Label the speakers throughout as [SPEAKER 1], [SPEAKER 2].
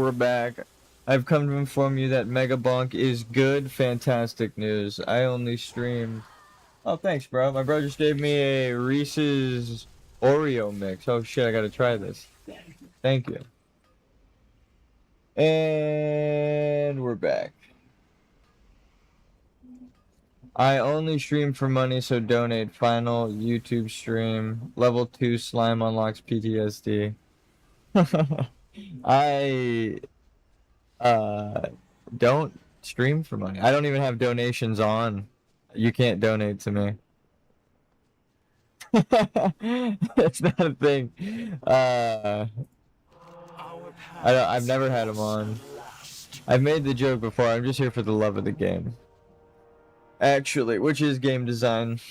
[SPEAKER 1] we're back. I've come to inform you that Megabonk is good. Fantastic news. I only stream. Oh, thanks, bro. My bro just gave me a Reese's Oreo mix. Oh shit, I gotta try this. Thank you. And we're back. I only stream for money, so donate. Final YouTube stream. Level 2 slime unlocks PTSD. I don't stream for money. I don't even have donations on. You can't donate to me. It's not a thing. I've never had them on. I've made the joke before. I'm just here for the love of the game. Actually, which is game design.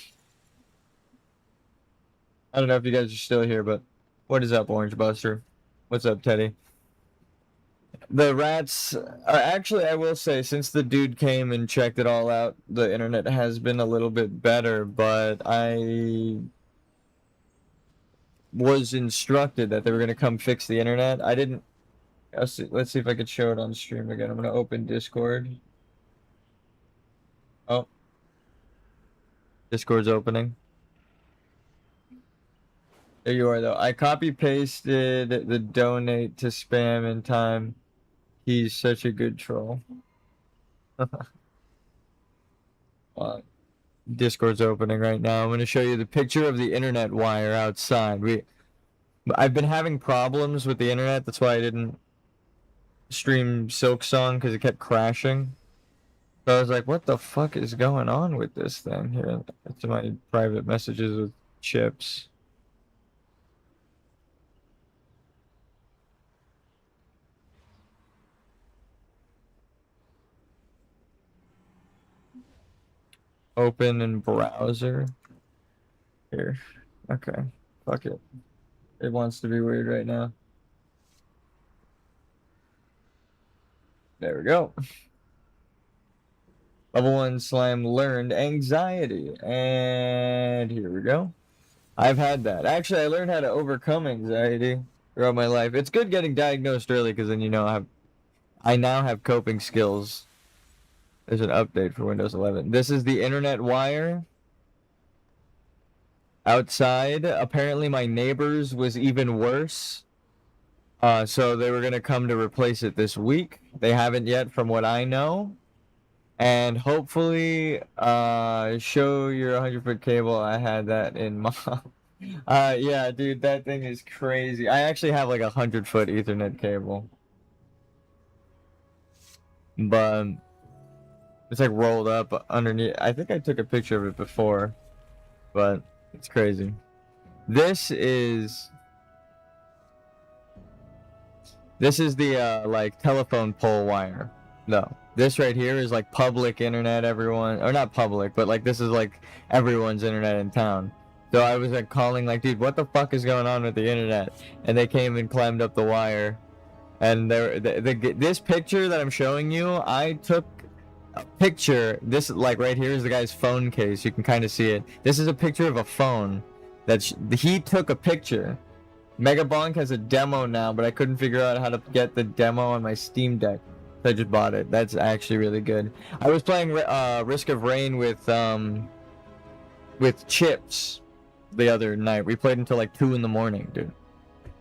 [SPEAKER 1] I don't know if you guys are still here, but what is up, Orange Buster? What's up, Teddy? The rats are actually, I will say, since the dude came and checked it all out, the internet has been a little bit better, but I was instructed that they were going to come fix the internet. I didn't. Let's see if I could show it on stream again. I'm going to open Discord. Oh. Discord's opening. There you are, though. I copy pasted the donate to spam in time. He's such a good troll. Discord's opening right now. I'm going to show you the picture of the internet wire outside. I've been having problems with the internet. That's why I didn't stream Silksong, because it kept crashing. So I was like, what the fuck is going on with this thing here? To my private messages with Chips. Open in browser. Here. Okay. Fuck it. It wants to be weird right now. There we go. Level 1 slime learned anxiety. And here we go. I've had that. Actually, I learned how to overcome anxiety throughout my life. It's good getting diagnosed early, because then you know I now have coping skills. There's an update for Windows 11. This is the internet wire. Outside, apparently my neighbor's was even worse. So they were going to come to replace it this week. They haven't yet, from what I know. And hopefully, show your 100-foot cable. I had that in my... yeah, dude, that thing is crazy. I actually have like a 100-foot Ethernet cable. But it's like rolled up underneath. I think I took a picture of it before, but it's crazy. This is the like telephone pole wire. No, this right here is like public internet. Everyone, or not public, but like this is like everyone's internet in town. So I was like calling, like, dude, what the fuck is going on with the internet? And they came and climbed up the wire. And this picture that I'm showing you, I took a picture. This, like, right here is the guy's phone case. You can kind of see it. This is a picture of a phone that he took a picture. Megabonk has a demo now, but I couldn't figure out how to get the demo on my Steam Deck. So I just bought it. That's actually really good. I was playing Risk of Rain with Chips the other night. We played until like 2 in the morning, dude.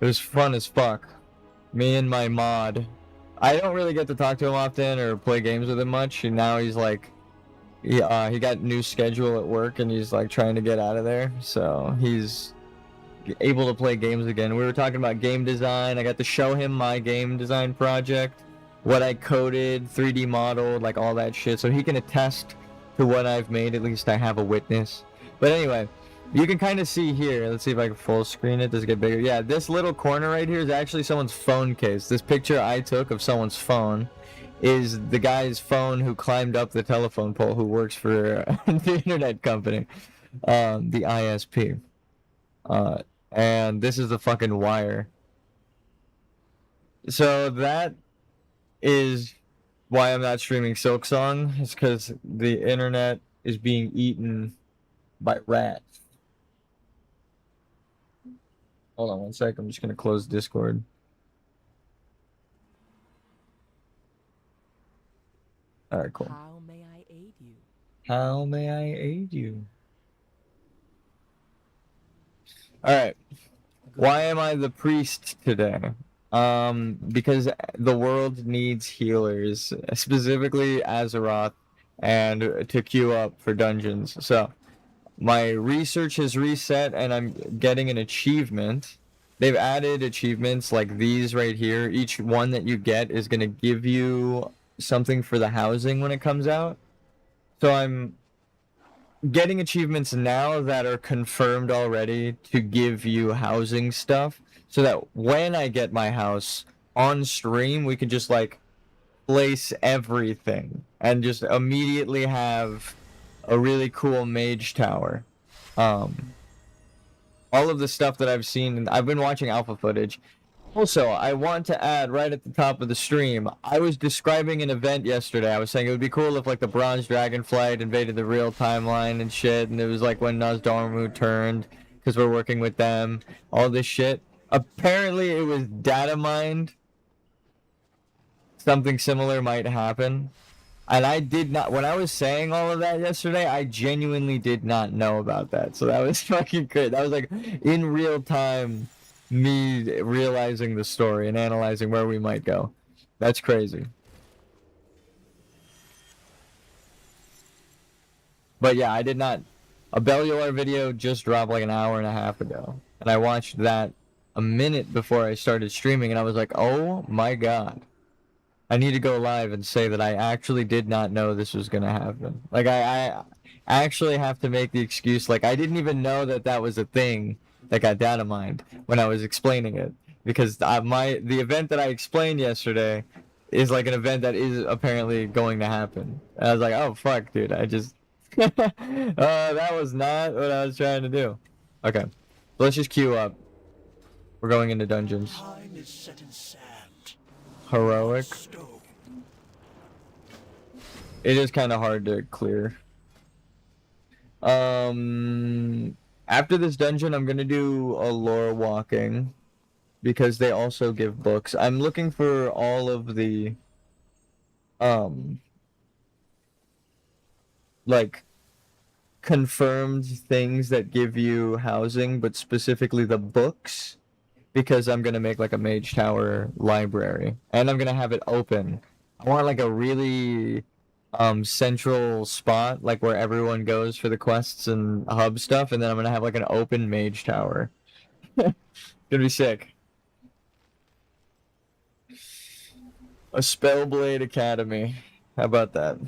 [SPEAKER 1] It was fun as fuck. Me and my mod. I don't really get to talk to him often or play games with him much. And now he's like, he got new schedule at work and he's like trying to get out of there. So he's able to play games again. We were talking about game design. I got to show him my game design project, what I coded, 3D modeled, like all that shit. So he can attest to what I've made. At least I have a witness. But anyway, you can kind of see here. Let's see if I can full screen it. Does it get bigger? Yeah, this little corner right here is actually someone's phone case. This picture I took of someone's phone is the guy's phone who climbed up the telephone pole, who works for the internet company, the ISP. And this is the fucking wire. So that is why I'm not streaming Silksong. It's because the internet is being eaten by rats. Hold on one sec. I'm just going to close Discord. All right, cool.
[SPEAKER 2] How may I aid you?
[SPEAKER 1] How may I aid you? All right. Why am I the priest today? Because the world needs healers, specifically Azeroth, and to queue up for dungeons. So my research has reset, and I'm getting an achievement. They've added achievements like these right here. Each one that you get is gonna give you something for the housing when it comes out. So I'm getting achievements now that are confirmed already to give you housing stuff so that when I get my house on stream, we can just like place everything and just immediately have a really cool mage tower. Um, all of the stuff that I've seen, and I've been watching alpha footage. Also, I want to add right at the top of the stream, I was describing an event yesterday. I was saying it would be cool if like the Bronze Dragonflight invaded the real timeline and shit, and it was like when Nozdormu turned, because we're working with them, all this shit. Apparently it was data mined. Something similar might happen. And I did not, when I was saying all of that yesterday, I genuinely did not know about that. So that was fucking good. That was like in real time, me realizing the story and analyzing where we might go. That's crazy. But yeah, I did not. A Bellular video just dropped like an hour and a half ago. And I watched that a minute before I started streaming, and I was like, oh my god. I need to go live and say that I actually did not know this was gonna happen. Like I actually have to make the excuse like I didn't even know that that was a thing that got data mined when I was explaining it, because the event that I explained yesterday is like an event that is apparently going to happen. And I was like, oh fuck, dude, I just that was not what I was trying to do. Okay, so let's just queue up. We're going into dungeons.
[SPEAKER 3] Time is set in sand.
[SPEAKER 1] Heroic.
[SPEAKER 3] Stone.
[SPEAKER 1] It is kind of hard to clear. After this dungeon, I'm gonna do a lore walking because they also give books. I'm looking for all of the like confirmed things that give you housing, but specifically the books, because I'm gonna make like a mage tower library and I'm gonna have it open. I want like a really central spot, like where everyone goes for the quests and hub stuff, and then I'm gonna have like an open mage tower. Gonna be sick. A Spellblade Academy. How about that?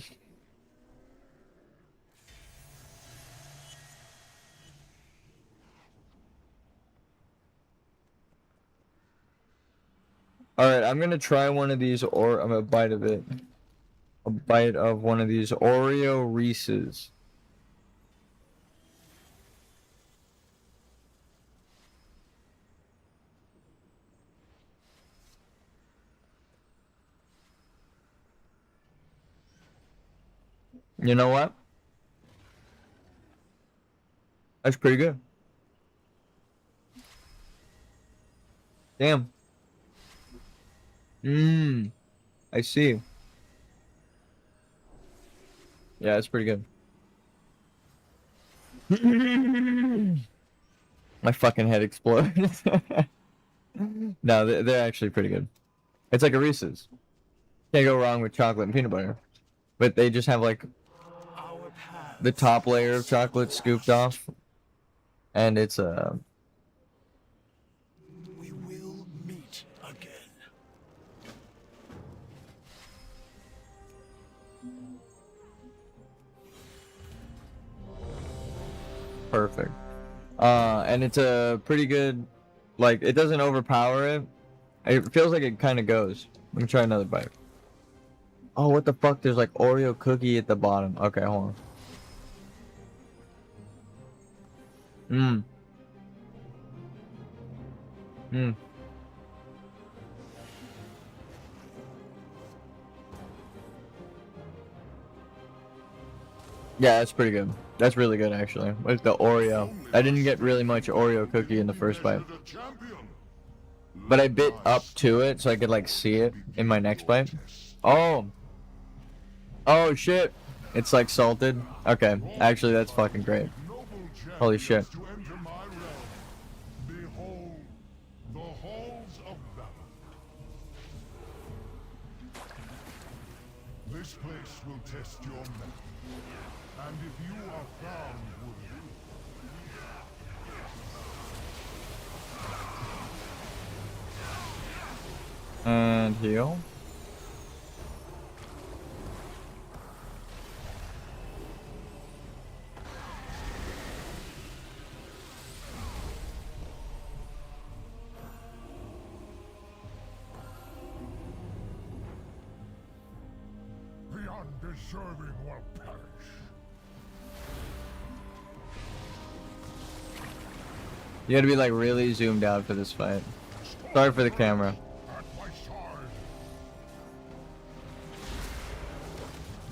[SPEAKER 1] Alright, I'm gonna try one of these, or I'm gonna bite of it. A bite of one of these Oreo Reese's. You know what? That's pretty good. Damn. I see. Yeah, it's pretty good. My fucking head exploded. No, they're actually pretty good. It's like a Reese's. Can't go wrong with chocolate and peanut butter. But they just have like
[SPEAKER 3] Our path.
[SPEAKER 1] the top layer of chocolate scooped off. And it's
[SPEAKER 3] We will meet again.
[SPEAKER 1] perfect. And it's a pretty good, like, it doesn't overpower it. It feels like it kind of goes. Let me try another bite. Oh, what the fuck? There's like Oreo cookie at the bottom. Okay, hold on. Yeah, that's pretty good. That's really good, actually. With the Oreo. I didn't get really much Oreo cookie in the first bite. But I bit up to it so I could, like, see it in my next bite. Oh! Oh shit! It's like salted. Okay, actually that's fucking great.
[SPEAKER 2] Noble
[SPEAKER 1] Holy shit.
[SPEAKER 2] champions to enter my realm. Behold, the halls of battle. This place will test your mettle. And if you are found worthy,
[SPEAKER 1] And heal.
[SPEAKER 2] the undeserving will perish.
[SPEAKER 1] You gotta be like really zoomed out for this fight. Sorry for the camera.
[SPEAKER 2] At my side.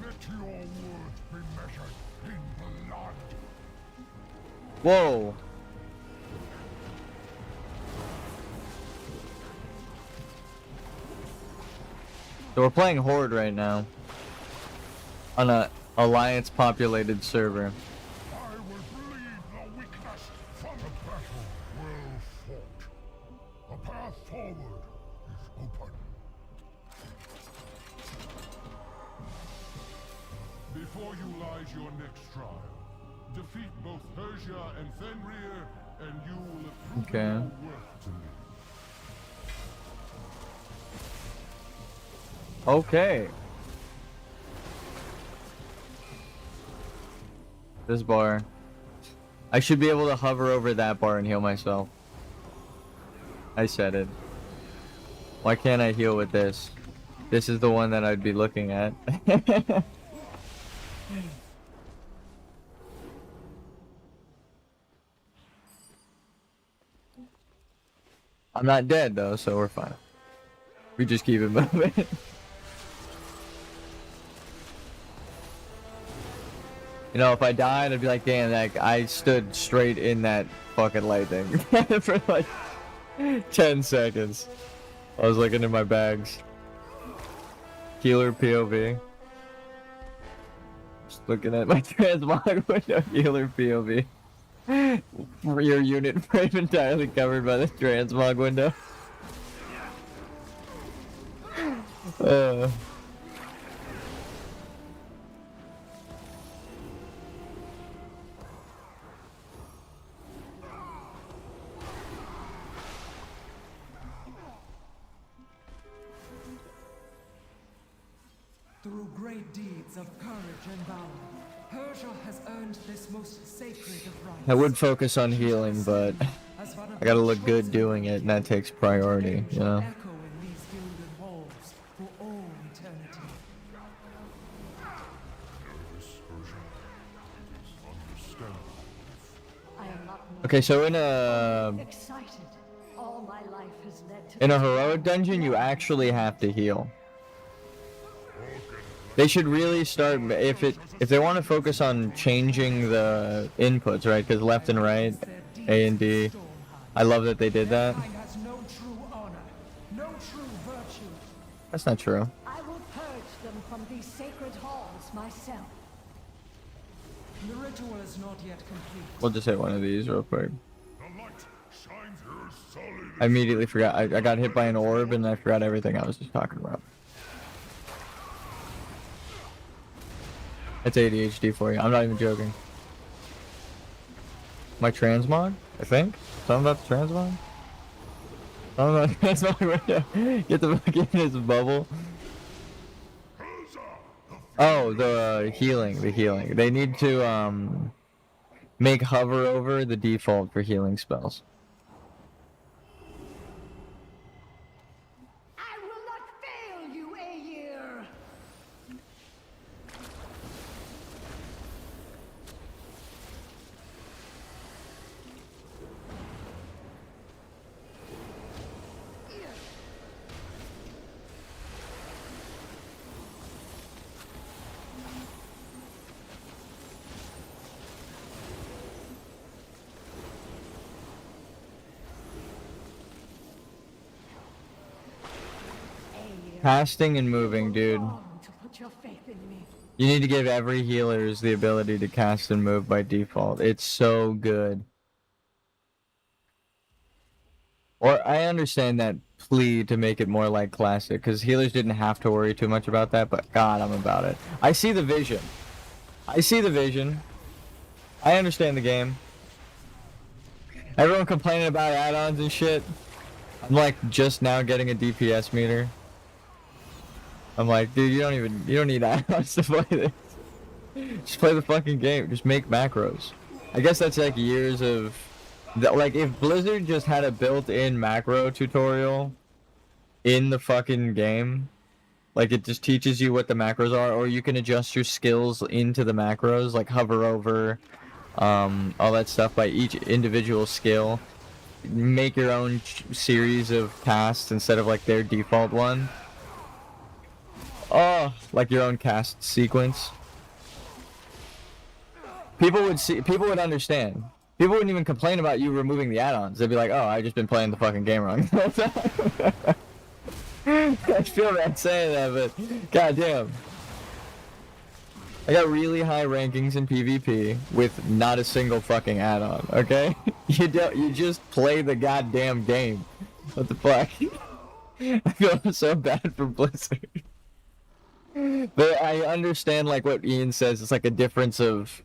[SPEAKER 2] Let your worth be measured in blood.
[SPEAKER 1] Whoa! So we're playing Horde right now. On a Alliance populated server.
[SPEAKER 2] I will bleed the weakness from the battle well fought. A path forward is open. Before you lies your next trial. Defeat both Persia and Fenrir, and you will approve
[SPEAKER 1] Okay.
[SPEAKER 2] your worth to me.
[SPEAKER 1] Okay. This bar. I should be able to hover over that bar and heal myself. I said it. Why can't I heal with this? This is the one that I'd be looking at. I'm not dead though, so we're fine. We just keep it moving. You know, if I died, I'd be like, damn, like, I stood straight in that fucking lightning for like 10 seconds. I was looking in my bags. Healer POV. Just looking at my transmog window, healer POV. Rear unit frame entirely covered by the transmog window.
[SPEAKER 4] Through great deeds of courage and valor, Persia has earned this most sacred of rights.
[SPEAKER 1] I would focus on healing, but
[SPEAKER 4] As one of
[SPEAKER 1] I gotta
[SPEAKER 4] the
[SPEAKER 1] look good
[SPEAKER 4] chosen
[SPEAKER 1] doing it, and that takes priority, you know?
[SPEAKER 4] echo in these gilded halls for all eternity.
[SPEAKER 5] I am not more
[SPEAKER 1] Okay, so in a
[SPEAKER 5] excited. All my life has led to
[SPEAKER 1] heroic dungeon, you actually have to heal. They should really start if they want to focus on changing the inputs, right? Because left and right, A and D. I love that they did that.
[SPEAKER 4] Mankind has no true honor, no true virtue.
[SPEAKER 1] That's not true.
[SPEAKER 5] I will purge them from these sacred halls myself.
[SPEAKER 4] The ritual is not yet complete.
[SPEAKER 1] We'll just hit one of these real quick.
[SPEAKER 2] The light shines here solid.
[SPEAKER 1] I immediately forgot. I got hit by an orb and I forgot everything I was just talking about. It's ADHD for you. I'm not even joking. My transmog? I think? Something about the transmog? Something about the transmog window. Get the fuck in this bubble. Oh, the healing. The healing. They need to, make hover over the default for healing spells.
[SPEAKER 5] I will not fail you, Aegir! Aegir,
[SPEAKER 1] Casting and moving, dude.
[SPEAKER 5] long to put your faith in me.
[SPEAKER 1] You need to give every healers the ability to cast and move by default. It's so good. Or I understand that plea to make it more like classic, because healers didn't have to worry too much about that, but God, I'm about it. I see the vision. I see the vision. I understand the game. Everyone complaining about add-ons and shit. I'm like just now getting a DPS meter. I'm like, dude, you don't need add-ons to play this. Just play the fucking game. Just make macros. I guess that's like years of... Like, if Blizzard just had a built-in macro tutorial in the fucking game, like it just teaches you what the macros are, or you can adjust your skills into the macros, like hover over, all that stuff by each individual skill. Make your own series of casts instead of like their default one. Oh, like your own cast sequence. People would understand. People wouldn't even complain about you removing the add-ons. They'd be like, oh, I've just been playing the fucking game wrong. I feel bad saying that, but goddamn. I got really high rankings in PvP with not a single fucking add-on, okay? You just play the goddamn game. What the fuck? I feel so bad for Blizzard. But I understand like what Ian says, it's like a difference of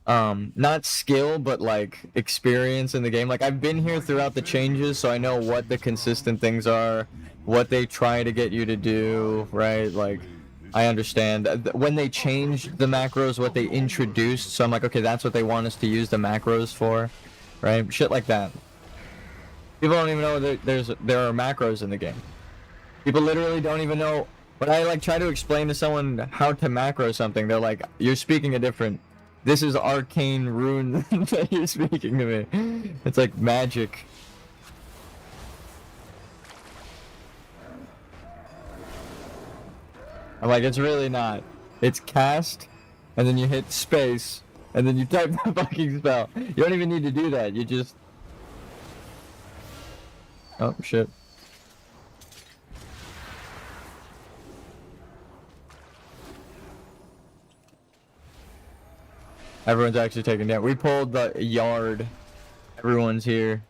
[SPEAKER 1] not skill but like experience in the game. Like I've been here throughout the changes, so I know what the consistent things are, what they try to get you to do, right? Like I understand when they changed the macros, what they introduced, so I'm like, okay, that's what they want us to use the macros for, right? Shit like that. People don't even know that there are macros in the game. People literally don't even know. When I like try to explain to someone how to macro something, they're like, you're speaking a different... This is arcane rune that you're speaking to me. It's like magic. I'm like, it's really not. It's cast, and then you hit space, and then you type the fucking spell. You don't even need to do that. You just... Oh, shit. Everyone's actually taking down. We pulled the yard. Everyone's here.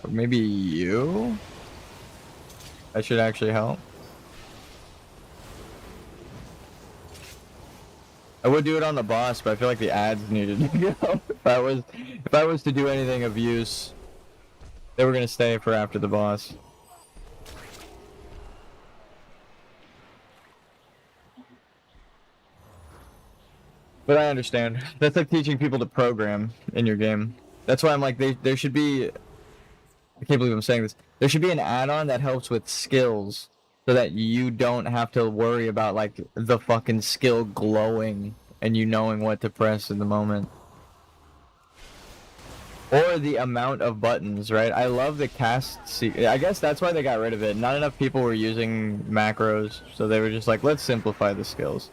[SPEAKER 1] Or maybe you? That should actually help. I would do it on the boss, but I feel like the ads needed to go. If I was to do anything of use, they were gonna stay for after the boss. But I understand. That's like teaching people to program in your game. That's why I'm like, there should be... I can't believe I'm saying this. There should be an add-on that helps with skills, so that you don't have to worry about like the fucking skill glowing and you knowing what to press in the moment. Or the amount of buttons, right? I love the cast... I guess that's why they got rid of it. Not enough people were using macros, so they were just like, let's simplify the skills.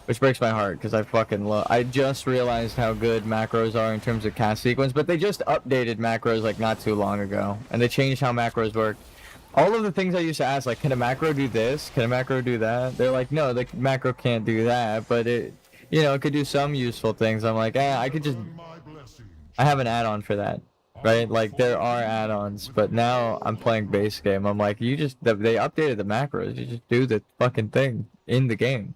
[SPEAKER 1] Which breaks my heart, because I fucking love... I just realized how good macros are in terms of cast sequence, but they just updated macros like not too long ago. And they changed how macros work. All of the things I used to ask, like, can a macro do this? Can a macro do that? They're like, no, the macro can't do that, but it, you know, it could do some useful things. I'm like, I could just... I have an add-on for that, right? Like, there are add-ons, but now I'm playing base game. I'm like, they updated the macros. You just do the fucking thing in the game.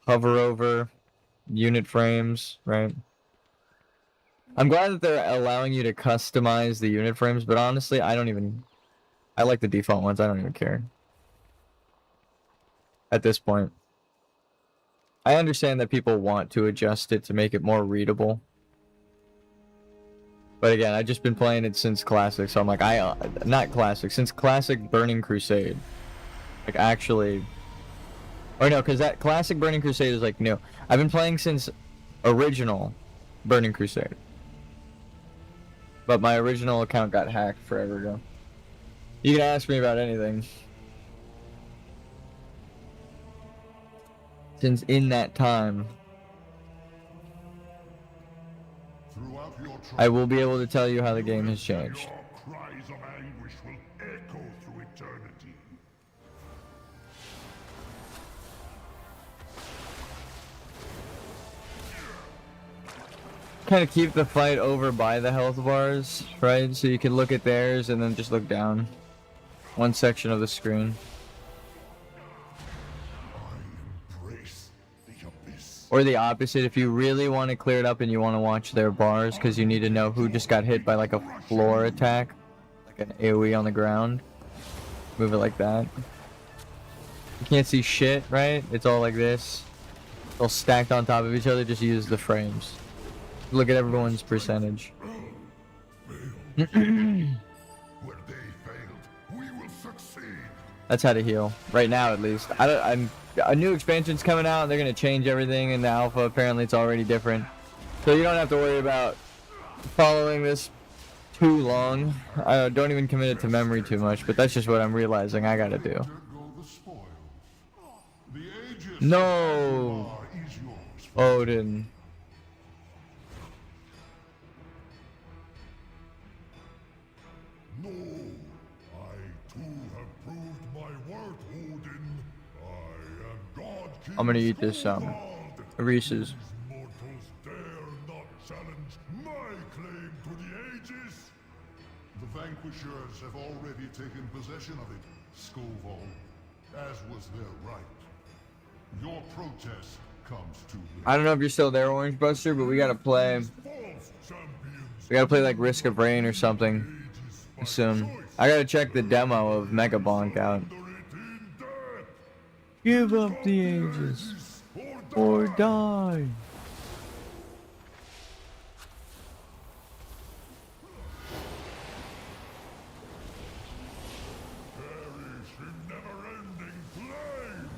[SPEAKER 1] Hover over, unit frames, right? I'm glad that they're allowing you to customize the unit frames, but honestly, I like the default ones. I don't even care. At this point. I understand that people want to adjust it to make it more readable. But again, I've just been playing it since Classic, so I'm like, not Classic, since Classic Burning Crusade. Like, actually... Or no, because that Classic Burning Crusade is like new. I've been playing since original Burning Crusade. But my original account got hacked forever ago. You can ask me about anything. Since in that time, I will be able to tell you how the game has changed.
[SPEAKER 2] Your cries of anguish will echo through eternity.
[SPEAKER 1] kind of keep the fight over by the health bars, right? So you can look at theirs and then just look down. One section of the screen.
[SPEAKER 2] I embrace the abyss.
[SPEAKER 1] Or the opposite, if you really want to clear it up and you want to watch their bars because you need to know who just got hit by like a floor attack, like an AoE on the ground. Move it like that. You can't see shit, right? It's all like this. It's all stacked on top of each other, just use the frames. Look at everyone's percentage.
[SPEAKER 2] Where they failed, we will succeed.
[SPEAKER 1] That's how to heal. Right now, at least. A new expansion's coming out, and they're gonna change everything in the alpha. Apparently, it's already different. So you don't have to worry about following this too long. I don't even commit it to memory too much, but that's just what I'm realizing I gotta do.
[SPEAKER 2] There go the spoils. The Aegis
[SPEAKER 1] No!
[SPEAKER 2] is yours.
[SPEAKER 1] Odin.
[SPEAKER 2] No, I too have proved my worth, Odin. I am God King
[SPEAKER 1] I'm gonna eat this,
[SPEAKER 2] Skogard.
[SPEAKER 1] Reese's.
[SPEAKER 2] Mortals dare not challenge my claim to the Aegis. The Vanquishers have already taken possession of it, Skovald, as was their right. Your protest comes too late.
[SPEAKER 1] I don't know if you're still there, Orange Buster, but we gotta play.
[SPEAKER 2] False champions.
[SPEAKER 1] We gotta play like Risk of Rain or something
[SPEAKER 2] Aegis by
[SPEAKER 1] soon.
[SPEAKER 2] choice.
[SPEAKER 1] I gotta check the demo of Mega Bonk out.
[SPEAKER 2] Under it in death.
[SPEAKER 1] Give up the Aegis or die.
[SPEAKER 2] Perish in never-ending flame.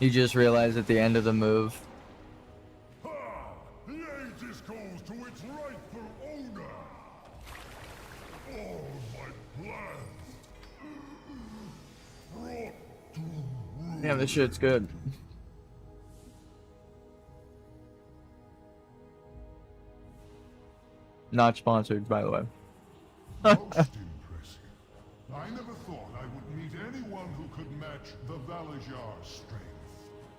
[SPEAKER 1] You just realized at the end of the move.
[SPEAKER 2] Ha! The Aegis goes to its rightful owner. All my plans brought to ruin.
[SPEAKER 1] Damn, this shit's good. Not sponsored, by the way.
[SPEAKER 2] Most impressive. I never thought I would meet anyone who could match the Valajar's strength.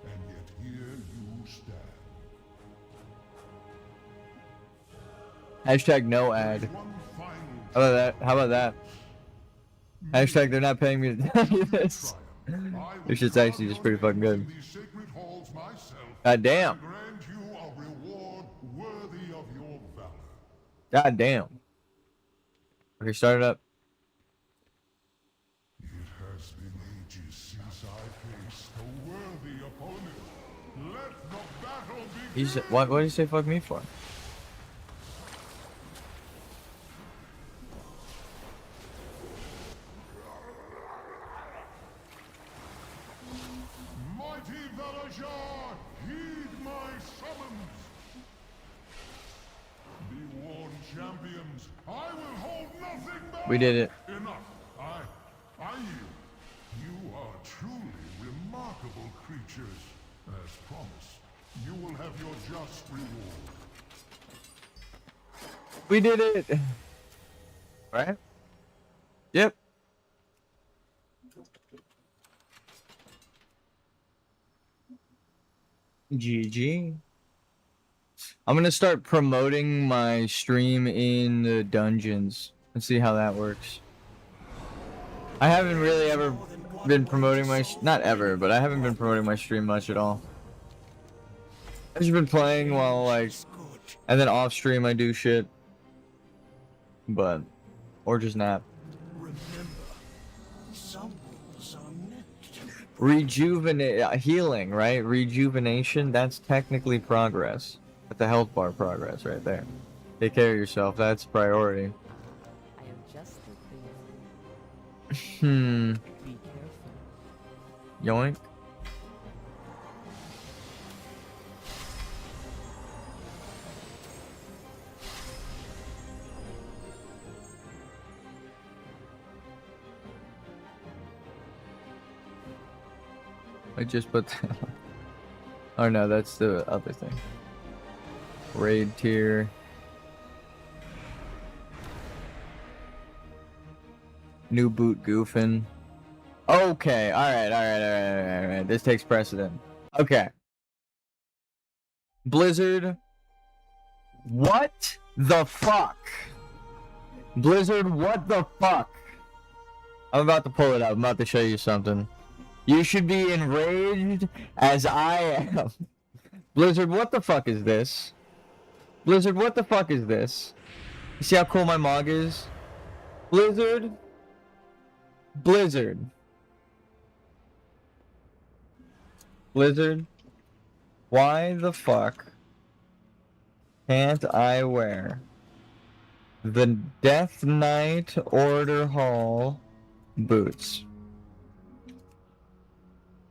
[SPEAKER 2] And yet here you stand.
[SPEAKER 1] Hashtag no ad.
[SPEAKER 2] One final
[SPEAKER 1] How about that? How about that? Hashtag they're not paying me to tell you this.
[SPEAKER 2] triumph. I will
[SPEAKER 1] This shit's actually just pretty fucking good.
[SPEAKER 2] these sacred halls myself.
[SPEAKER 1] God damn.
[SPEAKER 2] To grant you a reward worthy of your valor.
[SPEAKER 1] God damn. Okay, start it up.
[SPEAKER 2] It has been ages since I faced a worthy opponent. Let the battle begin.
[SPEAKER 1] He's what did he say fuck me for?
[SPEAKER 2] Mighty Valajar, heed my summons. Be warned, champions. I will hold nothing back.
[SPEAKER 1] We did it.
[SPEAKER 2] Enough. I yield. You are truly remarkable creatures. As promised, you will have your just reward.
[SPEAKER 1] We did it. Right? Yep. GG. I'm gonna start promoting my stream in the dungeons and see how that works. I haven't really ever been promoting my not ever, but I haven't been promoting my stream much at all. I've just been playing while like,
[SPEAKER 3] Good.
[SPEAKER 1] and then off stream I do shit, but or just nap.
[SPEAKER 3] Remember, some rules are meant to be
[SPEAKER 1] Rejuvenate, healing, right? Rejuvenation, that's technically progress. That's the health bar progress right there. Take care of yourself, that's priority.
[SPEAKER 6] I am just the
[SPEAKER 1] Hmm.
[SPEAKER 6] Be careful.
[SPEAKER 1] Yoink. I just put oh no, that's the other thing. Raid tier. New boot goofing. Okay, alright. This takes precedent. Okay. Blizzard. What the fuck? Blizzard, what the fuck? I'm about to pull it up. I'm about to show you something. You should be enraged as I am. Blizzard, what the fuck is this? Blizzard, what the fuck is this? You see how cool my mog is? Blizzard. Blizzard. Blizzard. Why the fuck can't I wear the Death Knight Order Hall boots?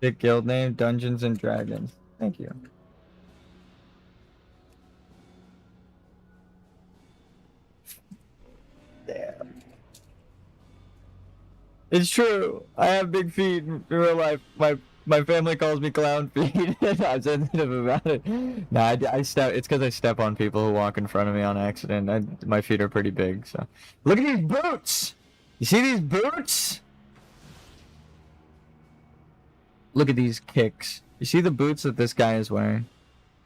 [SPEAKER 1] Sick guild name, Dungeons and Dragons. Thank you. Damn. It's true. I have big feet in real life. My family calls me clown feet. I'm sensitive about it. Nah, I step. It's because I step on people who walk in front of me on accident. My feet are pretty big. So look at these boots. You see these boots? Look at these kicks. You see the boots that this guy is wearing?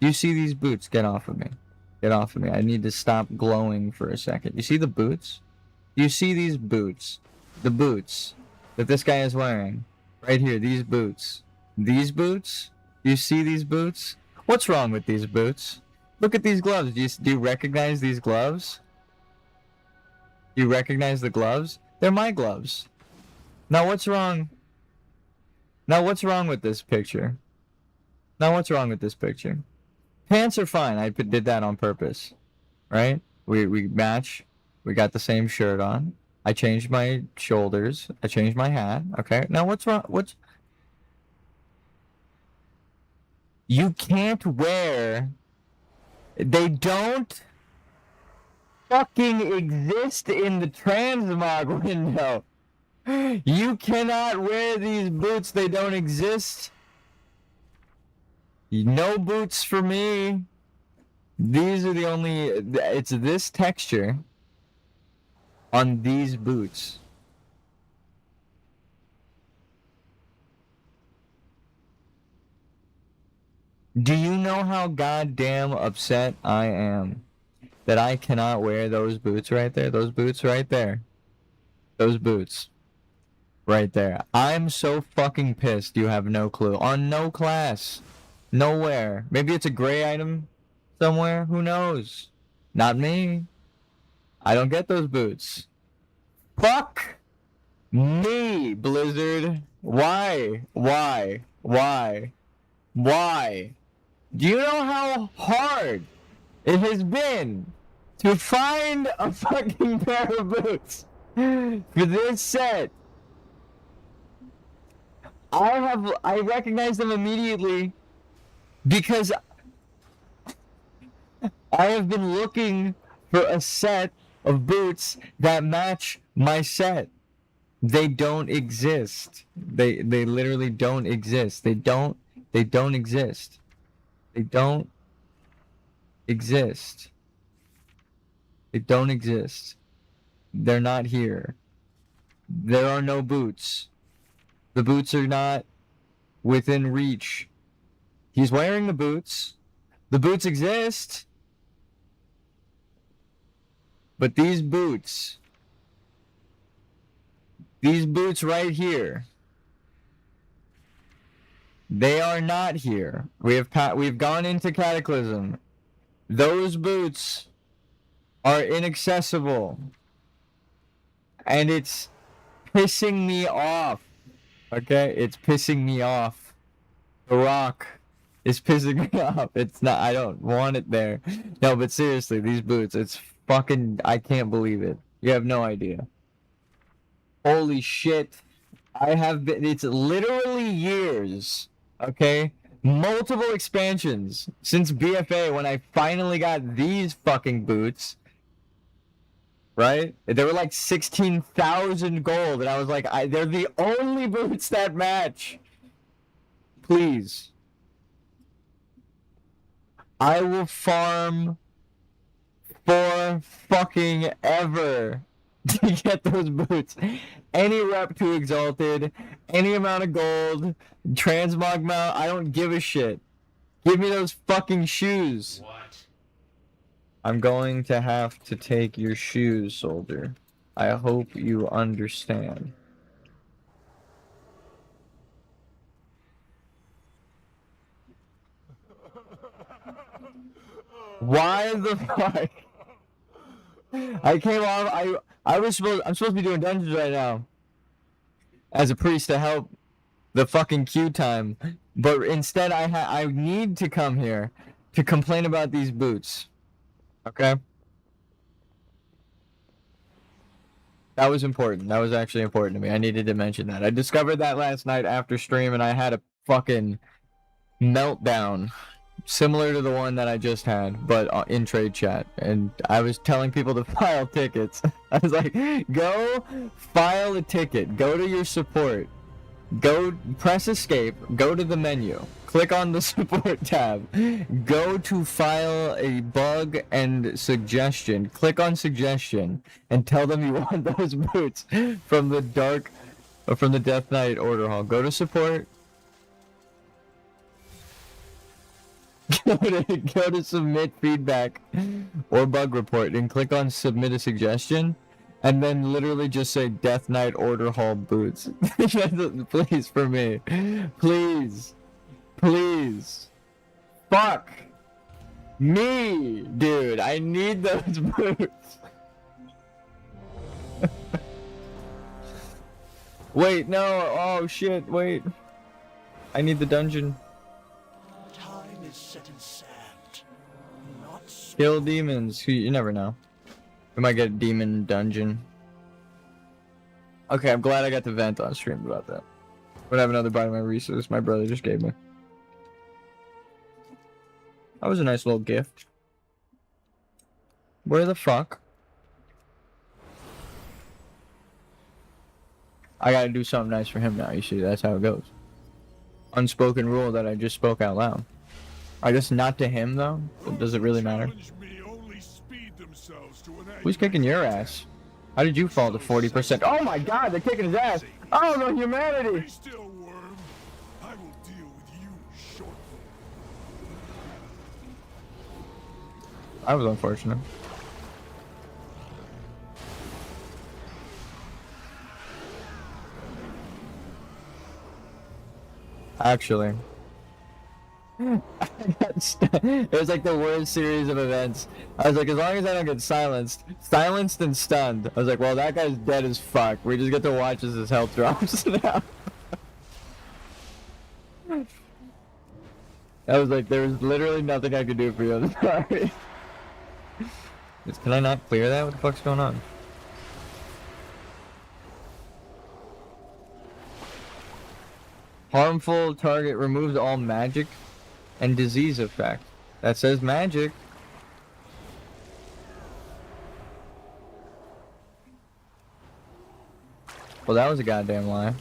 [SPEAKER 1] You see these boots? Get off of me. Get off of me. I need to stop glowing for a second. You see the boots? You see these boots? The boots that this guy is wearing. Right here, these boots. These boots? You see these boots? What's wrong with these boots? Look at these gloves. Do you recognize these gloves? Do you recognize the gloves? They're my gloves. Now what's wrong? Now what's wrong with this picture? Now what's wrong with this picture? Pants are fine. I did that on purpose. Right? We match. We got the same shirt on. I changed my shoulders. I changed my hat. Okay. Now what's wrong? You can't wear. They don't fucking exist in the transmog window. You cannot wear these boots. They don't exist. No boots for me. These are the only. It's this texture on these boots. Do you know how goddamn upset I am that I cannot wear those boots right there? Those boots right there. Those boots. Right there. I'm so fucking pissed you have no clue. On no class. Nowhere. Maybe it's a gray item somewhere. Who knows? Not me. I don't get those boots. Fuck me, Blizzard. Why? Do you know how hard it has been to find a fucking pair of boots for this set? I recognize them immediately because I have been looking for a set of boots that match my set. They don't exist. They literally don't exist. They don't exist. They don't exist. They don't exist. They're not here. There are no boots. The boots are not within reach. He's wearing the boots. The boots exist. But these boots right here, they are not here. We've gone into Cataclysm. Those boots are inaccessible. And it's pissing me off. Okay? It's pissing me off. The Rock is pissing me off. It's not, I don't want it there. No, but seriously, these boots, it's fucking, I can't believe it. You have no idea. Holy shit. It's literally years. Okay? Multiple expansions since BFA when I finally got these fucking boots. Right? They were like 16,000 gold, and I was like, they're the only boots that match. Please. I will farm for fucking ever to get those boots. Any rep to Exalted, any amount of gold, transmog mount, I don't give a shit. Give me those fucking shoes.
[SPEAKER 7] What?
[SPEAKER 1] I'm going to have to take your shoes, soldier. I hope you understand. Why the fuck? I came off. I'm supposed to be doing dungeons right now as a priest to help the fucking queue time, but instead I need to come here to complain about these boots. Okay. That was important. That was actually important to me. I needed to mention that. I discovered that last night after stream, and I had a fucking meltdown. Similar to the one that I just had, but in trade chat. And I was telling people to file tickets. I was like, go file a ticket. Go to your support. Go press escape. Go to the menu. Click on the support tab. Go to file a bug and suggestion. Click on suggestion and tell them you want those boots from the Death Knight order hall. Go to support. Go to submit feedback or bug report and click on submit a suggestion and then literally just say Death Knight order hall boots. Please, for me. Please. Please. Fuck me, dude. I need those boots. Wait, no. Oh shit, wait. I need the dungeon.
[SPEAKER 3] Time is set in sand, not
[SPEAKER 1] Kill demons. You never know. We might get a demon dungeon. Okay, I'm glad I got to vent on stream about that. I'm gonna have another bite of my resource my brother just gave me. That was a nice little gift. Where the fuck? I gotta do something nice for him now, you see, that's how it goes. Unspoken rule that I just spoke out loud. I guess not to him though. But does it really matter? Who's kicking your ass? How did you fall to 40%? Oh my god, they're kicking his ass! Oh no, humanity! That was unfortunate. Actually. It was like the worst series of events. I was like, as long as I don't get silenced and stunned. I was like, well, that guy's dead as fuck. We just get to watch as his health drops now. I was like, there was literally nothing I could do for you. I'm sorry. Can I not clear that? What the fuck's going on? Harmful target removes all magic and disease effect. That says magic. Well, that was a goddamn lie.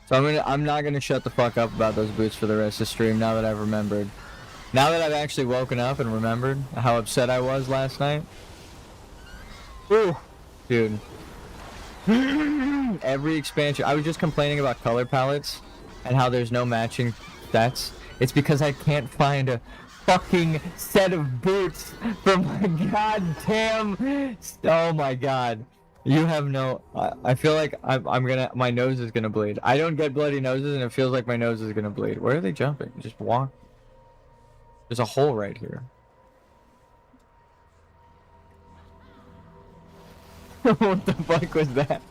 [SPEAKER 1] So I'm not gonna shut the fuck up about those boots for the rest of the stream now that I've remembered. Now that I've actually woken up and remembered how upset I was last night. Ooh, dude. Every expansion, I was just complaining about color palettes and how there's no matching sets. It's because I can't find a fucking set of boots for my goddamn. Oh my god. You have no. I feel like my nose is gonna bleed. I don't get bloody noses, and it feels like my nose is gonna bleed. Where are they jumping? Just walk. There's a hole right here. What the fuck was that?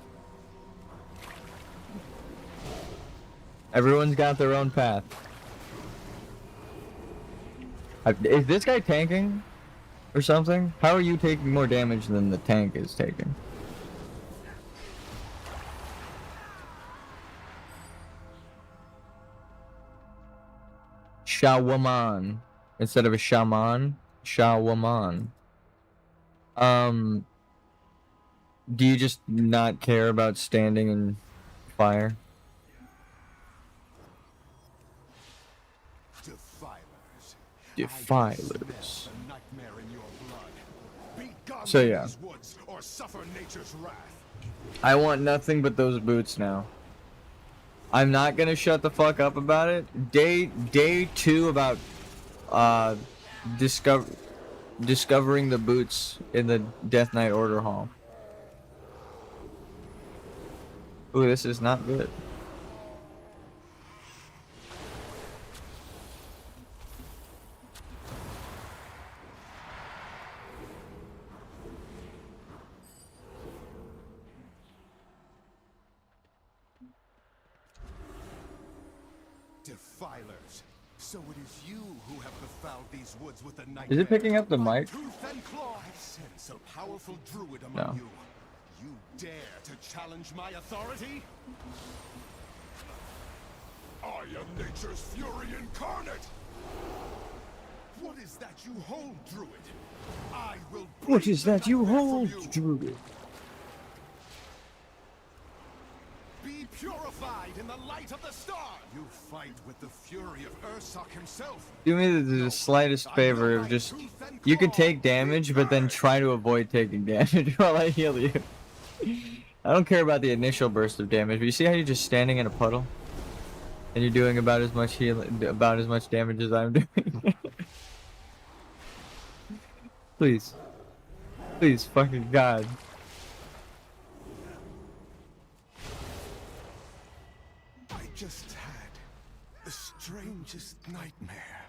[SPEAKER 1] Everyone's got their own path. Is this guy tanking? Or something? How are you taking more damage than the tank is taking? Shawaman. Instead of a shaman, Shawaman. Do you just not care about standing in fire?
[SPEAKER 2] Defilers,
[SPEAKER 1] Defilers.
[SPEAKER 2] A nightmare in your blood. Be gone
[SPEAKER 1] So
[SPEAKER 2] from
[SPEAKER 1] yeah.
[SPEAKER 2] these woods or suffer nature's wrath.
[SPEAKER 1] I want nothing but those boots now. I'm not gonna shut the fuck up about it. Day 2 about discovering the boots in the Death Knight Order Hall. Ooh, this is not good.
[SPEAKER 2] Defilers. So it is you who have befouled these woods with the nightmare.
[SPEAKER 1] Is it picking up the
[SPEAKER 2] By
[SPEAKER 1] mic?
[SPEAKER 2] tooth and claw, I sense a powerful druid among
[SPEAKER 1] No.
[SPEAKER 2] you. You dare to challenge my authority? I am nature's fury incarnate. What is that you hold, druid? I will.
[SPEAKER 1] What
[SPEAKER 2] break
[SPEAKER 1] is
[SPEAKER 2] the
[SPEAKER 1] that you
[SPEAKER 2] nightmare from
[SPEAKER 1] hold,
[SPEAKER 2] you.
[SPEAKER 1] Druid?
[SPEAKER 2] Be purified in the light of the star. You fight with the fury of Ursak himself.
[SPEAKER 1] Do me the slightest favor of just... You can take damage, but then try to avoid taking damage while I heal you. I don't care about the initial burst of damage, but you see how you're just standing in a puddle? And you're doing about as much damage as I'm doing? Please. Please, fucking God.
[SPEAKER 2] I just had the strangest nightmare.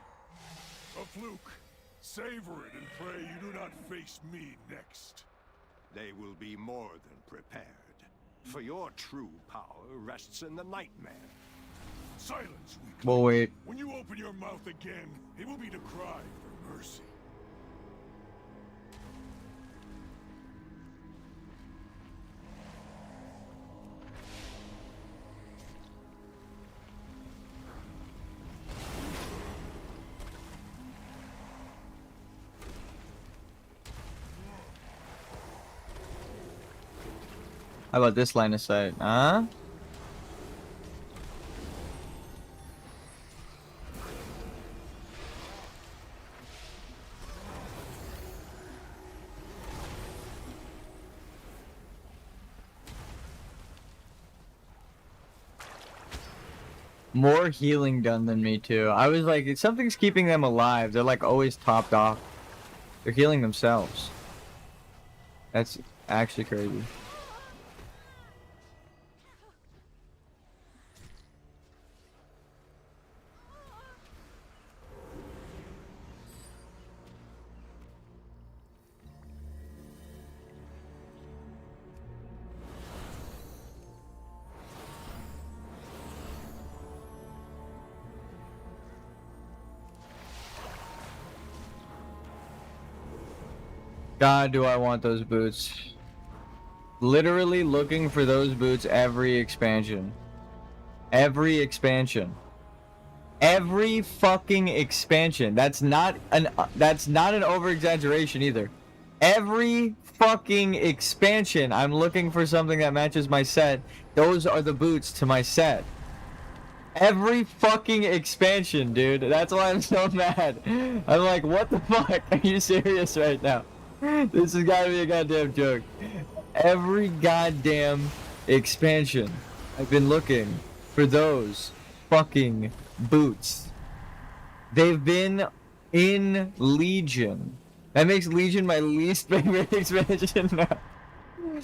[SPEAKER 7] A fluke. Savor it and pray you do not face me next.
[SPEAKER 8] They will be more than prepared. For your true power rests in the nightmare.
[SPEAKER 7] Silence, weakling.
[SPEAKER 1] Well, wait.
[SPEAKER 7] When you open your mouth again, it will be to cry for mercy.
[SPEAKER 1] How about this line of sight, huh? More healing done than me too. I was like, something's keeping them alive. They're like always topped off. They're healing themselves. That's actually crazy. God, do I want those boots. Literally looking for those boots every expansion. Every expansion. Every fucking expansion. That's not an over-exaggeration either. Every fucking expansion, I'm looking for something that matches my set. Those are the boots to my set. Every fucking expansion, dude. That's why I'm so mad. I'm like, what the fuck? Are you serious right now? This has got to be a goddamn joke. Every goddamn expansion, I've been looking for those fucking boots. They've been in Legion. That makes Legion my least favorite expansion now.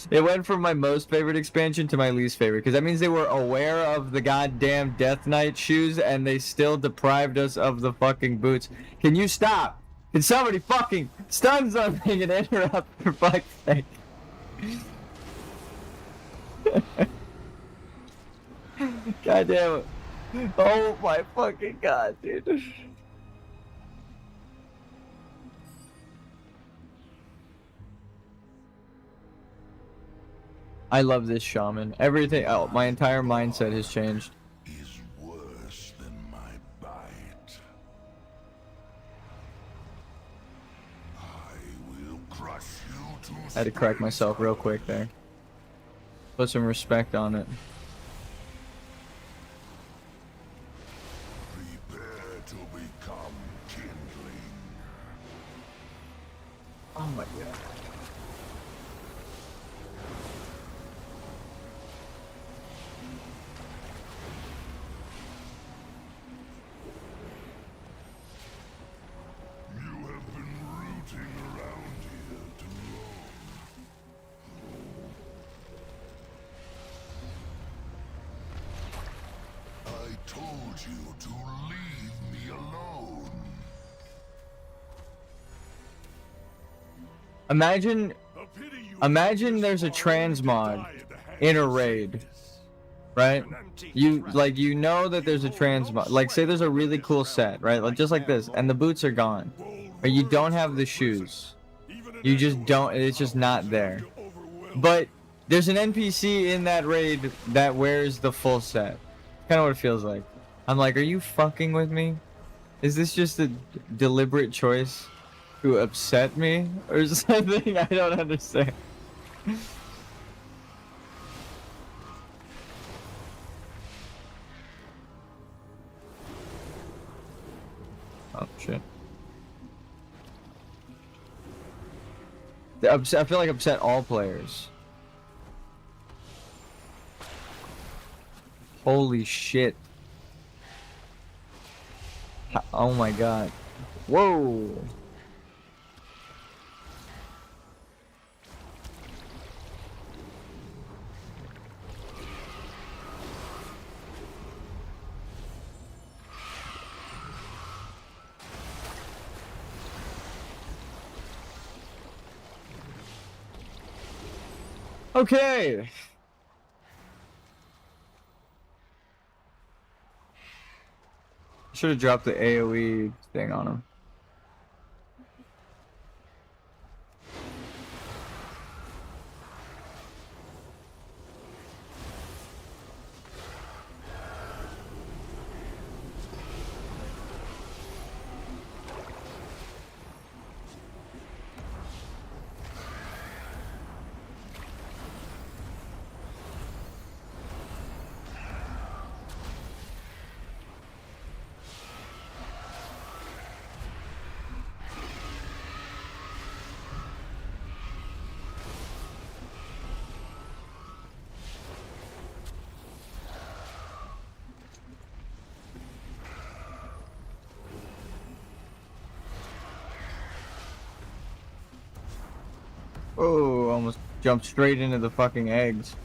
[SPEAKER 1] It went from my most favorite expansion to my least favorite, because that means they were aware of the goddamn Death Knight shoes and they still deprived us of the fucking boots. Can you stop? Can somebody fucking stun something and interrupt, for fuck's sake? God damn it. Oh my fucking god, dude. I love this shaman. Everything, oh, my entire mindset has changed.
[SPEAKER 2] Is worse than my bite. I will crush you to
[SPEAKER 1] I had to correct myself real quick there. Put some respect on it.
[SPEAKER 2] Prepare to become kindling.
[SPEAKER 1] Oh my god.
[SPEAKER 2] You have been rooting around here too long. I told you to leave me alone.
[SPEAKER 1] Imagine
[SPEAKER 7] A pity you
[SPEAKER 1] Imagine
[SPEAKER 7] have
[SPEAKER 1] there's a
[SPEAKER 7] this far
[SPEAKER 1] trans
[SPEAKER 7] only to
[SPEAKER 1] mod
[SPEAKER 7] die at the hands
[SPEAKER 1] in a
[SPEAKER 7] of
[SPEAKER 1] raid,
[SPEAKER 7] Satanists.
[SPEAKER 1] right?
[SPEAKER 8] An empty
[SPEAKER 1] You
[SPEAKER 8] threat.
[SPEAKER 1] like you know that there's a trans mod. Like say there's a really cool set, right? Like just like this, and the boots are gone, but you don't have the shoes.
[SPEAKER 7] Even an
[SPEAKER 1] You just
[SPEAKER 7] echo
[SPEAKER 1] don't.
[SPEAKER 7] of
[SPEAKER 1] It's just
[SPEAKER 7] power
[SPEAKER 1] not
[SPEAKER 7] is
[SPEAKER 1] there.
[SPEAKER 7] enough to overwhelm
[SPEAKER 1] But there's an NPC in that raid that wears the full set. Kind of what it feels like. I'm like, are you fucking with me? Is this just a deliberate choice to upset me or something? I don't understand. Oh shit. I feel like upset all players. Holy shit. Oh my god. Whoa. Okay. Should have dropped the AoE thing on him. Oh, almost jumped straight into the fucking eggs.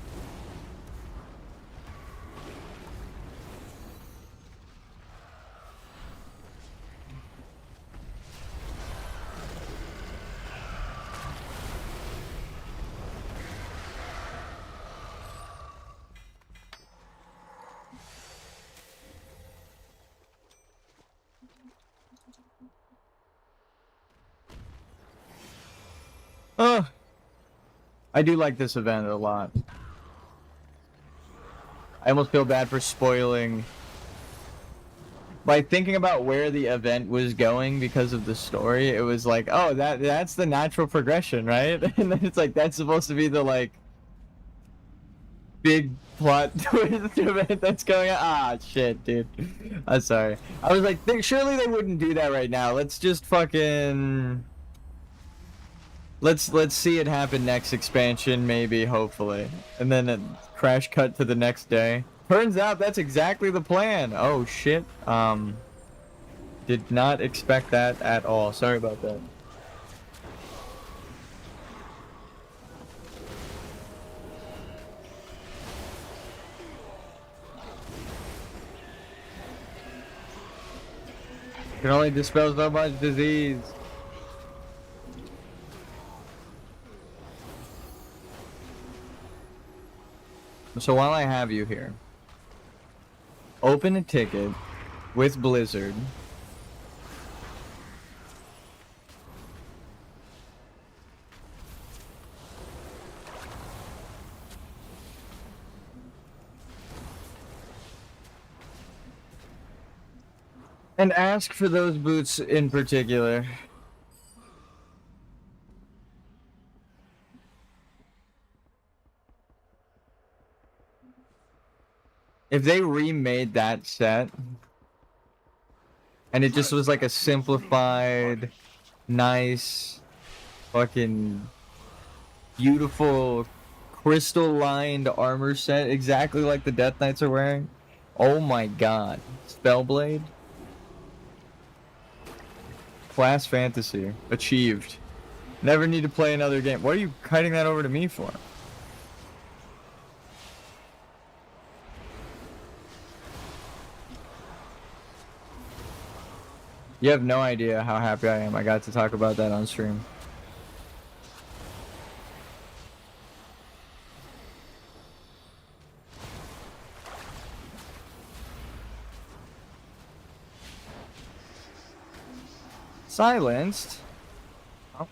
[SPEAKER 1] Oh, I do like this event a lot. I almost feel bad for spoiling. By thinking about where the event was going because of the story, it was like, oh, that's the natural progression, right? And then it's like that's supposed to be the like big plot twist event that's going on. Ah, shit, dude. I'm sorry. I was like, surely they wouldn't do that right now. Let's just fucking. Let's see it happen next expansion, maybe, hopefully. And then a crash cut to the next day. Turns out that's exactly the plan. Oh shit. Did not expect that at all. Sorry about that. Can only dispel so much disease. So while I have you here, open a ticket with Blizzard. And ask for those boots in particular. If they remade that set, and it just was like a simplified, nice, fucking beautiful crystal lined armor set, exactly like the Death Knights are wearing. Oh my god. Spellblade. Class fantasy. Achieved. Never need to play another game. What are you kiting that over to me for? You have no idea how happy I am. I got to talk about that on stream. Silenced? Oh.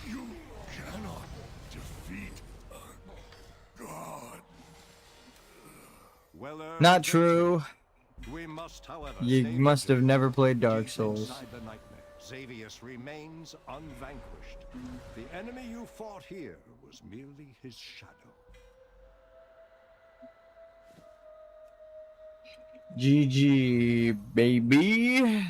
[SPEAKER 7] You cannot defeat a god.
[SPEAKER 8] Well,
[SPEAKER 1] Not true.
[SPEAKER 8] We must, however,
[SPEAKER 1] You
[SPEAKER 8] stay
[SPEAKER 1] must have
[SPEAKER 8] vigilant.
[SPEAKER 1] never played Dark
[SPEAKER 8] Deep
[SPEAKER 1] Souls.
[SPEAKER 8] inside the nightmare, Xavius remains unvanquished. The enemy you fought here was merely his shadow.
[SPEAKER 1] GG, baby.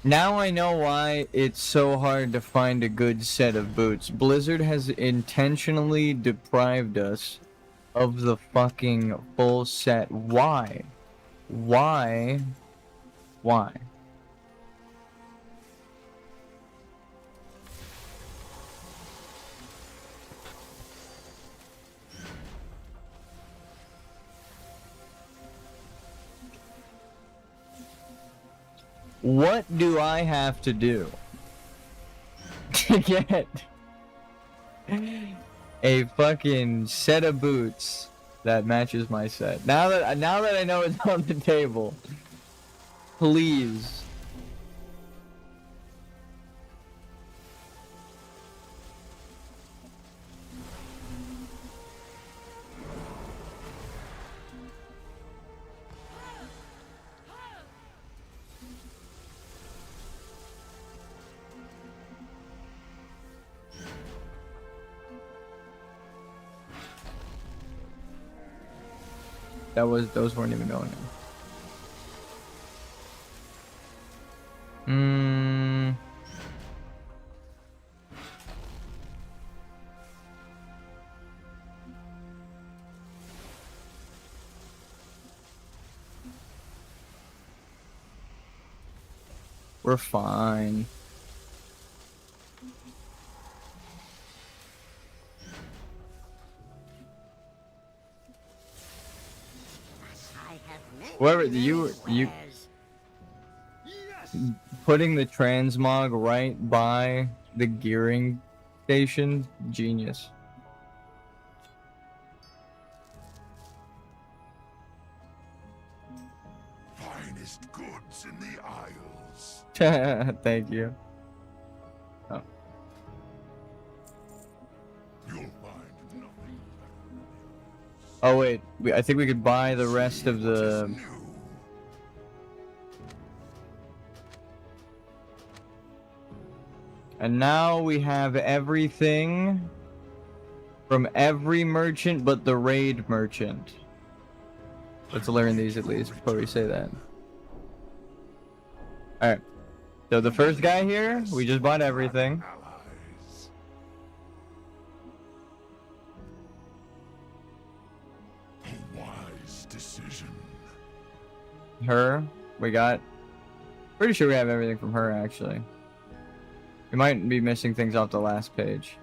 [SPEAKER 1] Now I know why it's so hard to find a good set of boots. Blizzard has intentionally deprived us of the fucking full set. Why? Why? Why? What do I have to do to get a fucking set of boots that matches my set? Now that I know it's on the table, please. Those weren't even going in. We're fine. Whoever you putting the transmog right by the gearing station, genius.
[SPEAKER 2] Finest goods in the Isles.
[SPEAKER 1] Thank you. Oh.
[SPEAKER 2] You'll find nothing.
[SPEAKER 1] Oh wait, I think we could buy the rest of the.
[SPEAKER 2] New.
[SPEAKER 1] And now we have everything from every merchant but the raid merchant. Let's learn these at least before we say that. Alright. So the first guy here, we just bought everything.
[SPEAKER 2] Allies. A wise decision.
[SPEAKER 1] Her, we got. Pretty sure we have everything from her actually. We might be missing things off the last page.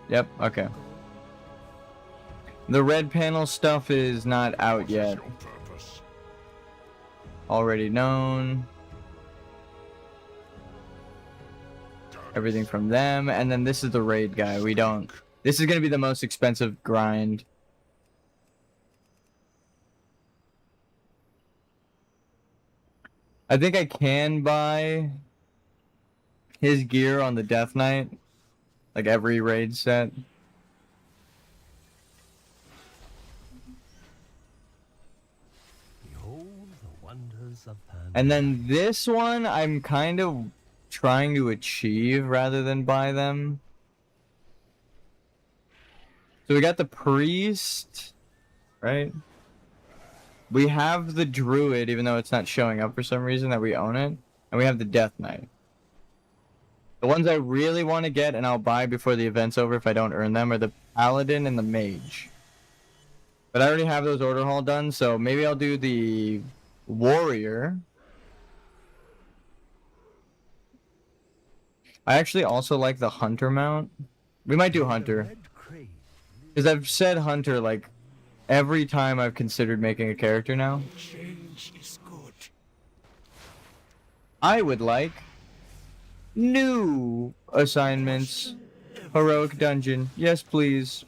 [SPEAKER 1] Yep, okay. The red panel stuff is not out yet.
[SPEAKER 2] Your purpose.
[SPEAKER 1] Already known. Everything from them, and then this is the raid guy. We don't. This is gonna be the most expensive grind. I think I can buy his gear on the Death Knight, like every raid set.
[SPEAKER 3] Behold the wonders of Pan.
[SPEAKER 1] And then this one, I'm kind of trying to achieve rather than buy them. So we got the priest, right? We have the druid, even though it's not showing up for some reason that we own it. And we have the death knight. The ones I really want to get and I'll buy before the event's over if I don't earn them are the paladin and the mage. But I already have those order hall done, so maybe I'll do the warrior. I actually also like the hunter mount. We might do hunter. Because I've said hunter like every time I've considered making a character now.
[SPEAKER 3] Change is good.
[SPEAKER 1] I would like new assignments. Heroic dungeon. Yes, please.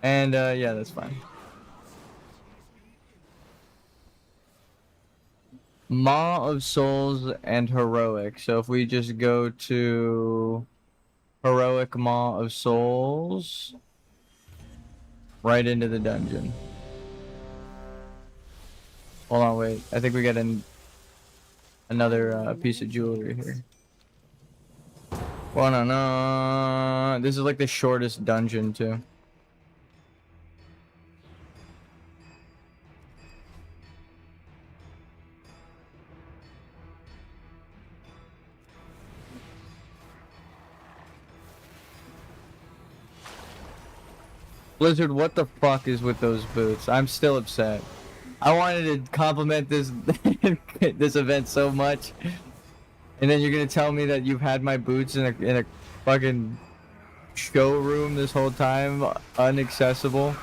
[SPEAKER 1] And, yeah, that's fine. Maw of Souls and Heroic. So if we just go to Heroic Maw of Souls, right into the dungeon. Hold on, wait. I think we got another piece of jewelry here. Well, no. This is like the shortest dungeon, too. Blizzard, what the fuck is with those boots? I'm still upset. I wanted to compliment this this event so much, and then you're gonna tell me that you've had my boots in a fucking showroom this whole time, inaccessible,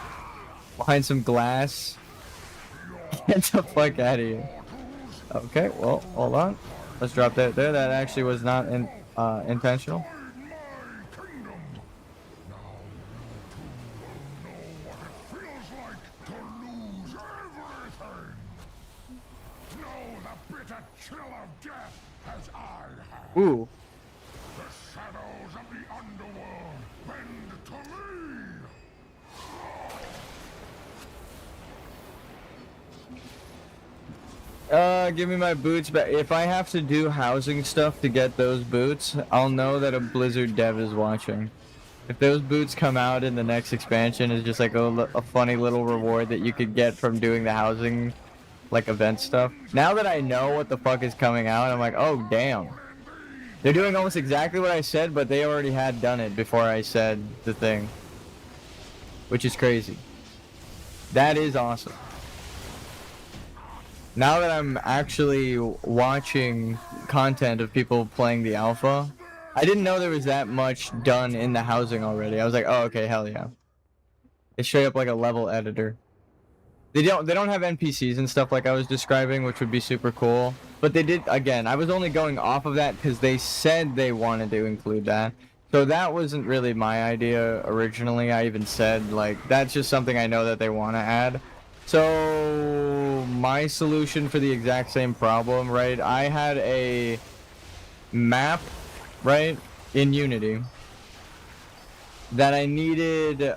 [SPEAKER 1] behind some glass. Get the fuck out of here. Okay, well, hold on. Let's drop that there. That actually was not intentional. Ooh.
[SPEAKER 2] The shadows of the underworld bend to me.
[SPEAKER 1] Give me my boots back. If I have to do housing stuff to get those boots, I'll know that a Blizzard dev is watching. If those boots come out in the next expansion, it's just like a funny little reward that you could get from doing the housing, like, event stuff. Now that I know what the fuck is coming out, I'm like, oh, damn. They're doing almost exactly what I said, but they already had done it before I said the thing. Which is crazy. That is awesome. Now that I'm actually watching content of people playing the alpha, I didn't know there was that much done in the housing already. I was like, oh, okay, hell yeah. It's straight up like a level editor. They don't have NPCs and stuff like I was describing, which would be super cool. But they did, again, I was only going off of that because they said they wanted to include that. So that wasn't really my idea originally. I even said, like, that's just something I know that they want to add. So my solution for the exact same problem, right? I had a map, right, in Unity that I needed,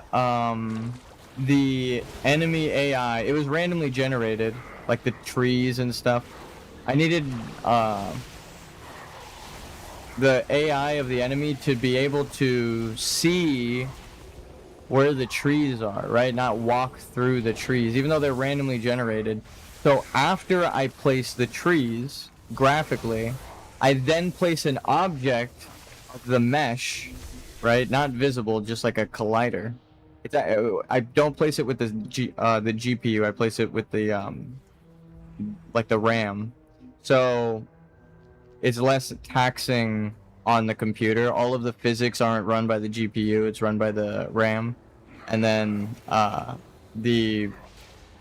[SPEAKER 1] the enemy AI. It was randomly generated, like the trees and stuff. I needed the AI of the enemy to be able to see where the trees are, right? Not walk through the trees, even though they're randomly generated. So after I place the trees graphically, I then place an object of the mesh, right? Not visible, just like a collider. It's I don't place it with the GPU. I place it with the like the RAM. So it's less taxing on the computer. All of the physics aren't run by the GPU, it's run by the RAM. And then the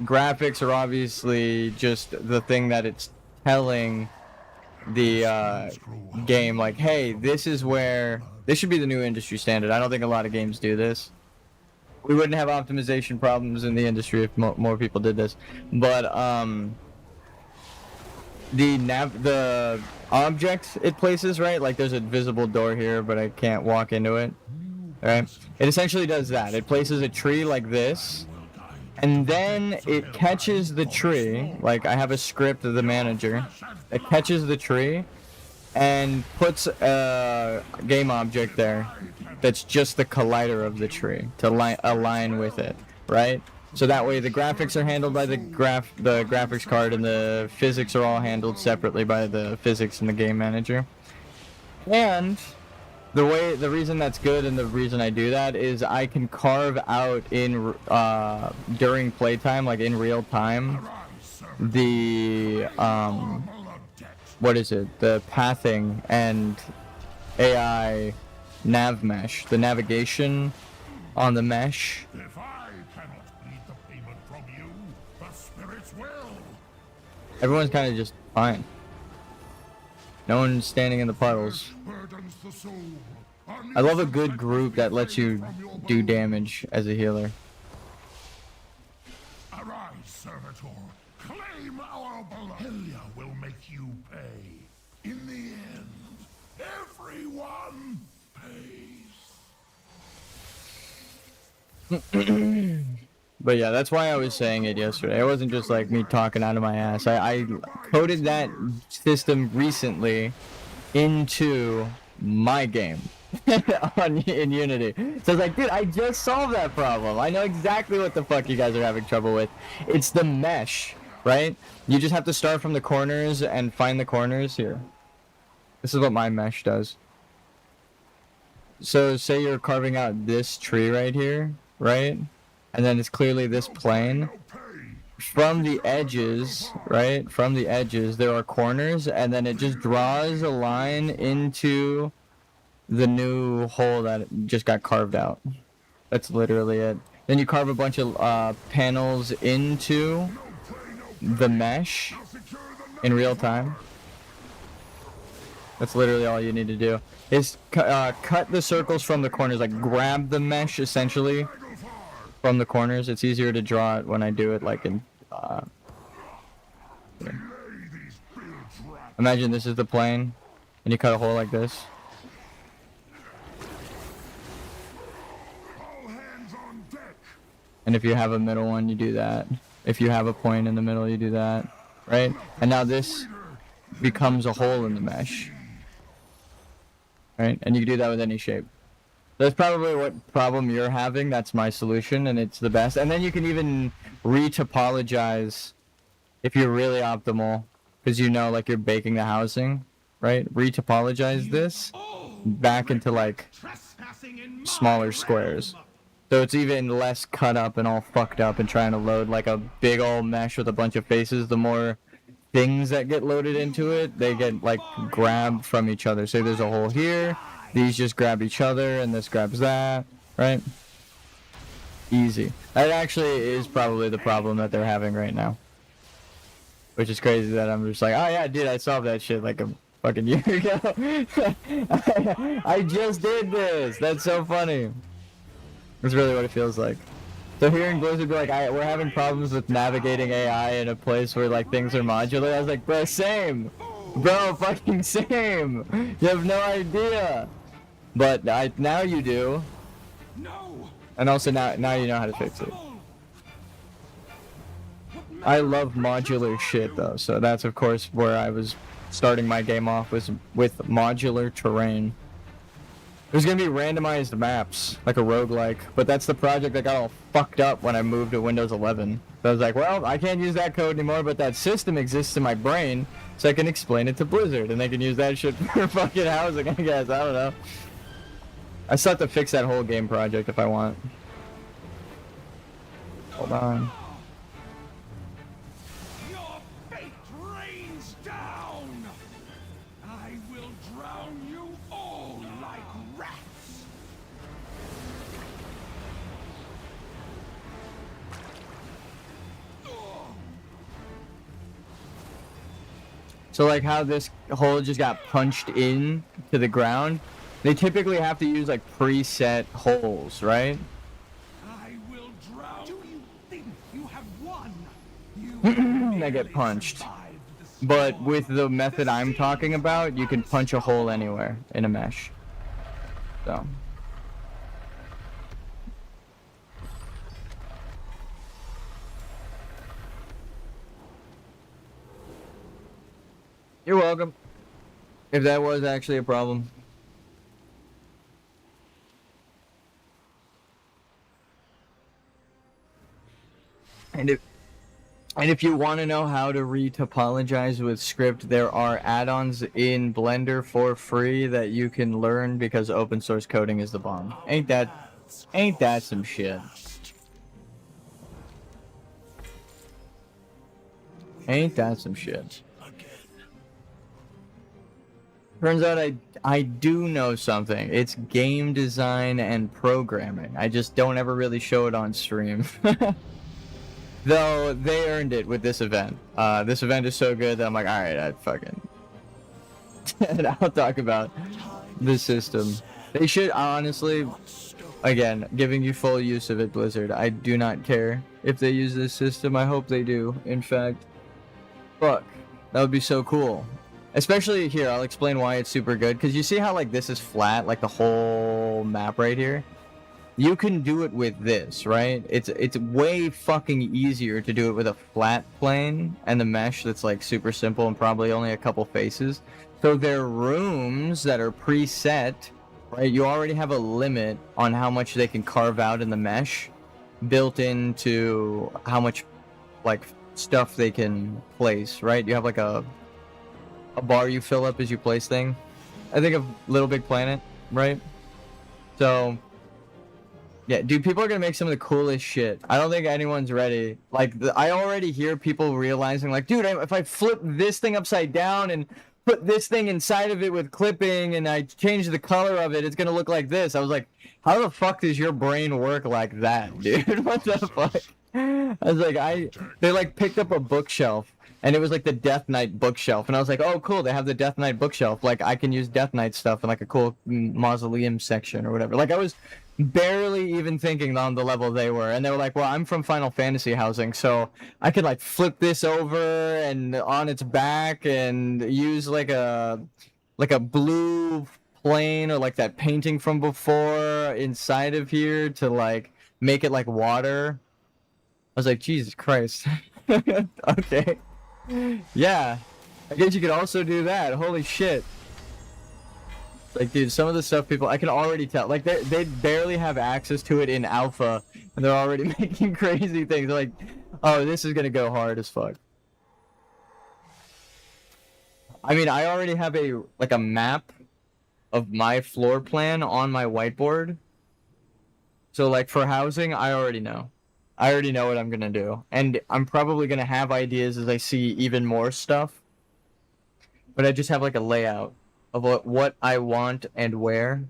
[SPEAKER 1] graphics are obviously just the thing that it's telling the game, like, hey, this is where this should be the new industry standard. I don't think a lot of games do this. We wouldn't have optimization problems in the industry if more people did this. But the object it places, right? Like there's a visible door here, but I can't walk into it. Right? It essentially does that. It places a tree like this, and then it catches the tree. Like I have a script of the manager. It catches the tree, and puts a game object there that's just the collider of the tree to align with it, right? So that way the graphics are handled by the graphics card, and the physics are all handled separately by the physics in the game manager. And the reason that's good and the reason I do that is I can carve out in during playtime, like in real time, the what is it? The pathing and AI nav mesh, the navigation on the mesh.
[SPEAKER 2] If I cannot bleed the payment from you, the spirits will.
[SPEAKER 1] Everyone's kind of just fine. No one's standing in the puddles.
[SPEAKER 2] Burdens the soul.
[SPEAKER 1] I love a good group that lets you do damage as a healer.
[SPEAKER 2] Arise, servitor. Claim our beloved. Helia will make you pay. In the end, everyone pays.
[SPEAKER 1] But yeah, that's why I was saying it yesterday. It wasn't just like me talking out of my ass. I coded that system recently into my game in Unity. So I was like, dude, I just solved that problem. I know exactly what the fuck you guys are having trouble with. It's the mesh, right? You just have to start from the corners and find the corners here. This is what my mesh does. So say you're carving out this tree right here, right? And then it's clearly this plane. From the edges, right? From the edges, there are corners, and then it just draws a line into the new hole that just got carved out. That's literally it. Then you carve a bunch of panels into the mesh in real time. That's literally all you need to do. Is cut the circles from the corners, like grab the mesh essentially from the corners. It's easier to draw it when I do it like in imagine this is the plane and you cut a hole like this. And if you have a middle one, you do that. If you have a point in the middle, you do that, right? And now this becomes a hole in the mesh, right? And you can do that with any shape. That's probably what problem you're having. That's my solution, and it's the best. And then you can even re-topologize if you're really optimal, because you know, like, you're baking the housing, right? Re-topologize this back into, like, smaller squares. So it's even less cut up and all fucked up and trying to load, like, a big old mesh with a bunch of faces. The more things that get loaded into it, they get, like, grabbed from each other. Say there's a hole here. These just grab each other, and this grabs that, right? Easy. That actually is probably the problem that they're having right now. Which is crazy that I'm just like, oh yeah, dude, I solved that shit like a fucking year ago. I just did this. That's so funny. That's really what it feels like. So hearing Blizzard be like, we're having problems with navigating AI in a place where, like, things are modular, I was like, bro, same. Bro, fucking same. You have no idea. But now you do. And also now you know how to fix it. I love modular shit though, so that's of course where I was starting my game off, was with modular terrain. There's gonna be randomized maps, like a roguelike, but that's the project that got all fucked up when I moved to Windows 11. So I was like, well, I can't use that code anymore, but that system exists in my brain, so I can explain it to Blizzard, and they can use that shit for fucking housing, I guess. I don't know. I still have to fix that whole game project if I want. Hold on.
[SPEAKER 3] Your fate rains down. I will drown you all like rats.
[SPEAKER 1] So like how this hole just got punched in to the ground, they typically have to use like preset holes, right?
[SPEAKER 3] I will drown. Do you think you have won? You
[SPEAKER 1] They get punched.
[SPEAKER 3] survived the
[SPEAKER 1] But with the method I'm talking about, you can punch a hole anywhere in a mesh. So. You're welcome. If that was actually a problem. And if you want to know how to retopologize with script, there are add-ons in Blender for free that you can learn because open source coding is the bomb. Ain't that some shit? Ain't that some shit? Turns out I do know something. It's game design and programming. I just don't ever really show it on stream. Though they earned it with this event. This event is so good that I'm like, alright, I fucking... and I'll talk about the system. They should, honestly, again, giving you full use of it, Blizzard. I do not care if they use this system. I hope they do, in fact. Fuck. That would be so cool. Especially here, I'll explain why it's super good. Because you see how, like, this is flat, like the whole map right here? You can do it with this, right? It's way fucking easier to do it with a flat plane and the mesh that's like super simple and probably only a couple faces. So there are rooms that are preset, right? You already have a limit on how much they can carve out in the mesh built into how much like stuff they can place, right? You have like a bar you fill up as you place thing. I think of Little Big Planet, right? So yeah, dude, people are gonna make some of the coolest shit. I don't think anyone's ready. Like, I already hear people realizing, like, dude, if I flip this thing upside down and put this thing inside of it with clipping and I change the color of it, it's gonna look like this. I was like, how the fuck does your brain work like that, dude? What the fuck? I was like, they like picked up a bookshelf and it was like the Death Knight bookshelf. And I was like, oh, cool, they have the Death Knight bookshelf. Like, I can use Death Knight stuff in like a cool mausoleum section or whatever. Like, I was barely even thinking on the level they were, and they were like, well, I'm from Final Fantasy housing, so I could like flip this over and on its back and use like a blue plane or like that painting from before inside of here to like make it like water. I was like, Jesus Christ. Okay, yeah, I guess you could also do that. Holy shit. Like, dude, some of the stuff people, I can already tell. Like, they barely have access to it in alpha, and they're already making crazy things. They're like, oh, this is gonna go hard as fuck. I mean, I already have a map of my floor plan on my whiteboard. So, like, for housing, I already know. I already know what I'm gonna do. And I'm probably gonna have ideas as I see even more stuff. But I just have, like, a layout of what I want and where.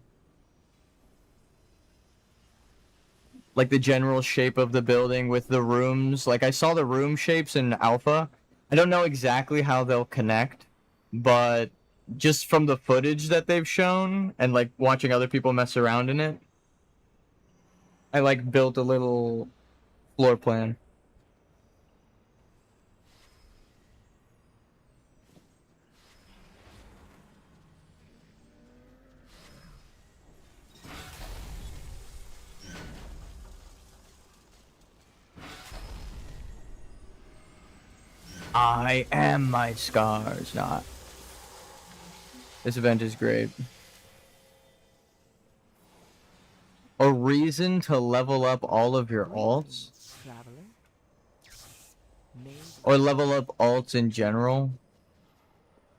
[SPEAKER 1] Like the general shape of the building with the rooms. Like I saw the room shapes in alpha. I don't know exactly how they'll connect, but just from the footage that they've shown and like watching other people mess around in it, I like built a little floor plan. I am my scars. Nah. This event is great. A reason to level up all of your alts?
[SPEAKER 6] Traveler?
[SPEAKER 1] Or level up alts in general?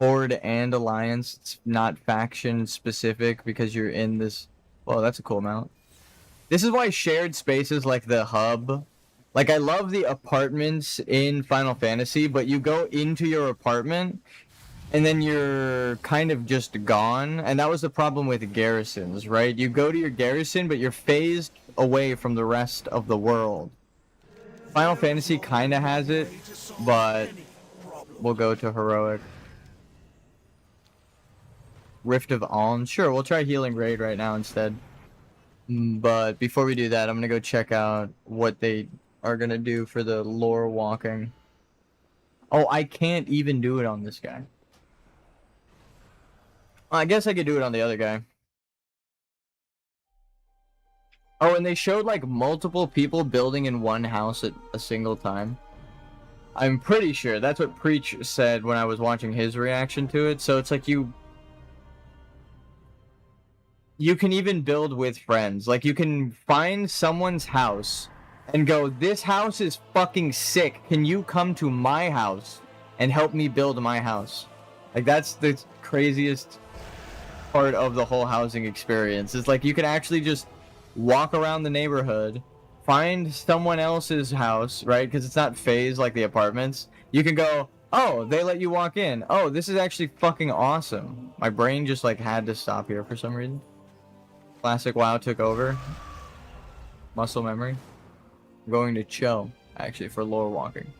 [SPEAKER 1] Horde and Alliance. It's not faction specific because you're in this... Well, that's a cool mount. This is why shared spaces like the hub... Like, I love the apartments in Final Fantasy, but you go into your apartment, and then you're kind of just gone. And that was the problem with garrisons, right? You go to your garrison, but you're phased away from the rest of the world. Final Fantasy kind of has it, but we'll go to Heroic. Rift of Aln. Sure, we'll try Healing Raid right now instead. But before we do that, I'm going to go check out what they... are gonna do for the lore walking. Oh, I can't even do it on this guy. Well, I guess I could do it on the other guy. Oh, and they showed like multiple people building in one house at a single time. I'm pretty sure that's what Preach said when I was watching his reaction to it. So it's like you you can even build with friends. Like, you can find someone's house and go, this house is fucking sick. Can you come to my house and help me build my house? Like, that's the craziest part of the whole housing experience. It's like, you can actually just walk around the neighborhood, find someone else's house, right? Because it's not phased like the apartments. You can go, oh, they let you walk in. Oh, this is actually fucking awesome. My brain just, like, had to stop here for some reason. Classic WoW took over. Muscle memory. I'm going to Cho, actually, for lore walking.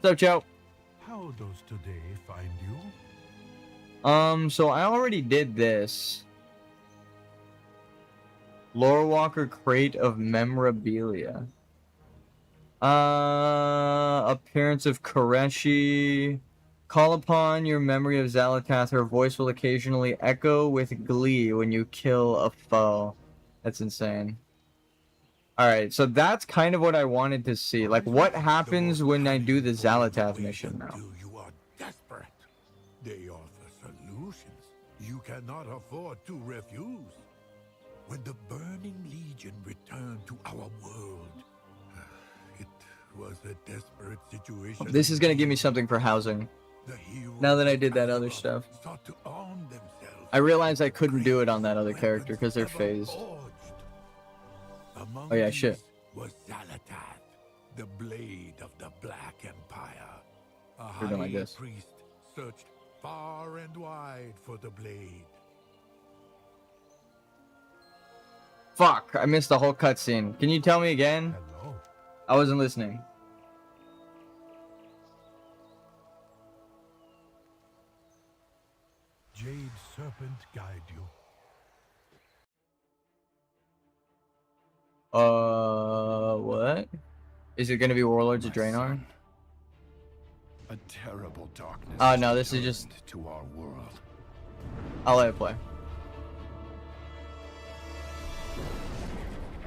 [SPEAKER 1] What's up, Cho?
[SPEAKER 7] How does today find you?
[SPEAKER 1] So I already did this. Lore Walker Crate of Memorabilia. Appearance of Koreshi. Call upon your memory of Xal'atath. Her voice will occasionally echo with glee when you kill a foe. That's insane. Alright, so that's kind of what I wanted to see. Like, what happens when I do the Xal'atath mission now?
[SPEAKER 9] You are desperate. They offer solutions you cannot afford to refuse. When the Burning Legion returned to our world, it was a desperate situation.
[SPEAKER 1] This is gonna give me something for housing. Now that I did that other stuff. I realized I couldn't do it on that other character because they're phased. Oh yeah, shit.
[SPEAKER 9] Was Xal'atath, the blade of the Black Empire. A
[SPEAKER 1] We're doing like
[SPEAKER 9] high
[SPEAKER 1] this.
[SPEAKER 9] priest searched far and wide for the blade.
[SPEAKER 1] Fuck, I missed the whole cutscene. Can you tell me again?
[SPEAKER 7] Hello.
[SPEAKER 1] I wasn't listening.
[SPEAKER 7] Jade Serpent guide you.
[SPEAKER 1] What? Is it gonna be Warlords of Draenor?
[SPEAKER 8] A terrible darkness.
[SPEAKER 1] Oh no, this is just...
[SPEAKER 8] to our world.
[SPEAKER 1] I'll let it play.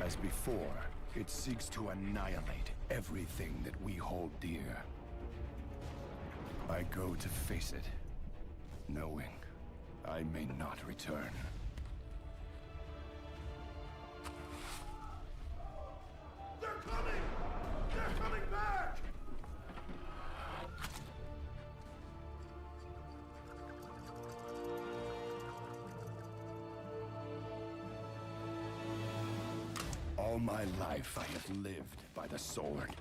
[SPEAKER 8] As before, it seeks to annihilate everything that we hold dear. I go to face it, knowing I may not return.
[SPEAKER 2] They're coming! They're coming back!
[SPEAKER 8] All my life I have lived by the sword.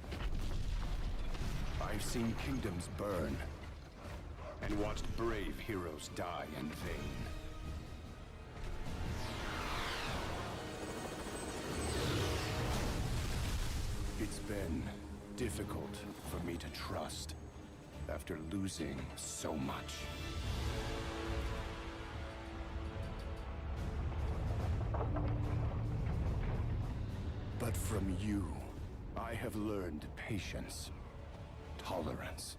[SPEAKER 8] I've seen kingdoms burn, and watched brave heroes die in vain. It's been difficult for me to trust after losing so much. But from you, I have learned patience, tolerance,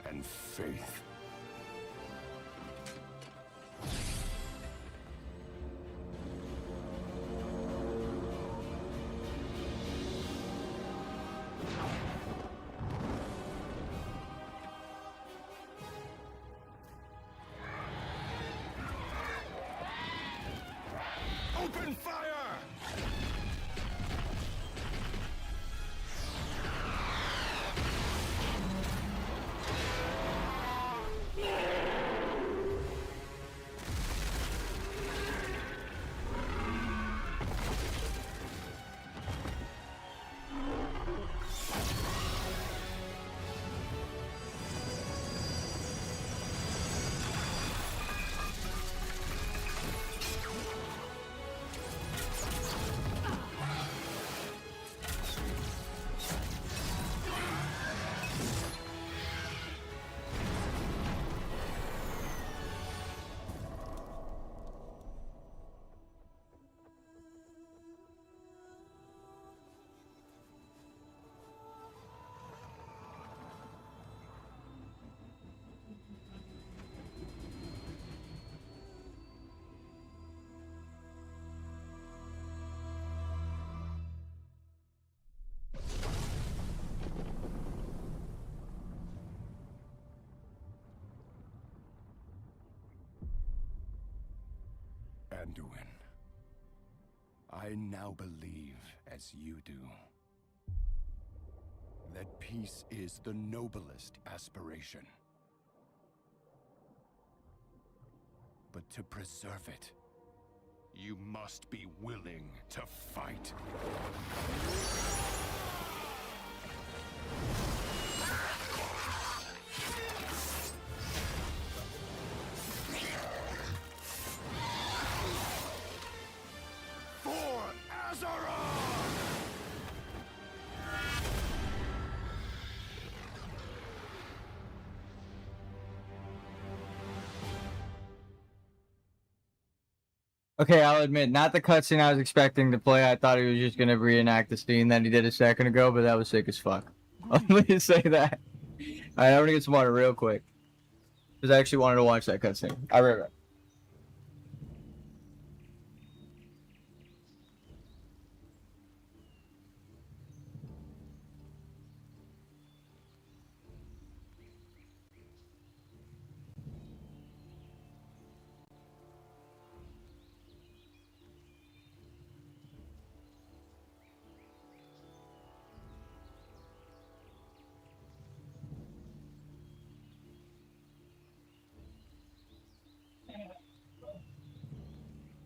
[SPEAKER 8] and faith. Open fire! Anduin. I now believe, as you do, that peace is the noblest aspiration. But to preserve it, you must be willing to fight. For Azeroth!
[SPEAKER 1] Okay, I'll admit, not the cutscene I was expecting to play. I thought he was just gonna reenact the scene that he did a second ago, but that was sick as fuck. Let me say that. Alright, I'm gonna get some water real quick. Because I actually wanted to watch that cutscene. I'll be right back.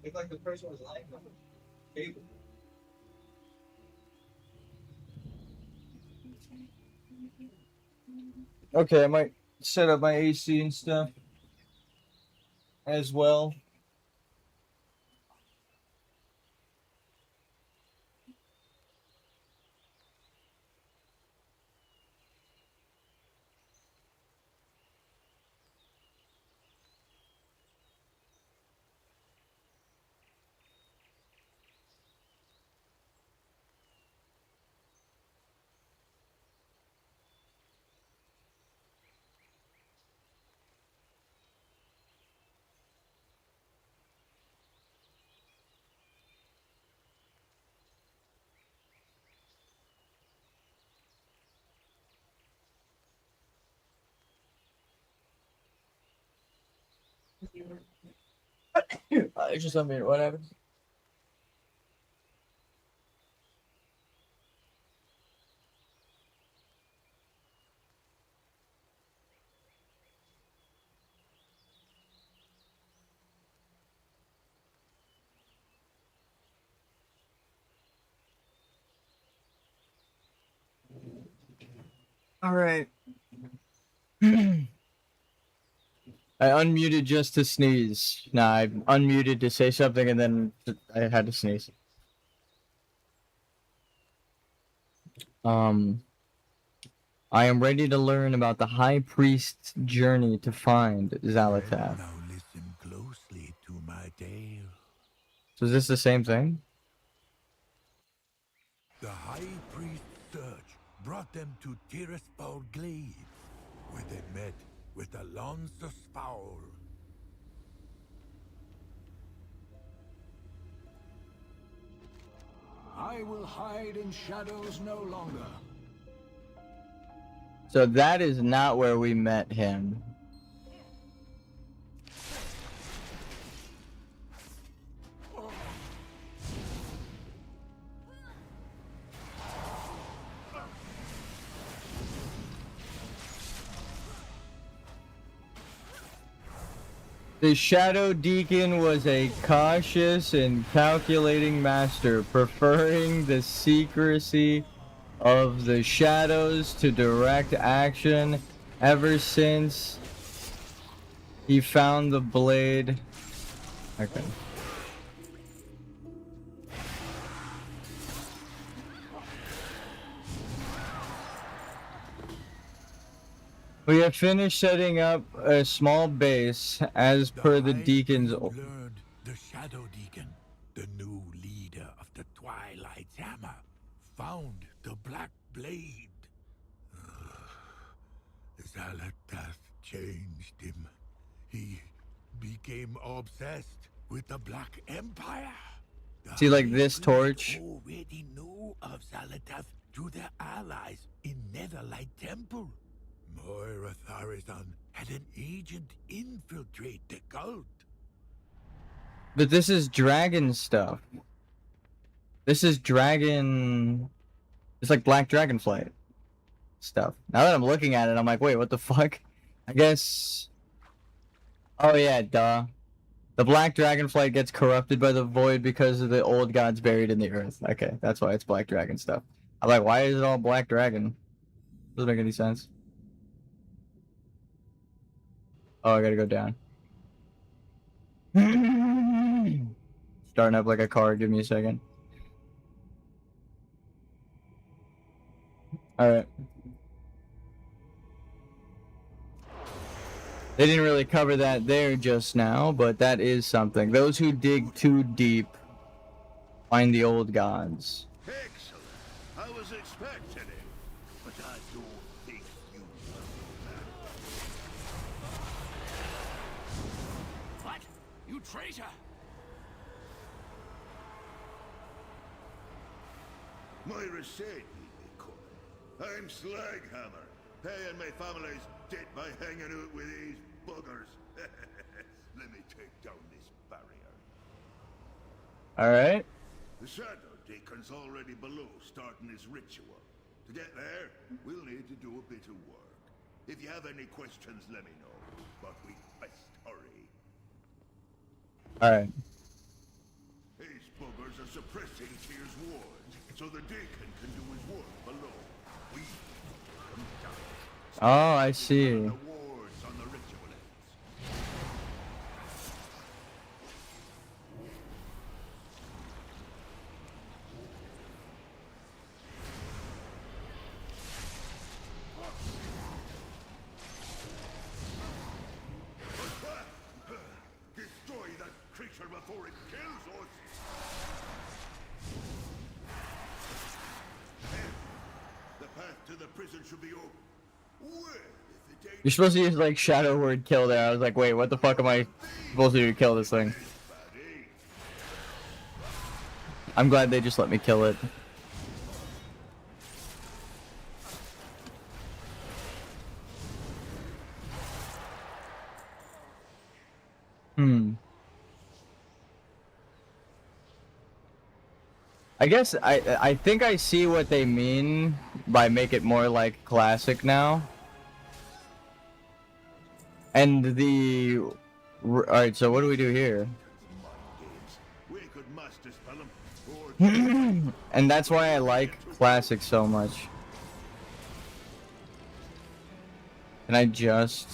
[SPEAKER 1] Looked like the person was lying on the table. Okay, I might set up my AC and stuff as well. Just let me, what happened? All right. I unmuted just to sneeze. Nah, I unmuted to say something and then I had to sneeze. I am ready to learn about the High Priest's journey to find Xal'atath.
[SPEAKER 9] Now listen closely to my tale.
[SPEAKER 1] So is this the same thing?
[SPEAKER 9] The High Priest's search brought them to Tirisfal Glade, where they met with Alonso Foul.
[SPEAKER 3] I will hide in shadows no longer.
[SPEAKER 1] So that is not where we met him. The Shadow Deacon was a cautious and calculating master, preferring the secrecy of the shadows to direct action ever since he found the blade. Okay. We have finished setting up a small base as per the Deacon's.
[SPEAKER 9] Learned the Shadow Deacon, the new leader of the Twilight's Hammer, found the Black Blade. Xal'atath changed him. He became obsessed with the Black Empire.
[SPEAKER 1] See, like this torch?
[SPEAKER 9] Already knew of Xal'atath through their allies in Netherlight Temple. Moira Tharizon had an agent infiltrate the cult.
[SPEAKER 1] But this is dragon stuff. This is dragon. It's like Black Dragonflight stuff. Now that I'm looking at it, I'm like, wait, what the fuck? I guess. Oh yeah, duh. The Black Dragonflight gets corrupted by the void because of the old gods buried in the earth. Okay, that's why it's Black Dragon stuff. I'm like, why is it all Black Dragon? Doesn't make any sense. Oh, I gotta go down. Starting up like a car. Give me a second. Alright. They didn't really cover that there just now, but that is something. Those who dig too deep find the old gods.
[SPEAKER 2] Excellent. I was expecting it, but I don't think you will.
[SPEAKER 3] What? You traitor!
[SPEAKER 2] Moira said he'd be coming. I'm Slaghammer, paying my family's debt by hanging out with these buggers. Let me take down this barrier.
[SPEAKER 1] Alright.
[SPEAKER 2] The Shadow Deacon's already below starting his ritual. To get there, we'll need to do a bit of work. If you have any questions, let me know. But we best hurry.
[SPEAKER 1] Alright.
[SPEAKER 2] These buggers are suppressing Tyr's wards, so the Deacon can do his work below. We come down.
[SPEAKER 1] Oh, I see.
[SPEAKER 2] The wards on the ritualists. Destroy that creature before it kills us! The path to the prison should be open. Well, if it ain't
[SPEAKER 1] You're supposed to use like Shadow Word kill there. I was like, wait, what the fuck am I supposed to do to kill this thing?
[SPEAKER 2] buddy.
[SPEAKER 1] I'm glad they just let me kill it. I guess I think I see what they mean by make it more like classic now. And the alright, so what do we do here?
[SPEAKER 2] We could master spell 'em, or
[SPEAKER 1] And that's why I like classic so much. Can I just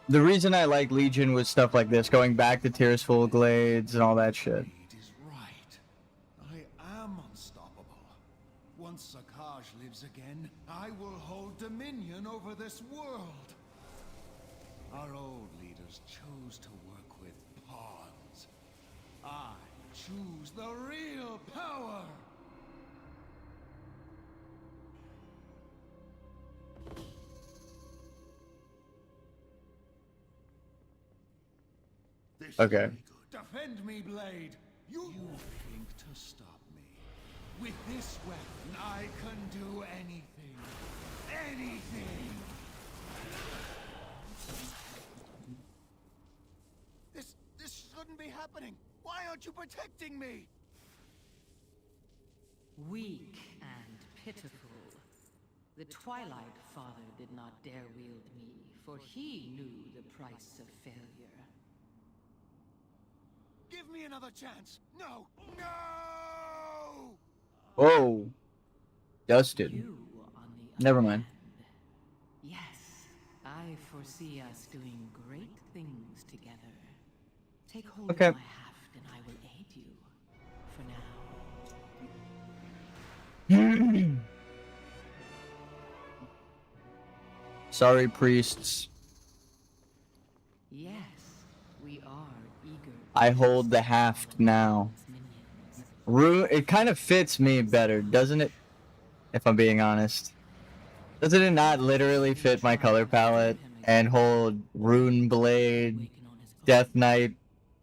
[SPEAKER 1] The reason I like Legion was stuff like this, going back to Tears Full Glades and all that shit.
[SPEAKER 3] It is right. I am unstoppable. Once Sakaj lives again, I will hold dominion over this world. Our old leaders chose to work with pawns. I choose the real power.
[SPEAKER 2] this is
[SPEAKER 1] Okay.
[SPEAKER 2] very good.
[SPEAKER 3] Defend me, Blade. You think to stop me. With this weapon, I can do anything. Anything. This shouldn't be happening. Why aren't you protecting me?
[SPEAKER 6] Weak and pitiful. The Twilight Father did not dare wield me, for he knew the price of failure.
[SPEAKER 3] Give me another chance. No! No!
[SPEAKER 1] Oh. Dusted.
[SPEAKER 6] You, on the
[SPEAKER 1] Never
[SPEAKER 6] other
[SPEAKER 1] mind.
[SPEAKER 6] hand, yes, I foresee us doing great things together. Take hold
[SPEAKER 1] Okay.
[SPEAKER 6] of my haft and I will aid you. For now.
[SPEAKER 1] Sorry, priests.
[SPEAKER 6] Yes, we are eager.
[SPEAKER 1] I hold the haft now.
[SPEAKER 6] Minions.
[SPEAKER 1] It kind of fits me better, doesn't it? If I'm being honest. Doesn't it not literally fit my color palette and hold Rune Blade,
[SPEAKER 6] Awaken on his own.
[SPEAKER 1] Death Knight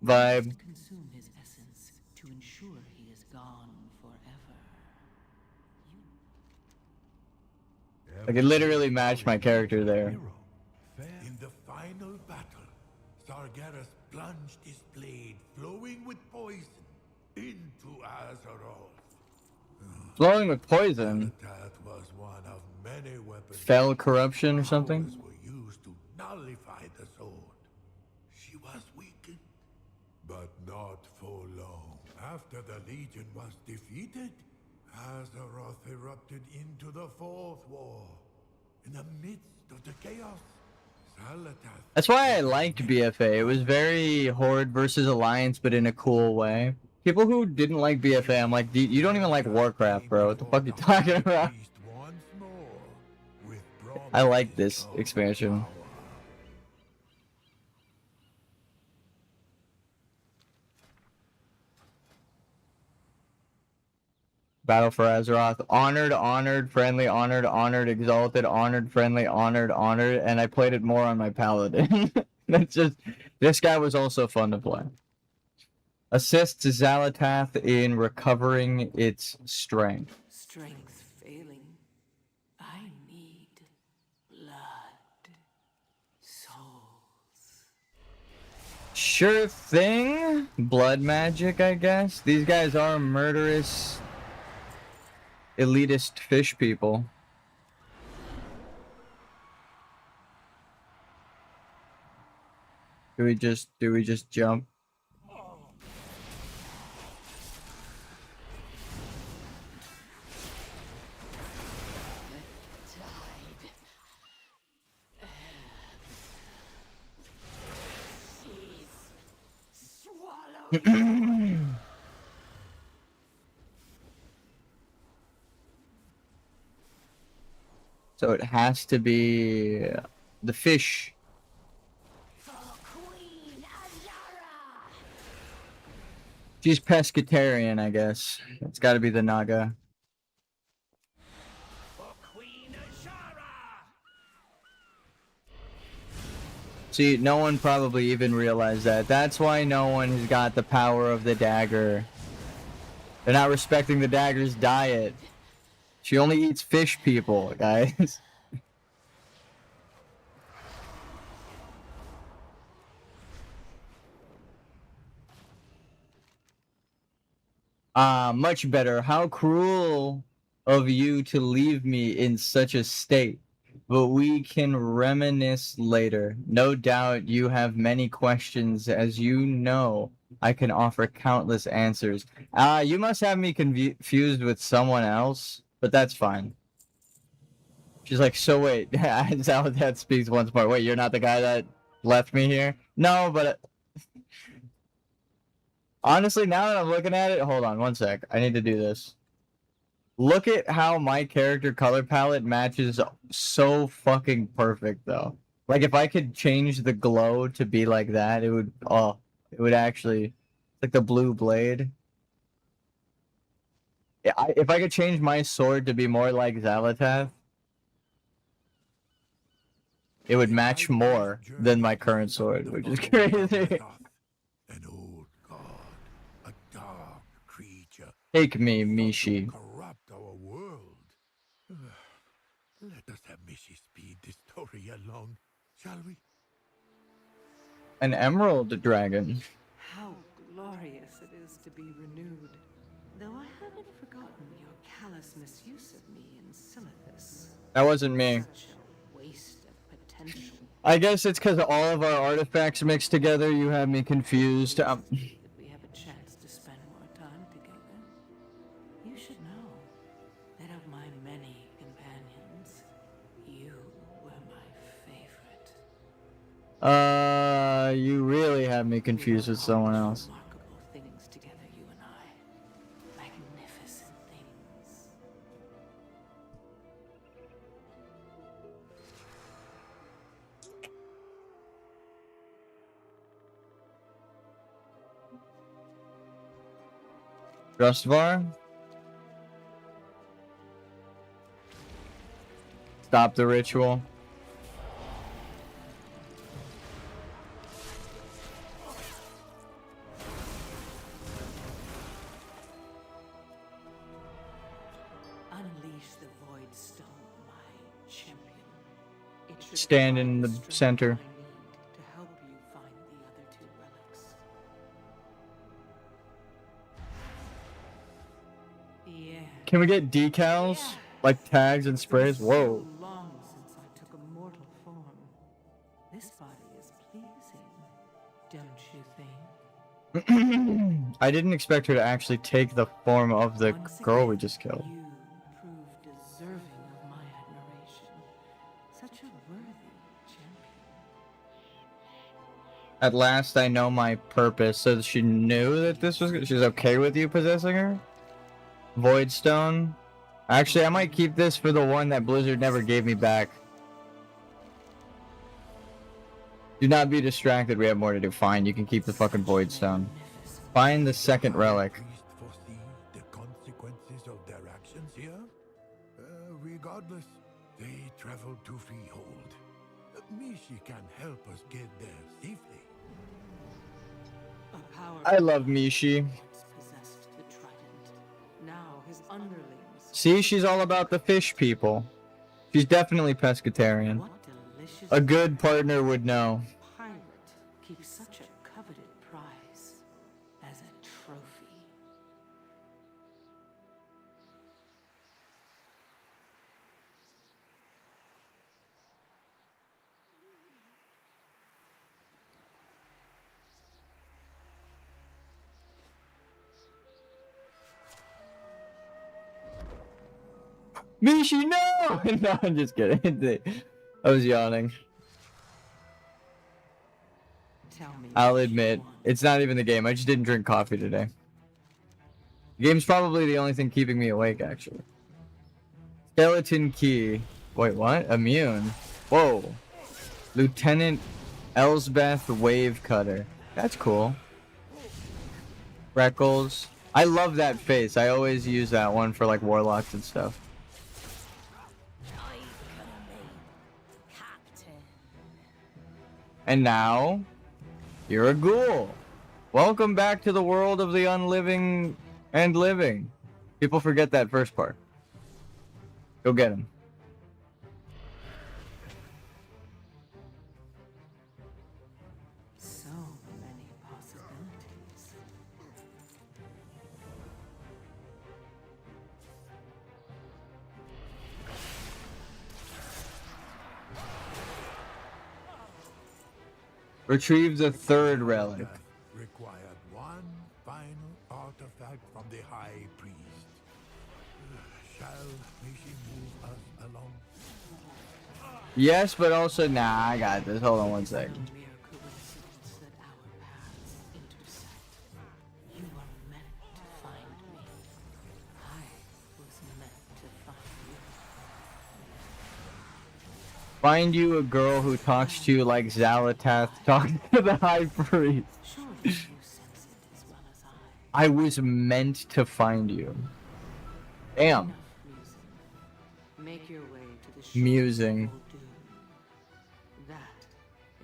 [SPEAKER 1] vibe?
[SPEAKER 6] Consume his essence to ensure he is gone forever.
[SPEAKER 1] Like, it literally matched my character there.
[SPEAKER 9] In the final battle, Sargeras plunged his blade, flowing with poison, into Azeroth.
[SPEAKER 1] Flowing with poison.
[SPEAKER 9] That was one of many weapons.
[SPEAKER 1] Fell corruption or something?
[SPEAKER 9] Powers were used to nullify the sword. She was weakened, but not for long. After the Legion was defeated, Azeroth erupted into the Fourth War. In the midst of the chaos, Xal'atath...
[SPEAKER 1] That's why I liked BFA. It was very Horde versus Alliance, but in a cool way. People who didn't like BFA, I'm like, you don't even like Warcraft, bro. What the fuck are you talking about? I like this expansion. Battle for Azeroth. Honored, honored, friendly, honored, honored, exalted, honored, friendly, honored, honored, and I played it more on my paladin. That's just, this guy was also fun to play. Assists Xal'atath in recovering its strength.
[SPEAKER 6] Strength failing. I need blood. Souls.
[SPEAKER 1] Sure thing. Blood magic, I guess. These guys are murderous, elitist fish people. Do we just jump? So it has to be the fish. She's pescatarian, I guess. It's got to be the Naga. See, no one probably even realized that. That's why no one has got the power of the dagger. They're not respecting the dagger's diet. She only eats fish people, guys. Much better. How cruel of you to leave me in such a state. But we can reminisce later. No doubt you have many questions. As you know, I can offer countless answers. You must have me confused with someone else, but that's fine. She's like, so wait, Xal'atath speaks once more. Wait, you're not the guy that left me here? No, but... honestly, now that I'm looking at it, hold on one sec. I need to do this. Look at how my character color palette matches so fucking perfect, though. Like, if I could change the glow to be like that, it would, oh, it would actually, like the blue blade. Yeah, if I could change my sword to be more like Xal'atath, it would match more than my current sword, which is crazy.
[SPEAKER 9] An old god, a dark creature.
[SPEAKER 1] Take me, Mishi.
[SPEAKER 9] Corrupt our world. Let us have Mishi speed this story along, shall we?
[SPEAKER 1] An emerald dragon.
[SPEAKER 6] How glorious it is to be renewed. Though I haven't forgotten your callous misuse of me in Silithus.
[SPEAKER 1] That wasn't me.
[SPEAKER 6] Such a waste of potential.
[SPEAKER 1] I guess it's because all of our artifacts mixed together, you have me confused.
[SPEAKER 6] That we have a chance to spend more time together. You should know that of my many companions, you were my favorite.
[SPEAKER 1] You really have me confused with someone else.
[SPEAKER 6] Remarkable things together, you and I. Magnificent things.
[SPEAKER 1] Drustvar? Stop the ritual.
[SPEAKER 6] Unleash the void stone, my should
[SPEAKER 1] stand
[SPEAKER 6] find
[SPEAKER 1] in the
[SPEAKER 6] strength
[SPEAKER 1] center.
[SPEAKER 6] I need to help you find the other two relics. Yeah.
[SPEAKER 1] Can we get decals? Like tags and sprays?
[SPEAKER 6] It's been
[SPEAKER 1] Whoa.
[SPEAKER 6] so long since I took a mortal form. This body is pleasing, don't you think?
[SPEAKER 1] I didn't expect her to actually take the form of the
[SPEAKER 6] Once
[SPEAKER 1] girl we
[SPEAKER 6] again,
[SPEAKER 1] just killed.
[SPEAKER 6] You proved deserving of my admiration. Such a worthy champion.
[SPEAKER 1] At last I know my purpose. So she knew that this was... She's okay with you possessing her? Voidstone? Actually, I might keep this for the one that Blizzard never gave me back. Do not be distracted, we have more to do. Fine, you can keep the fucking Voidstone. Find the second relic.
[SPEAKER 9] Priests foresee the consequences of their actions here? Regardless, they travel to Freehold. Mishi can help us get there safely.
[SPEAKER 6] A power
[SPEAKER 1] I love Mishi.
[SPEAKER 6] once possessed the trident. Now his underlings.
[SPEAKER 1] See, she's all about the fish people. She's definitely pescatarian.
[SPEAKER 6] What delicious
[SPEAKER 1] A good partner would know.
[SPEAKER 6] pirate keeps such a coveted prize as a trophy.
[SPEAKER 1] Mishi, no! No, I'm just kidding. I was yawning.
[SPEAKER 6] Tell me.
[SPEAKER 1] I'll
[SPEAKER 6] what you
[SPEAKER 1] admit,
[SPEAKER 6] want.
[SPEAKER 1] it's not even the game. I just didn't drink coffee today. The game's probably the only thing keeping me awake, actually. Skeleton key. Wait, what? Immune. Whoa. Lieutenant Elsbeth Wave Cutter. That's cool. Freckles. I love that face. I always use that one for like warlocks and stuff. And now, you're a ghoul. Welcome back to the world of the unliving and living. People forget that first part. Go get him.
[SPEAKER 6] So many possibilities.
[SPEAKER 1] Retrieve the third relic.
[SPEAKER 9] Required one final artifact from the High Priest. Shall Mishi move us along?
[SPEAKER 1] Yes, but also, nah, I got this. Hold on one second.
[SPEAKER 6] No mere coincidence that our paths intersect. You were meant to find me. I was meant to find you.
[SPEAKER 1] Find you a girl who talks to you like Xalatath talks to the High Priest.
[SPEAKER 6] Surely you sense it as well as I.
[SPEAKER 1] I was meant to find you. Damn.
[SPEAKER 6] Enough musing. Make your way to the shore
[SPEAKER 1] Musing.
[SPEAKER 6] of Muldoon. That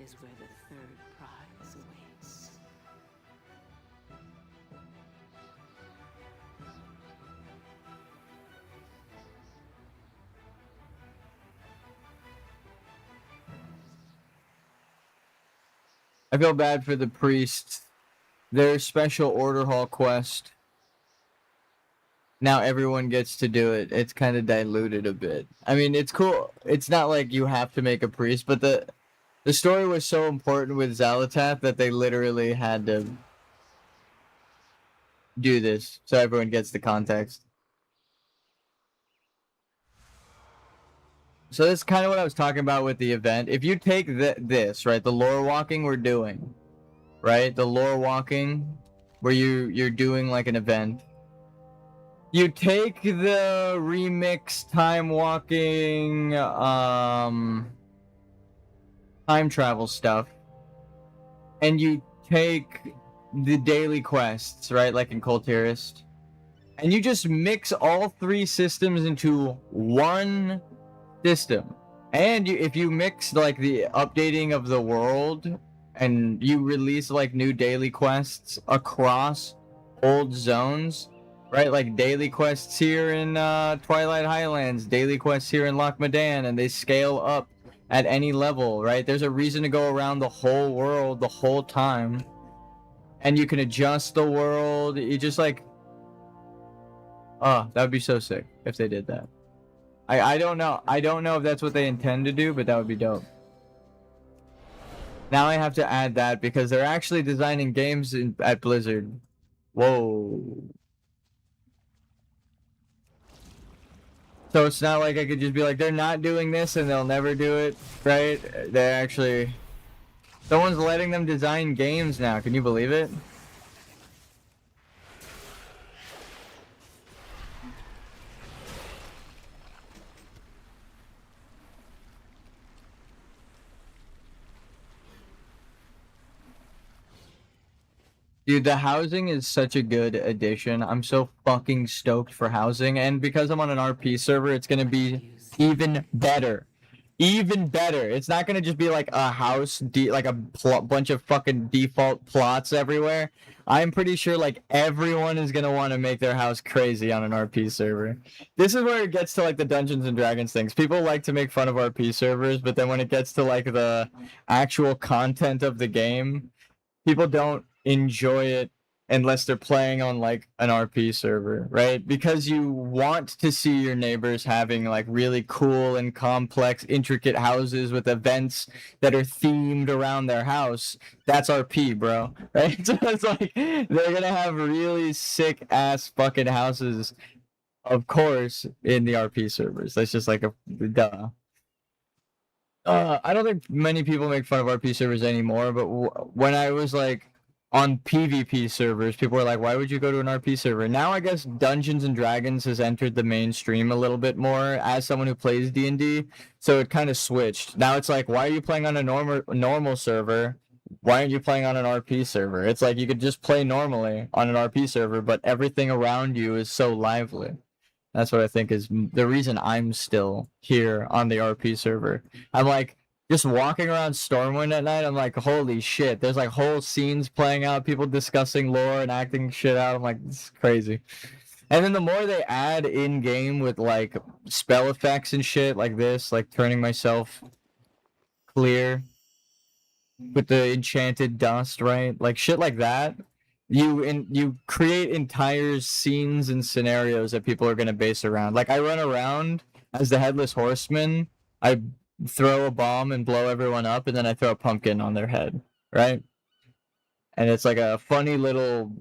[SPEAKER 6] is where the third prize awaits.
[SPEAKER 1] I feel bad for the priests. Their special order hall quest. Now everyone gets to do it. It's kind of diluted a bit. I mean, it's cool. It's not like you have to make a priest, but the story was so important with Xalatath that they literally had to do this so everyone gets the context. So that's kind of what I was talking about with the event. If you take this, right, the lore walking we're doing, right, the lore walking where you're doing like an event. You take the remix time walking, time travel stuff, and you take the daily quests, right, like in Cultist, and you just mix all three systems into one system. And if you mix like the updating of the world and you release like new daily quests across old zones, right, like daily quests here in Twilight Highlands, daily quests here in Loch Modan, and they scale up at any level, right? There's a reason to go around the whole world the whole time. And you can adjust the world. You just like, oh, that would be so sick if they did that. I don't know. I don't know if that's what they intend to do, but that would be dope. Now I have to add that because they're actually designing games at Blizzard. Whoa. So it's not like I could just be like, they're not doing this and they'll never do it, right? They're actually... Someone's letting them design games now. Can you believe it? Dude, the housing is such a good addition. I'm so fucking stoked for housing. And because I'm on an RP server, it's going to be even better. Even better. It's not going to just be like a house, like a bunch of fucking default plots everywhere. I'm pretty sure like everyone is going to want to make their house crazy on an RP server. This is where it gets to like the Dungeons and Dragons things. People like to make fun of RP servers, but then when it gets to like the actual content of the game, people don't enjoy it unless they're playing on like an RP server, right? Because you want to see your neighbors having like really cool and complex, intricate houses with events that are themed around their house. That's RP, bro, right? So it's like they're gonna have really sick ass fucking houses, of course, in the RP servers. That's just like a duh. I don't think many people make fun of RP servers anymore, but when I was like on PvP servers, people were like, why would you go to an RP server? Now I guess Dungeons and Dragons has entered the mainstream a little bit more as someone who plays D&D, so it kind of switched. Now it's like, why are you playing on a normal server? Why aren't you playing on an RP server? It's like you could just play normally on an RP server, but everything around you is so lively. That's what I think is the reason I'm still here on the RP server. I'm like, just walking around Stormwind at night, I'm like, holy shit. There's like whole scenes playing out, people discussing lore and acting shit out. I'm like, this is crazy. And then the more they add in-game with like spell effects and shit like this, like turning myself clear with the enchanted dust, right? Like shit like that. You create entire scenes and scenarios that people are going to base around. Like I run around as the Headless Horseman. I throw a bomb and blow everyone up, and then I throw a pumpkin on their head, right? And it's like a funny little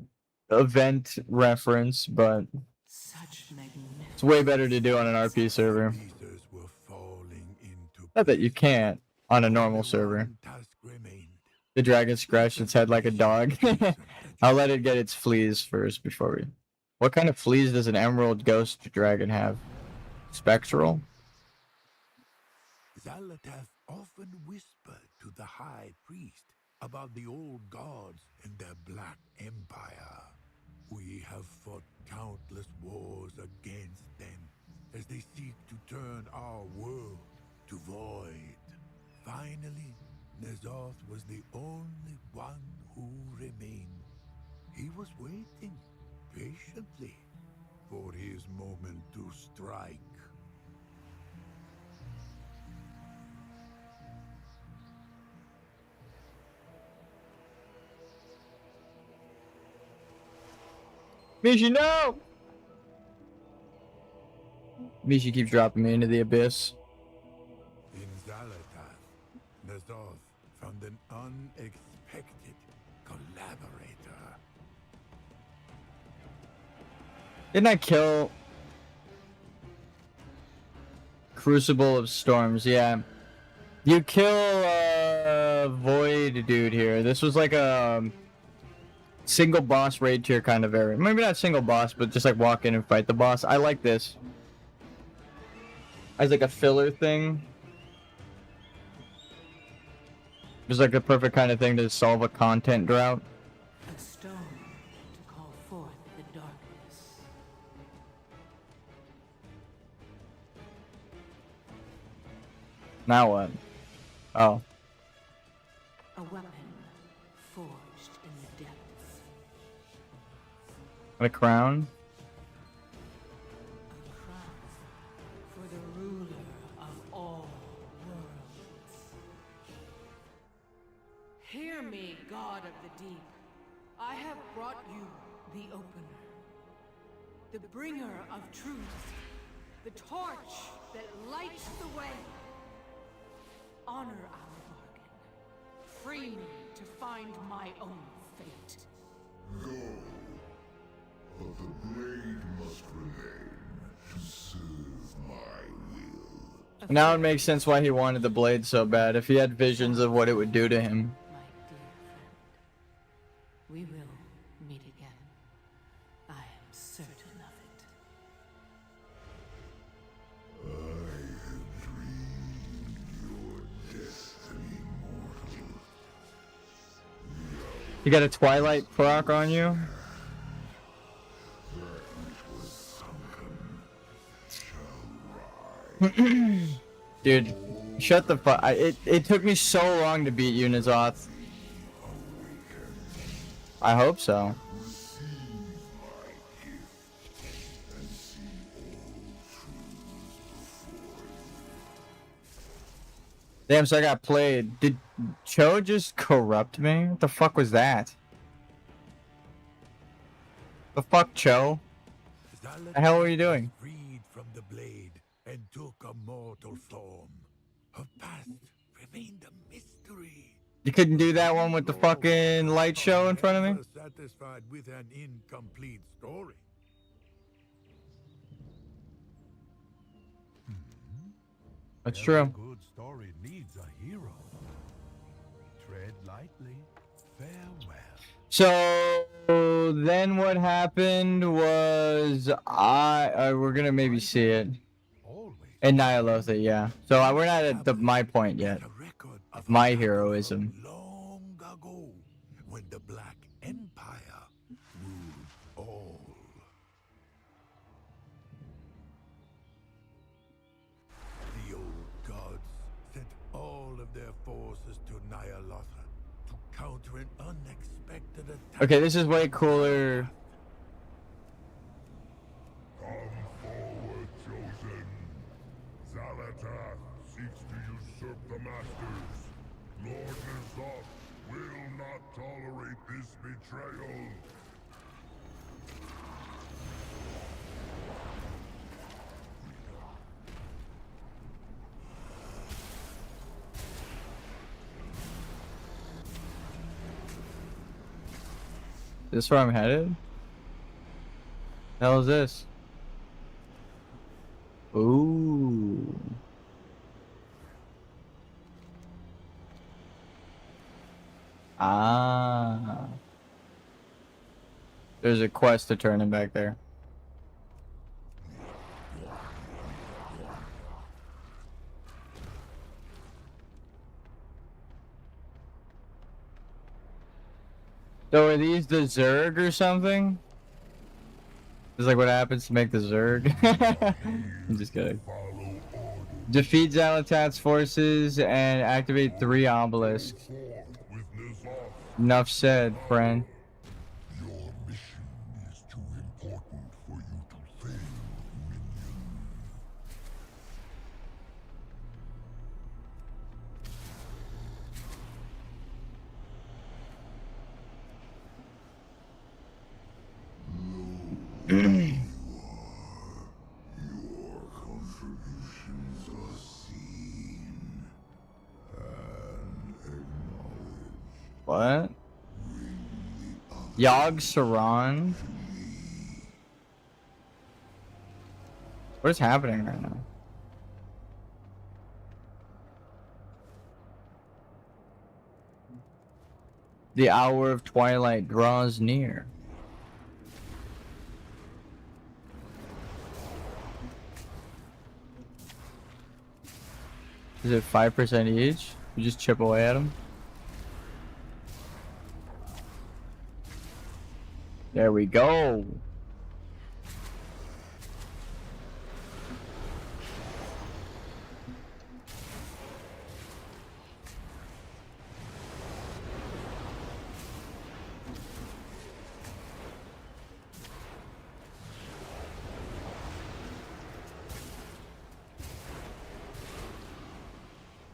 [SPEAKER 1] event reference, but it's way better to do on an RP server. Not that you can't on a normal server. The dragon scratched its head like a dog. I'll let it get its fleas first before we... What kind of fleas does an emerald ghost dragon have? Spectral?
[SPEAKER 9] Xal'atath often whispered to the High Priest about the old gods and their Black Empire. We have fought countless wars against them as they seek to turn our world to void. Finally, N'Zoth was the only one who remained. He was waiting patiently for his moment to strike.
[SPEAKER 1] Mishi, no! Mishi keeps dropping me into the abyss.
[SPEAKER 9] In Xal'atath, N'Zoth found an unexpected collaborator.
[SPEAKER 1] Didn't I kill Crucible of Storms? Yeah. You kill Void dude here. This was like a single boss raid tier kind of area. Maybe not single boss, but just like walk in and fight the boss. I like this. As like a filler thing. Just like the perfect kind of thing to solve a content drought.
[SPEAKER 6] A stone to call forth the darkness.
[SPEAKER 1] Now what? Oh.
[SPEAKER 6] A weapon forged in the depths.
[SPEAKER 1] A crown?
[SPEAKER 6] A crown for the ruler of all worlds. Hear me, God of the Deep. I have brought you the Opener, the bringer of truth, the torch that lights the way. Honor our bargain. Free me to find my own fate.
[SPEAKER 2] Go. But the blade must remain to serve my will.
[SPEAKER 1] Now it makes sense why he wanted the blade so bad. If he had visions of what it would do to him.
[SPEAKER 6] My dear friend, we will meet again. I am certain of it.
[SPEAKER 2] I have dreamed your destiny, mortal.
[SPEAKER 1] You got a Twilight proc on you? Dude, shut the fuck. It took me so long to beat you, N'Zoth. I hope so. Damn, so I got played. Did Cho just corrupt me? What the fuck was that? The fuck, Cho? The hell are you doing?
[SPEAKER 9] Freed from the blade and took a mortal form. Her past remained a mystery.
[SPEAKER 1] You couldn't do that one with the fucking light show in front of me?
[SPEAKER 9] Never satisfied with an incomplete story.
[SPEAKER 1] That's true.
[SPEAKER 9] Good story needs a hero. Tread lightly. Farewell.
[SPEAKER 1] So then what happened was we're gonna maybe see it.
[SPEAKER 9] Always
[SPEAKER 1] And Nyaloth, yeah. So we're not at my point yet.
[SPEAKER 9] a record
[SPEAKER 1] Of my heroism.
[SPEAKER 9] long ago, when the Black Empire ruled all. The old gods sent all of their forces to Nyalotha to counter an unexpected attack.
[SPEAKER 1] Okay, this is way cooler.
[SPEAKER 2] Come forward, chosen. Zalatath seeks to usurp the Masters. Lord N'Zoth will not tolerate this betrayal.
[SPEAKER 1] This where I'm headed? The hell is this? Ooh. Ah. There's a quest to turn him back there. So are these the Zerg or something? This is like what happens to make the Zerg. I'm just kidding. Defeat Zalatath's forces and activate 3 obelisks.
[SPEAKER 2] With N'Zoth,
[SPEAKER 1] Enough said, friend.
[SPEAKER 2] your mission is too important for you to fail, minion. Your contributions are seen and acknowledged.
[SPEAKER 1] What? Yogg Saron? What is happening right now? The hour of twilight draws near. Is it 5% each? You just chip away at them? There we go.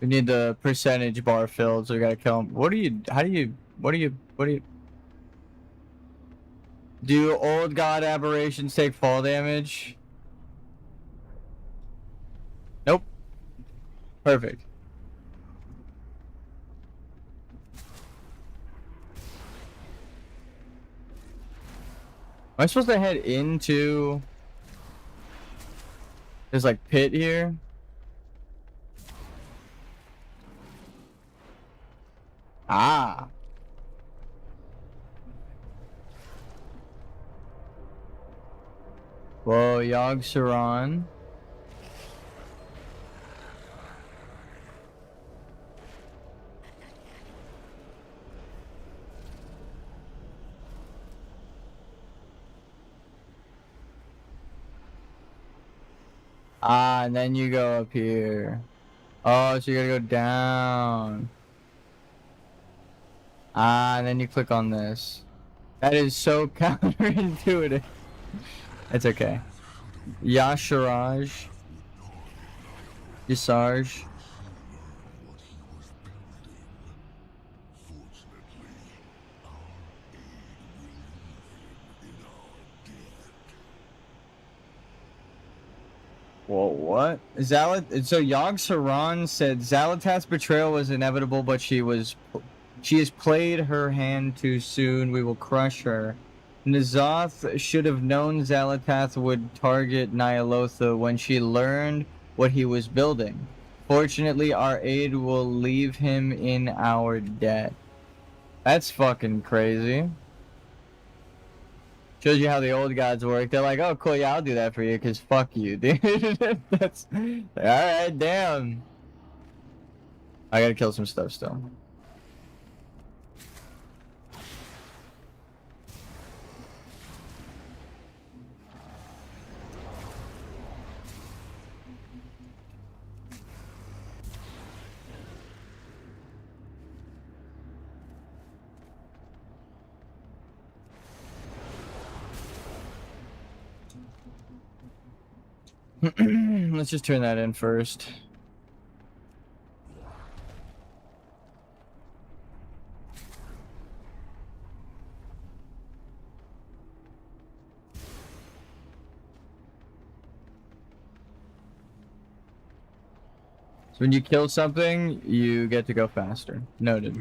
[SPEAKER 1] We need the percentage bar filled, so we gotta kill him. What do you? How do you? What do you? What do you? Do old god aberrations take fall damage? Nope. Perfect. Am I supposed to head into this like pit here? Ah. Whoa, Yogg-Saron. Ah, and then you go up here. Oh, so you gotta go down. Ah, and then you click on this. That is so counterintuitive. It's okay. Y'Shaarj. Y'Sarj. Whoa, what? So Yogg-Saron said Xal'atath's betrayal was inevitable, but she has played her hand too soon. We will crush her. N'Zoth should have known Xal'atath would target Ny'alotha when she learned what he was building. Fortunately, our aid will leave him in our debt. That's fucking crazy. Shows you how the old gods work. They're like, oh, cool, yeah, I'll do that for you, because fuck you, dude. That's... Alright, damn. I gotta kill some stuff still. Let's just turn that in first. So when you kill something, you get to go faster. Noted.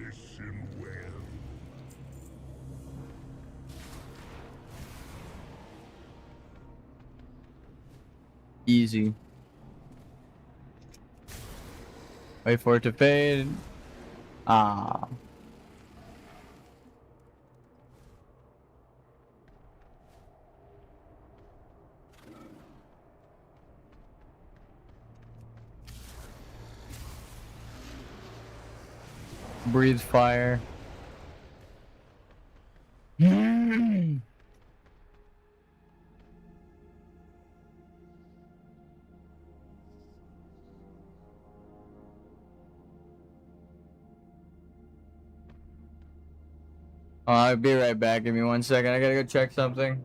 [SPEAKER 1] Easy. Wait for it to fade. Ah. Breathe fire. I'll be right back. Give me 1 second. I gotta go check something.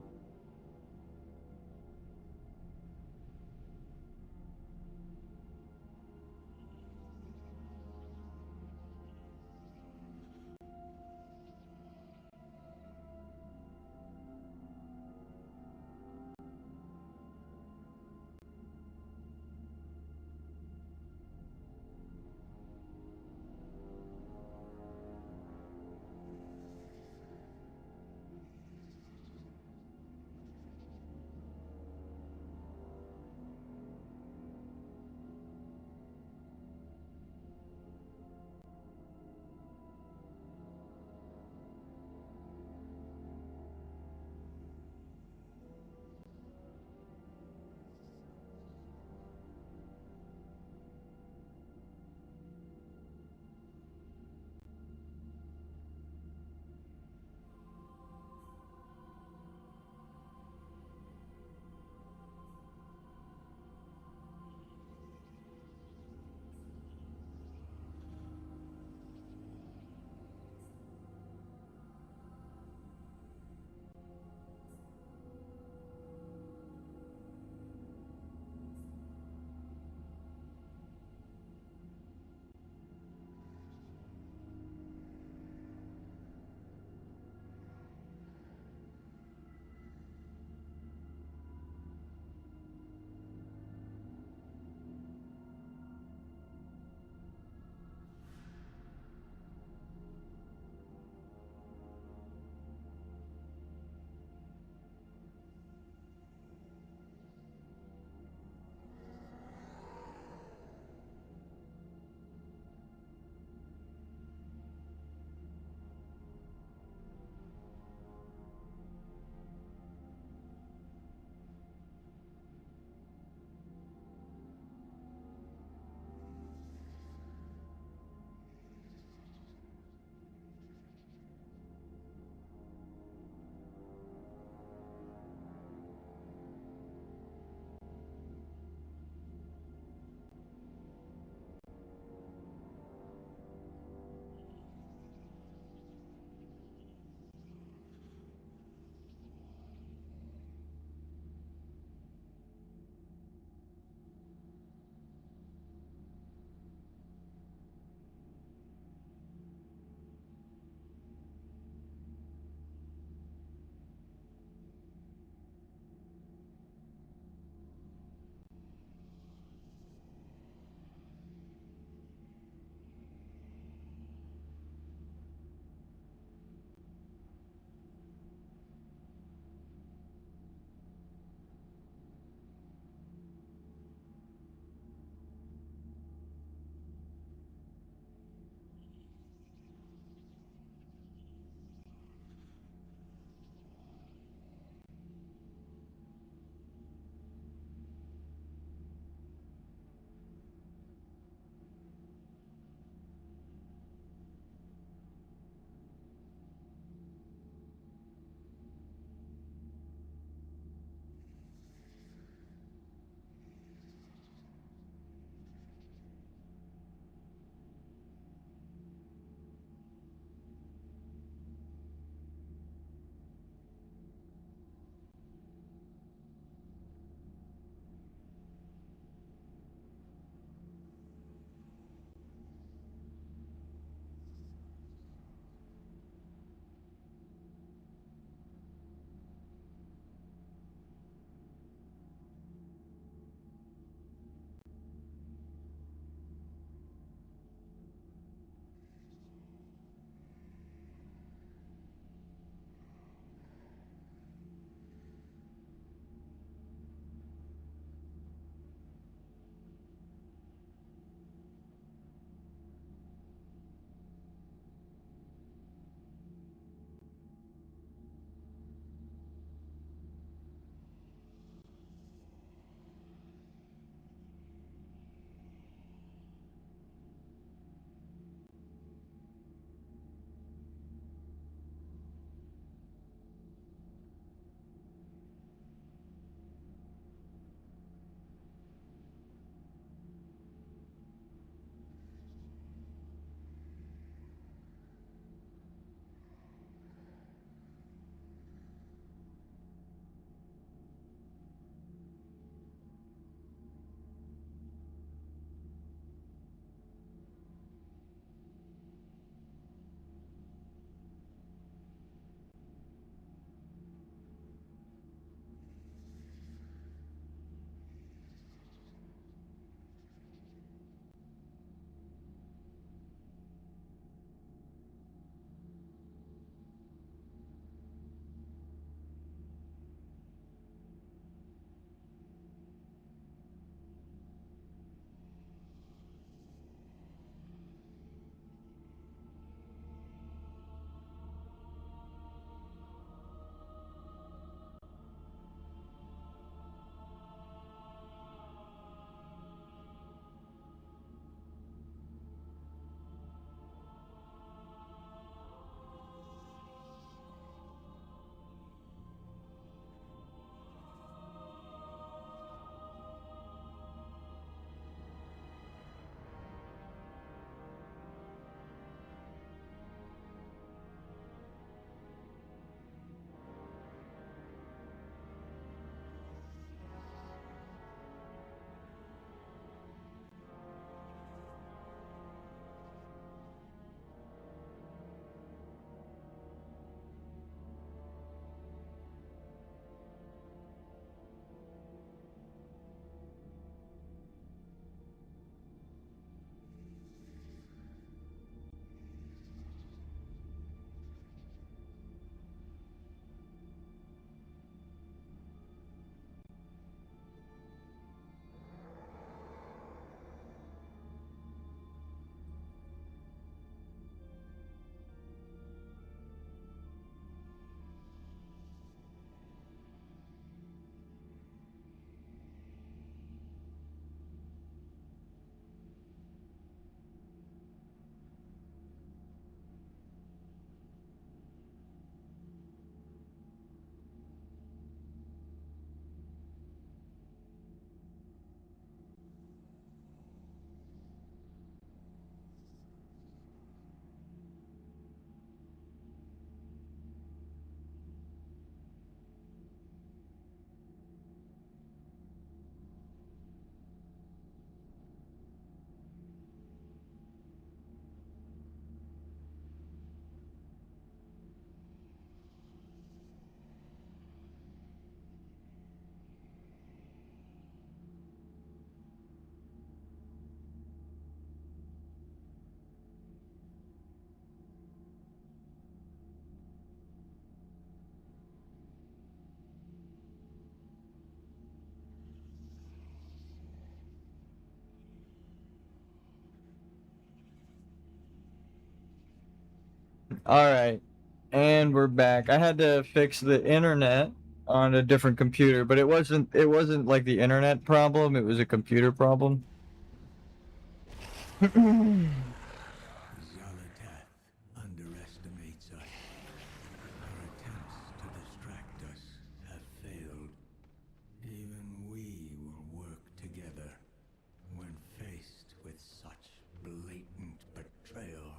[SPEAKER 1] Alright. And we're back. I had to fix the internet on a different computer, but it wasn't like the internet problem, it was a computer problem.
[SPEAKER 9] Xalatath underestimates us. Our attempts to distract us have failed. Even we will work together when faced with such blatant betrayal.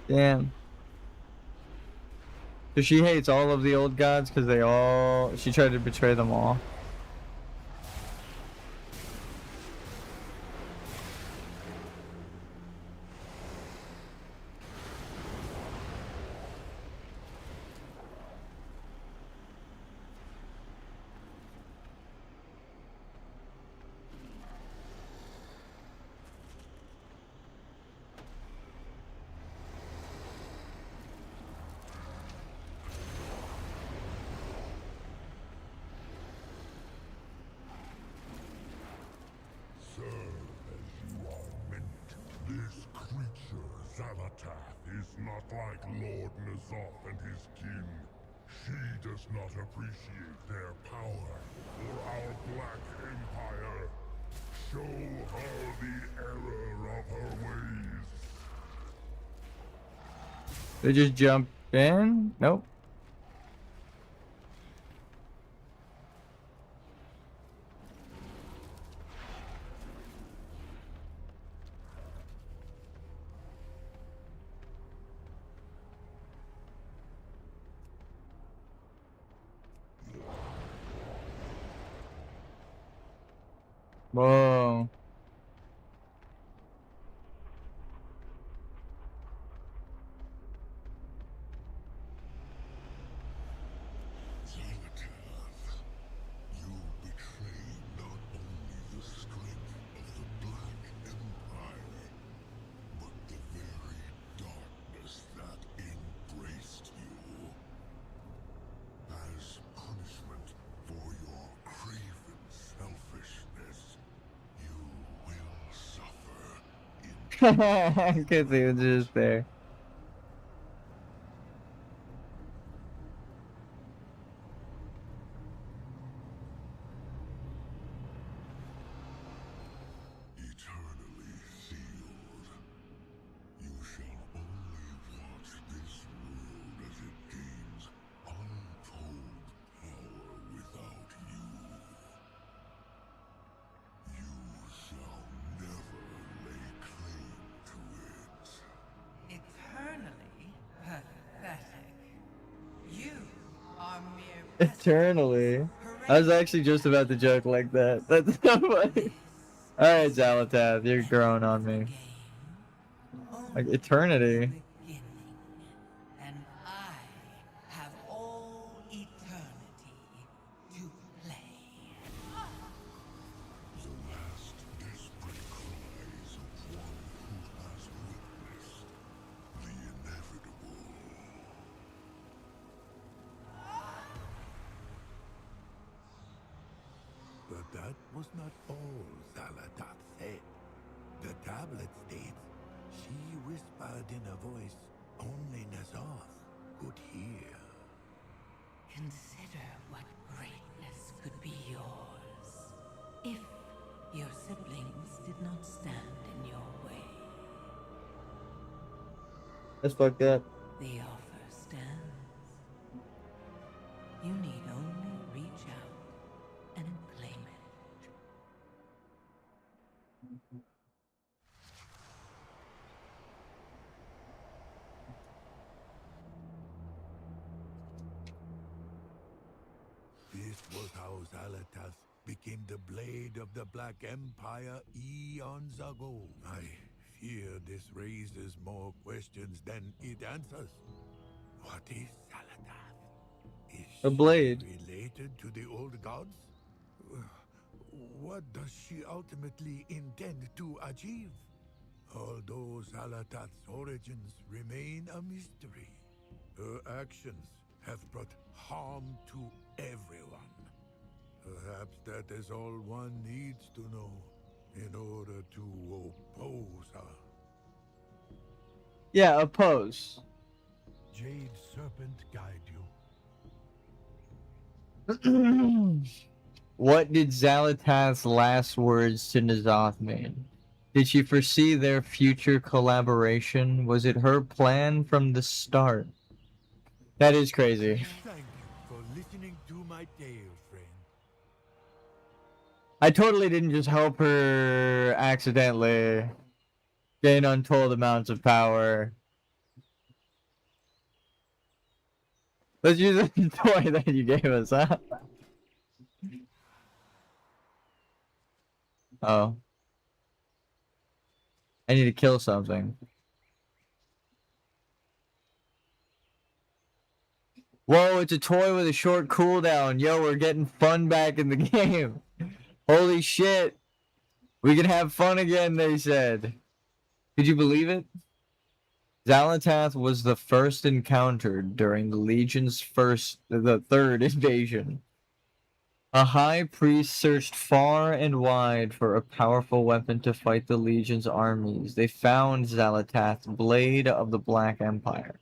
[SPEAKER 1] Damn. So she hates all of the old gods because she tried to betray them all.
[SPEAKER 2] Serve as you are meant. This creature, Xalatath, is not like Lord N'Zoth and his kin. She does not appreciate their power or our Black Empire. Show her the error of her ways.
[SPEAKER 1] They just jump in? Nope. Whoa.
[SPEAKER 2] Xalatath, you betray not only the strength of the Black Empire, but the very darkness that embraced you. As punishment for your craven selfishness, you will suffer in
[SPEAKER 1] Because he was just there.
[SPEAKER 2] eternally sealed. You shall only watch this world as it gains untold power without you. You shall never lay claim to it.
[SPEAKER 4] Eternally pathetic. You are mere
[SPEAKER 1] Eternally. I was actually just about to joke like that. That's so funny. Alright, Xalatath, you're growing on me. Like eternity.
[SPEAKER 4] beginning, and I have all eternity to play.
[SPEAKER 2] The last desperate cries of one who has witnessed the inevitable.
[SPEAKER 9] But that was not all Xalatath said. The tablet states she whispered in a voice only N'Zoth could hear.
[SPEAKER 4] Consider what greatness could be yours if your siblings did not stand in your way.
[SPEAKER 1] That's fucked up.
[SPEAKER 4] The offer stands. You need only reach out and claim it.
[SPEAKER 9] This was how Xalatath became the blade of the Black Empire eons ago. I fear this raises more questions than it answers. What is Xalatath? Is
[SPEAKER 1] A
[SPEAKER 9] she
[SPEAKER 1] blade.
[SPEAKER 9] related to the old gods? What does she ultimately intend to achieve? Although Xalatath's origins remain a mystery, her actions have brought harm to everyone. Perhaps that is all one needs to know. in order to oppose her.
[SPEAKER 1] Yeah, oppose.
[SPEAKER 9] Jade Serpent guide you.
[SPEAKER 1] What did Xal'atath's last words to N'Zoth mean? Did she foresee their future collaboration? Was it her plan from the start? That is crazy.
[SPEAKER 9] Thank you for listening to my tale, friend.
[SPEAKER 1] I totally didn't just help her accidentally gain untold amounts of power. Let's use the toy that you gave us, huh? Oh. I need to kill something. Whoa, it's a toy with a short cooldown. Yo, we're getting fun back in the game. Holy shit. We can have fun again, they said. Could you believe it? Xal'atath was the first encountered during the Legion's the third invasion. A high priest searched far and wide for a powerful weapon to fight the Legion's armies. They found Xal'atath's Blade of the Black Empire.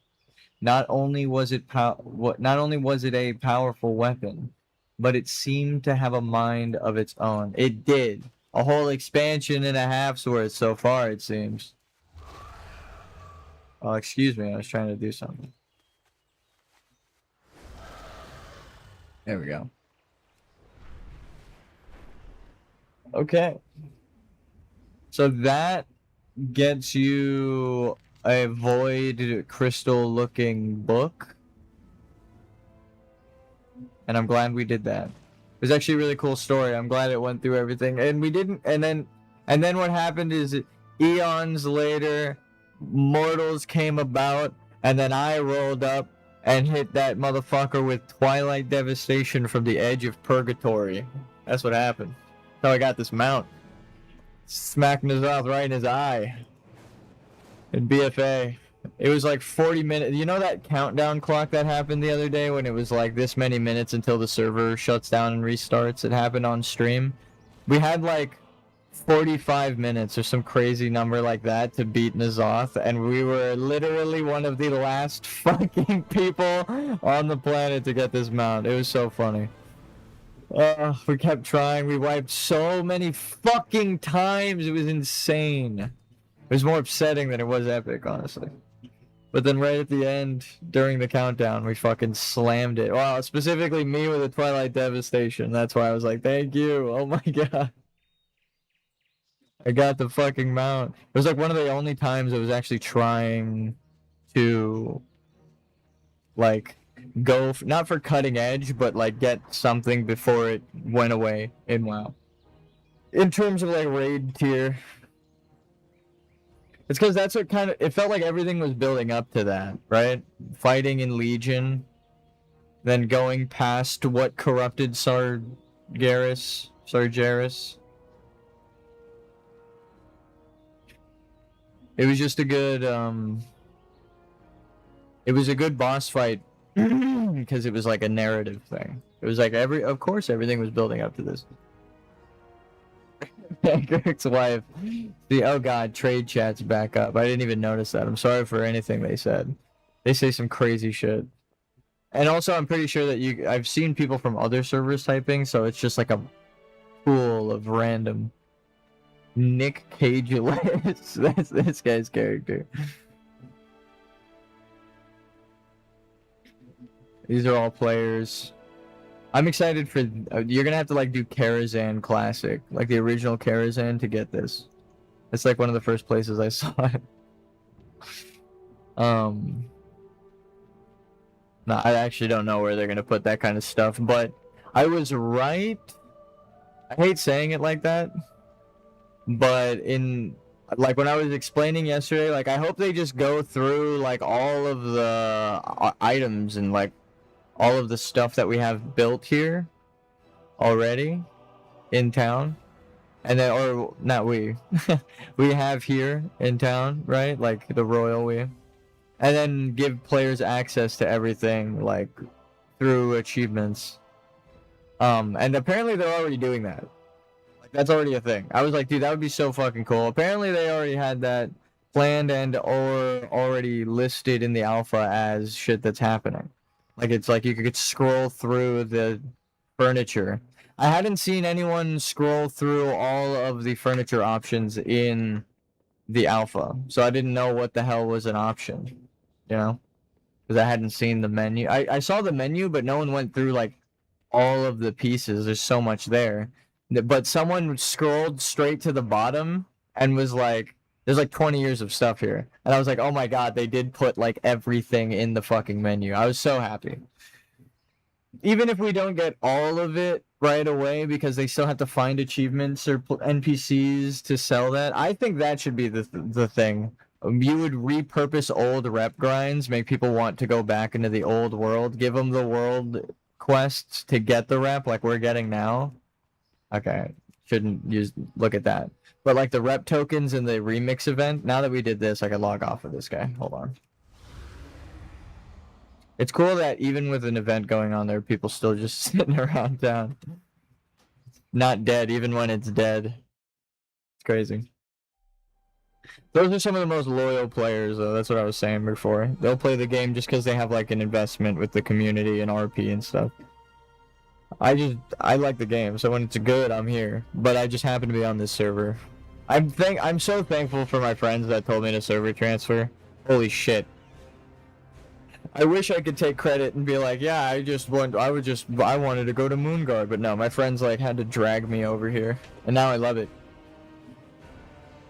[SPEAKER 1] Not only was it a powerful weapon, but it seemed to have a mind of its own. It did. A whole expansion and a half's worth so far, it seems. Oh, excuse me, I was trying to do something. There we go. Okay. So that gets you a void crystal looking book. And I'm glad we did that. It was actually a really cool story. I'm glad it went through everything. And we didn't and then what happened is eons later mortals came about, and then I rolled up and hit that motherfucker with Twilight Devastation from the edge of Purgatory. That's what happened. That's how I got this mount. Smacked N'Zoth right in his eye. In BFA. It was like 40 minutes. You know that countdown clock that happened the other day when it was like this many minutes until the server shuts down and restarts? It happened on stream. We had like 45 minutes or some crazy number like that to beat N'Zoth, and we were literally one of the last fucking people on the planet to get this mount. It was so funny. We kept trying. We wiped so many fucking times. It was insane. It was more upsetting than it was epic, honestly. But then right at the end, during the countdown, we fucking slammed it. Well, specifically me with a Twilight Devastation. That's why I was like, thank you. Oh my god. I got the fucking mount. It was like one of the only times I was actually trying to, like, go, not for cutting edge, but like get something before it went away in WoW. In terms of like raid tier. It's because that's what kind of, it felt like everything was building up to that, right? Fighting in Legion, then going past what corrupted Sargeras. It was just a good, it was a good boss fight because it was like a narrative thing. It was like of course everything was building up to this. Kirk's wife. Oh god, trade chat's back up. I didn't even notice that. I'm sorry for anything they said. They say some crazy shit. And also I'm pretty sure that I've seen people from other servers typing, so it's just like a pool of random Nick Cage-less. That's this guy's character. These are all players. I'm excited for... you're gonna have to like do Karazhan Classic, like the original Karazhan, to get this. It's like one of the first places I saw it. No, I actually don't know where they're gonna put that kind of stuff, but I was right. I hate saying it like that, but in like when I was explaining yesterday, like I hope they just go through like all of the items and like all of the stuff that we have built here already in town, and then, or not we have here in town, right? Like the royal we, and then give players access to everything like through achievements. And apparently they're already doing that. That's already a thing. I was like, dude, that would be so fucking cool. Apparently, they already had that planned and or already listed in the alpha as shit that's happening. Like, it's like you could scroll through the furniture. I hadn't seen anyone scroll through all of the furniture options in the alpha, so I didn't know what the hell was an option, you know? Because I hadn't seen the menu. I saw the menu, but no one went through, like, all of the pieces. There's so much there. But someone scrolled straight to the bottom and was like, there's like 20 years of stuff here. And I was like, oh my god, they did put like everything in the fucking menu. I was so happy. Even if we don't get all of it right away because they still have to find achievements or NPCs to sell that, I think that should be the thing. You would repurpose old rep grinds, make people want to go back into the old world, give them the world quests to get the rep like we're getting now. Okay, shouldn't look at that. But like the rep tokens in the remix event, now that we did this, I can log off of this guy. Hold on. It's cool that even with an event going on, there are people still just sitting around town. Not dead, even when it's dead. It's crazy. Those are some of the most loyal players, though. That's what I was saying before. They'll play the game just because they have like an investment with the community and RP and stuff. I like the game, so when it's good, I'm here. But I just happen to be on this server. I'm so thankful for my friends that told me to server transfer. Holy shit. I wish I could take credit and be like, yeah, I wanted to go to Moonguard, but no, my friends like had to drag me over here, and now I love it.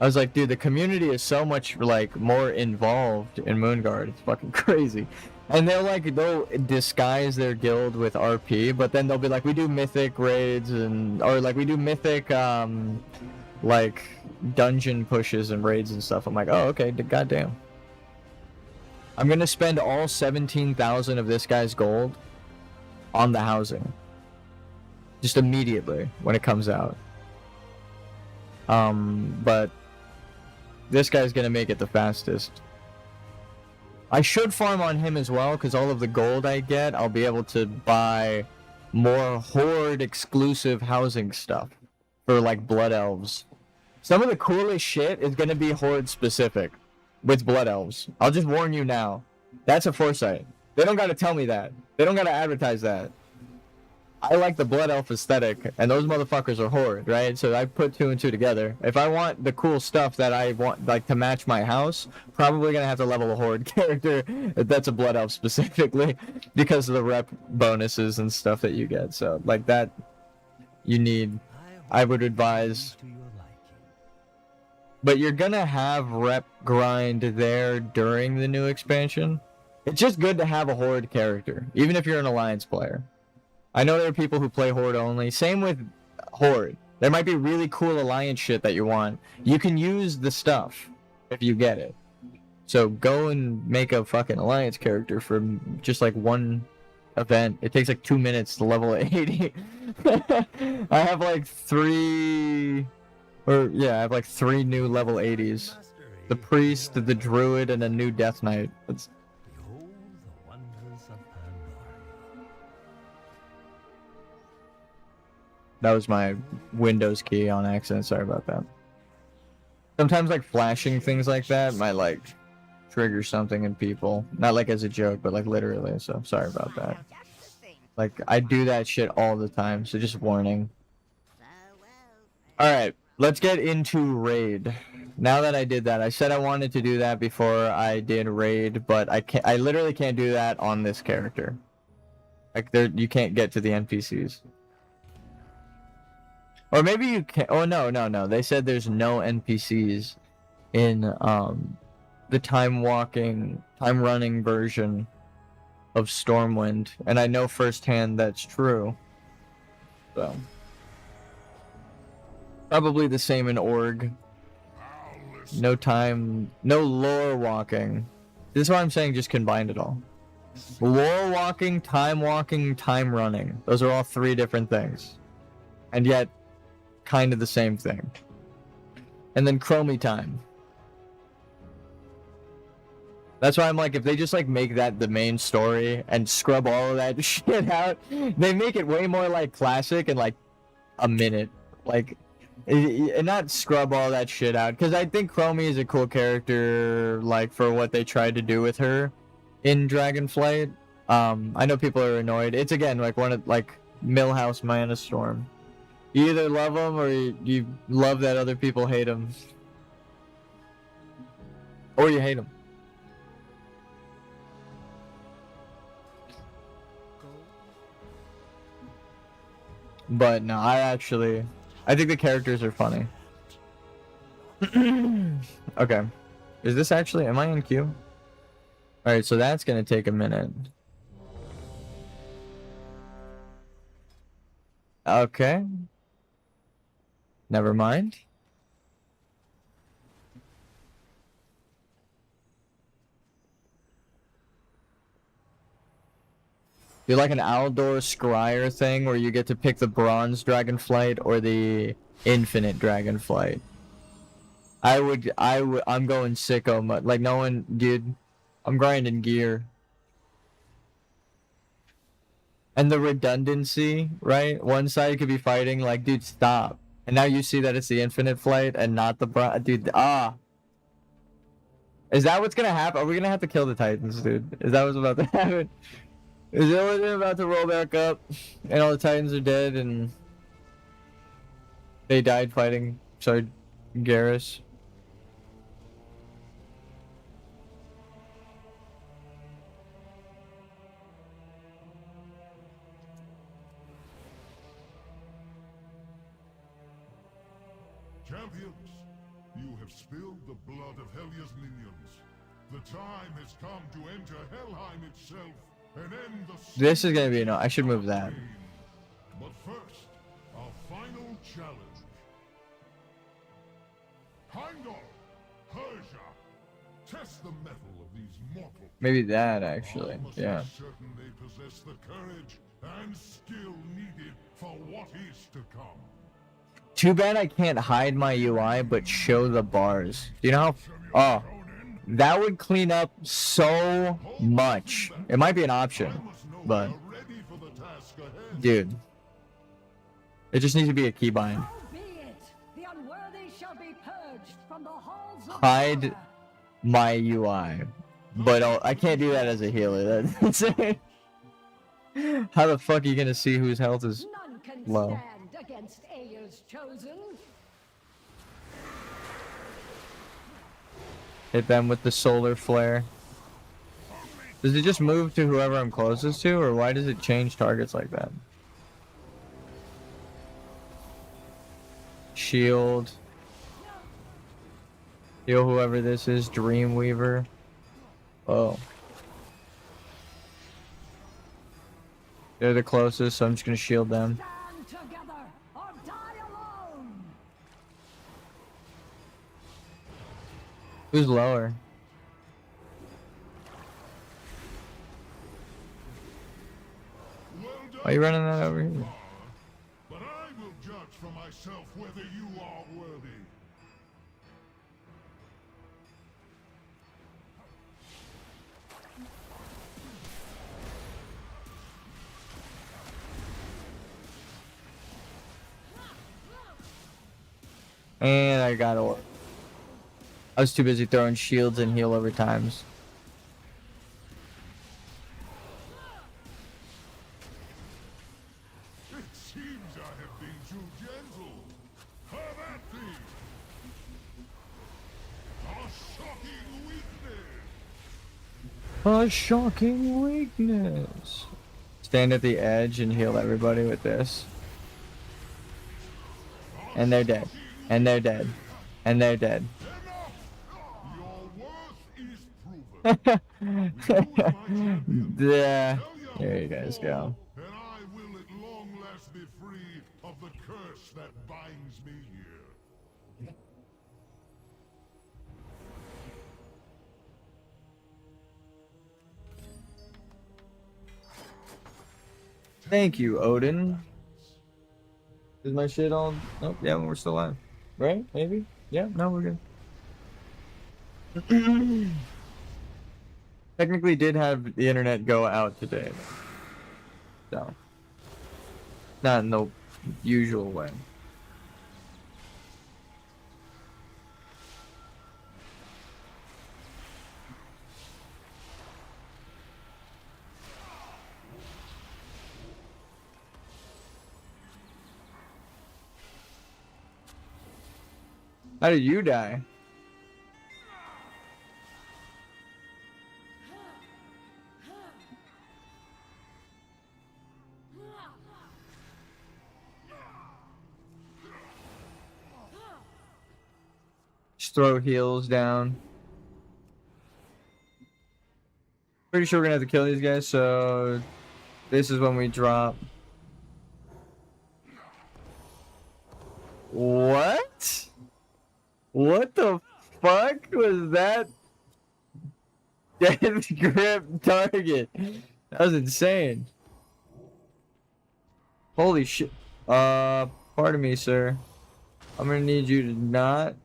[SPEAKER 1] I was like, dude, the community is so much like more involved in Moonguard. It's fucking crazy. And they'll disguise their guild with RP, but then they'll be like, we do mythic raids or like we do mythic like dungeon pushes and raids and stuff. I'm like, oh, okay, goddamn. I'm gonna spend all 17,000 of this guy's gold on the housing. Just immediately when it comes out. But this guy's gonna make it the fastest. I should farm on him as well, because all of the gold I get, I'll be able to buy more Horde exclusive housing stuff for like Blood Elves. Some of the coolest shit is gonna be Horde specific with Blood Elves. I'll just warn you now. That's a foresight. They don't gotta tell me that. They don't gotta advertise that. I like the Blood Elf aesthetic, and those motherfuckers are Horde, right? So I put 2 and 2 together. If I want the cool stuff that I want, like, to match my house, probably gonna have to level a Horde character that's a Blood Elf specifically, because of the rep bonuses and stuff that you get. So, like, that, you need, I would advise. But you're gonna have rep grind there during the new expansion. It's just good to have a Horde character, even if you're an Alliance player. I know there are people who play Horde only. Same with Horde. There might be really cool Alliance shit that you want. You can use the stuff if you get it. So go and make a fucking Alliance character for just like one event. It takes like 2 minutes to level 80. I have like 3 new level 80s. The Priest, the Druid, and a new Death Knight. That was my Windows key on accident, sorry about that. Sometimes like flashing things like that might like trigger something in people. Not like as a joke, but like literally, so sorry about that. Like I do that shit all the time, so just warning. Alright, let's get into raid. Now that I did that, I said I wanted to do that before I did raid, but I literally can't do that on this character. Like you can't get to the NPCs. Or maybe you can. Oh no. They said there's no NPCs in the time running version of Stormwind, and I know firsthand that's true. So probably the same in Org. No lore walking. This is why I'm saying just combine it all. Lore walking, time running. Those are all 3 different things. And yet kind of the same thing. And then Chromie time. That's why I'm like, if they just like make that the main story and scrub all of that shit out, they make it way more like classic in like a minute. Like and not scrub all that shit out, because I think Chromie is a cool character, like, for what they tried to do with her in Dragonflight. I know people are annoyed. It's again like one of like Millhouse Mana Storm. You either love him or you love that other people hate him, or you hate him. But no, I think the characters are funny. Okay. Is this actually, am I in queue? Alright, so that's gonna take a minute. Okay. Never mind. You're like an Aldor Scryer thing where you get to pick the Bronze Dragonflight or the Infinite Dragonflight. I'm going sicko mode. Like, no one, dude, I'm grinding gear. And the redundancy, right? One side could be fighting, like, dude, stop. And now you see that it's the Infinite Flight and not the dude, Is that what's gonna happen? Are we gonna have to kill the Titans, dude? Is that what's about to happen? Is everything about to roll back up and all the Titans are dead and they died fighting, sorry, Garrus?
[SPEAKER 2] Champions, you have spilled the blood of Helya's minions. The time has come to enter Helheim itself and end the...
[SPEAKER 1] This is gonna be I should move that.
[SPEAKER 2] But first, our final challenge. Heimdall, Persia, test the mettle of these mortals.
[SPEAKER 1] Maybe that actually,
[SPEAKER 2] I must
[SPEAKER 1] yeah.
[SPEAKER 2] be certain they possess the courage and skill needed for what is to come.
[SPEAKER 1] Too bad I can't hide my UI, but show the bars. Do you know how? Oh, that would clean up so much. It might be an option, but dude, it just needs to be a keybind.
[SPEAKER 5] So be it. The unworthy shall be purged from the halls of
[SPEAKER 1] Hide
[SPEAKER 5] power.
[SPEAKER 1] my UI, but I can't do that as a healer. That's how the fuck are you gonna see whose health is
[SPEAKER 5] None can
[SPEAKER 1] low?
[SPEAKER 5] stand against Aya's chosen.
[SPEAKER 1] Hit them with the solar flare. Does it just move to whoever I'm closest to, or why does it change targets like that? Shield. Heal whoever this is, Dreamweaver. Oh. They're the closest, so I'm just gonna shield them.
[SPEAKER 5] Stand together or die alone.
[SPEAKER 1] Who's lower?
[SPEAKER 2] Well done,
[SPEAKER 1] Why are you running that over here?
[SPEAKER 2] but I will judge for myself whether you are worthy.
[SPEAKER 1] And I got it. I was too busy throwing shields and heal over times.
[SPEAKER 2] It seems I have been too gentle. Have at thee! A shocking weakness!
[SPEAKER 1] A shocking weakness. Stand at the edge and heal everybody with this. And they're dead. And they're dead. And they're dead.
[SPEAKER 2] Your worth is proven.
[SPEAKER 1] Yeah. There you guys go.
[SPEAKER 2] And I will at long last be free of the curse that binds me here.
[SPEAKER 1] Thank you, Odin. Is my shit all... Nope, yeah, we're still live. Right? Maybe? Yeah, no, we're good. Technically did have the internet go out today. So. Not in the usual way. How did you die? Just throw heals down. Pretty sure we're gonna have to kill these guys, so this is when we drop. What? What the fuck was that? Death grip target. That was insane. Holy shit. Pardon me, sir. I'm gonna need you to not.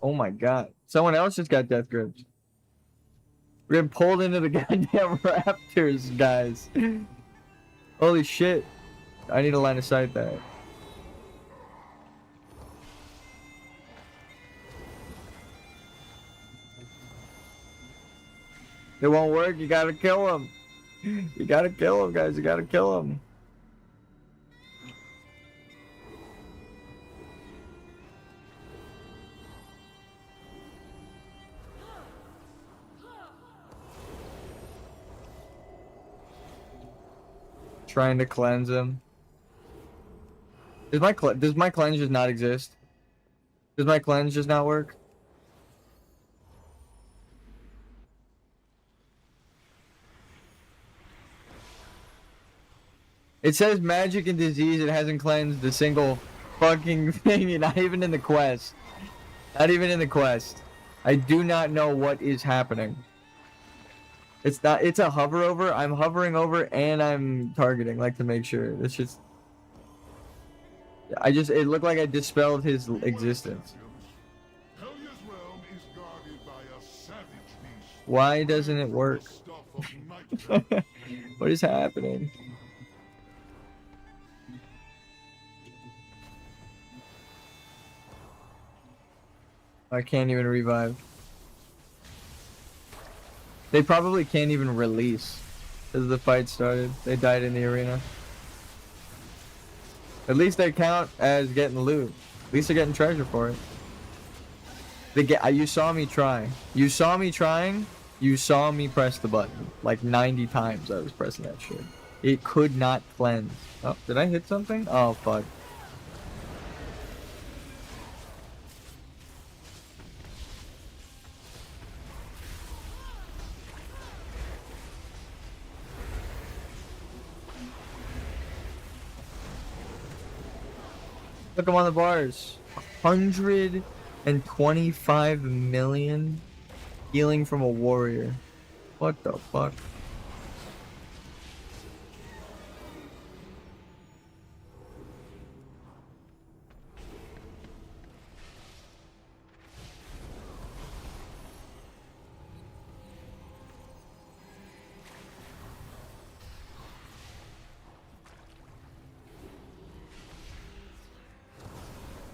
[SPEAKER 1] Oh my god. Someone else just got death grips. We're getting pulled into the goddamn raptors, guys. Holy shit. I need a line of sight that. It won't work. You gotta kill him. You gotta kill him, guys. You gotta kill him. Trying to cleanse him. Does my cleanse just not exist? Does my cleanse just not work? It says magic and disease. It hasn't cleansed a single fucking thing. Not even in the quest. Not even in the quest. I do not know what is happening. It's not. It's a hover over. I'm hovering over and I'm targeting, like, to make sure. It's just. It looked like I dispelled his existence.
[SPEAKER 2] Hellia's realm is guarded by a savage beast.
[SPEAKER 1] Why doesn't it work?
[SPEAKER 2] Stuff of nightmare.
[SPEAKER 1] What is happening? I can't even revive. They probably can't even release as the fight started. They died in the arena. At least they count as getting loot. At least they're getting treasure for it. You saw me try. You saw me trying. You saw me press the button. Like 90 times I was pressing that shit. It could not cleanse. Oh, did I hit something? Oh, fuck. Look, I'm on the bars. 125 million healing from a warrior. What the fuck?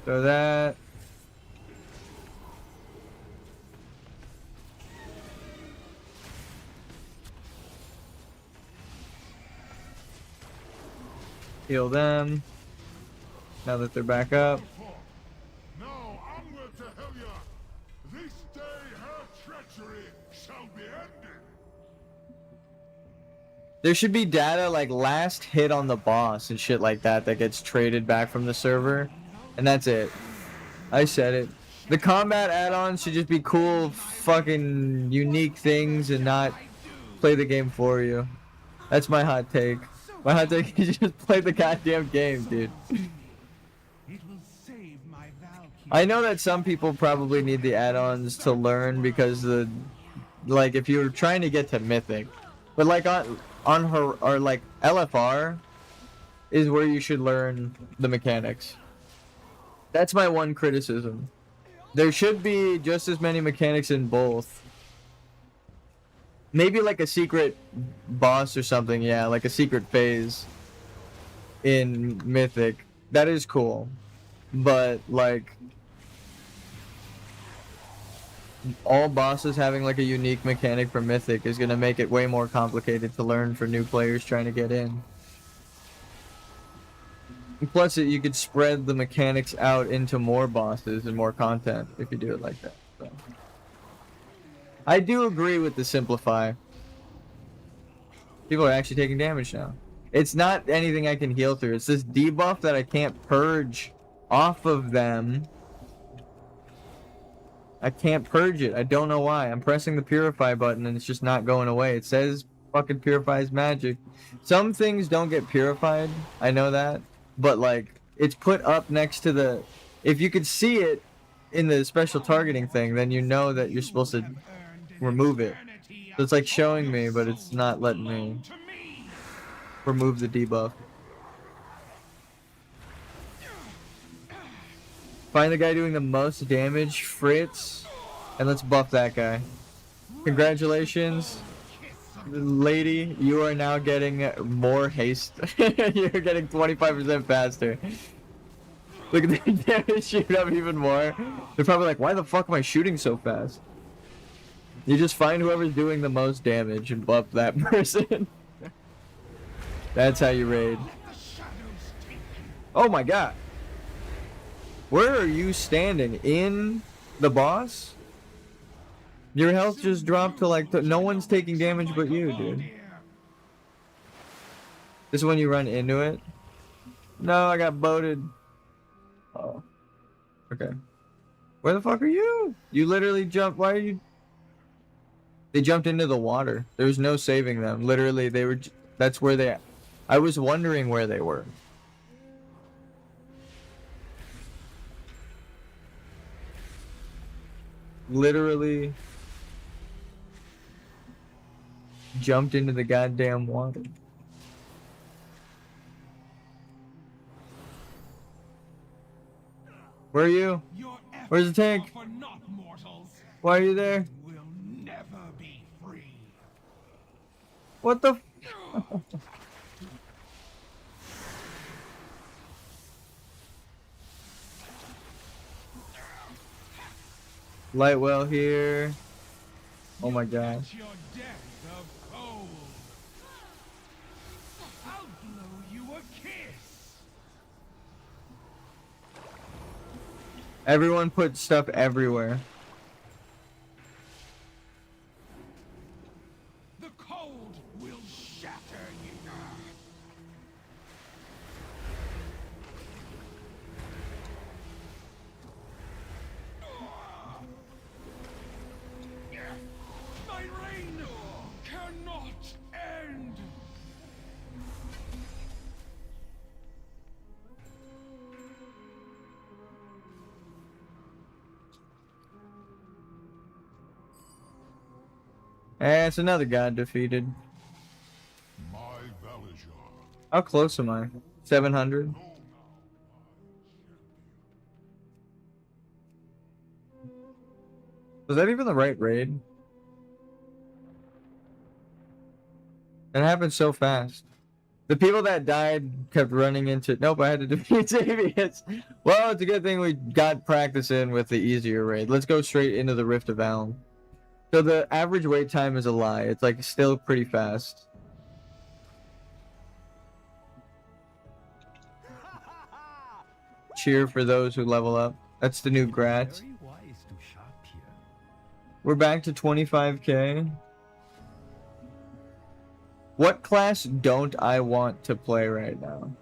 [SPEAKER 1] So that. Heal them. Now that they're back up.
[SPEAKER 2] Now onward to Helya. This day her treachery shall be ended.
[SPEAKER 1] There should be data like last hit on the boss and shit like that that gets traded back from the server. And that's it. I said it. The combat add-ons should just be cool, fucking unique things and not play the game for you. That's my hot take. My hot take is just play the goddamn game, dude. I know that some people probably need the add-ons to learn because like if you're trying to get to Mythic, but like on her or like LFR is where you should learn the mechanics. That's my one criticism. There should be just as many mechanics in both. Maybe like a secret boss or something, yeah, like a secret phase in Mythic. That is cool. But like all bosses having like a unique mechanic for Mythic is gonna make it way more complicated to learn for new players trying to get in. Plus, you could spread the mechanics out into more bosses and more content if you do it like that. So. I do agree with the simplify. People are actually taking damage now. It's not anything I can heal through. It's this debuff that I can't purge off of them. I can't purge it. I don't know why. I'm pressing the purify button and it's just not going away. It says fucking purifies magic. Some things don't get purified. I know that. But like, it's put up next to the... If you could see it in the special targeting thing, then you know that you're supposed to remove it. So it's like showing me, but it's not letting me remove the debuff. Find the guy doing the most damage, Fritz, and let's buff that guy. Congratulations, lady. You are now getting more haste. You're getting 25% faster. Look at the damage shoot up even more. They're probably like, why the fuck am I shooting so fast? You just find whoever's doing the most damage and buff that person. That's how you raid. Oh my god. Where are you standing? In the boss? Your health just dropped to like... no one's taking damage but you, dude. This is when you run into it? No, I got boated. Oh. Okay. Where the fuck are you? You literally jumped... Why are you... They jumped into the water. There was no saving them. Literally, they were... That's where they... I was wondering where they were. Literally... jumped into the goddamn water. Where are you? Where's the tank? Why are you there? What the Lightwell here. Oh my god. Everyone put stuff everywhere.
[SPEAKER 7] The cold will shatter you. My reign cannot end.
[SPEAKER 1] It's another god defeated.
[SPEAKER 2] My Valijor.
[SPEAKER 1] How close am I? 700? Was that even the right raid? It happened so fast. The people that died kept running into... Nope, I had to defeat Xavius. Well, it's a good thing we got practice in with the easier raid. Let's go straight into the Rift of Alm. So the average wait time is a lie. It's like still pretty fast. Cheer for those who level up. That's the new Grat. We're back to 25k. What class don't I want to play right now?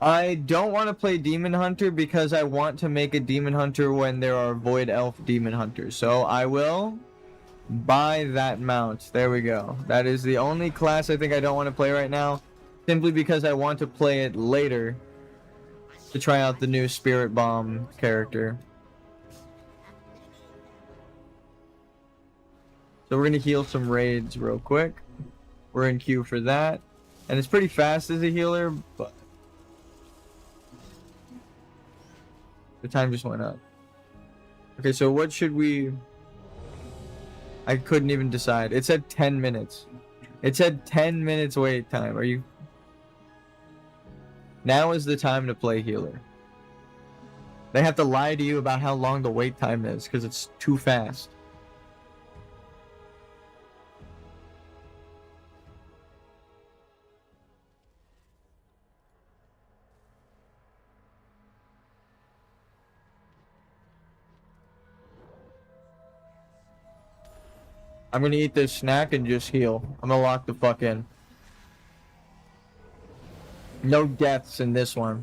[SPEAKER 1] I don't want to play Demon Hunter because I want to make a Demon Hunter when there are Void Elf Demon Hunters. So I will buy that mount. There we go. That is the only class I think I don't want to play right now. Simply because I want to play it later to try out the new Spirit Bomb character. So we're going to heal some raids real quick. We're in queue for that. And it's pretty fast as a healer, but the time just went up. Okay, so what should we... I couldn't even decide. It said 10 minutes. It said 10 minutes wait time. Are you... Now is the time to play healer. They have to lie to you about how long the wait time is because it's too fast. I'm gonna eat this snack and just heal. I'm gonna lock the fuck in. No deaths in this one.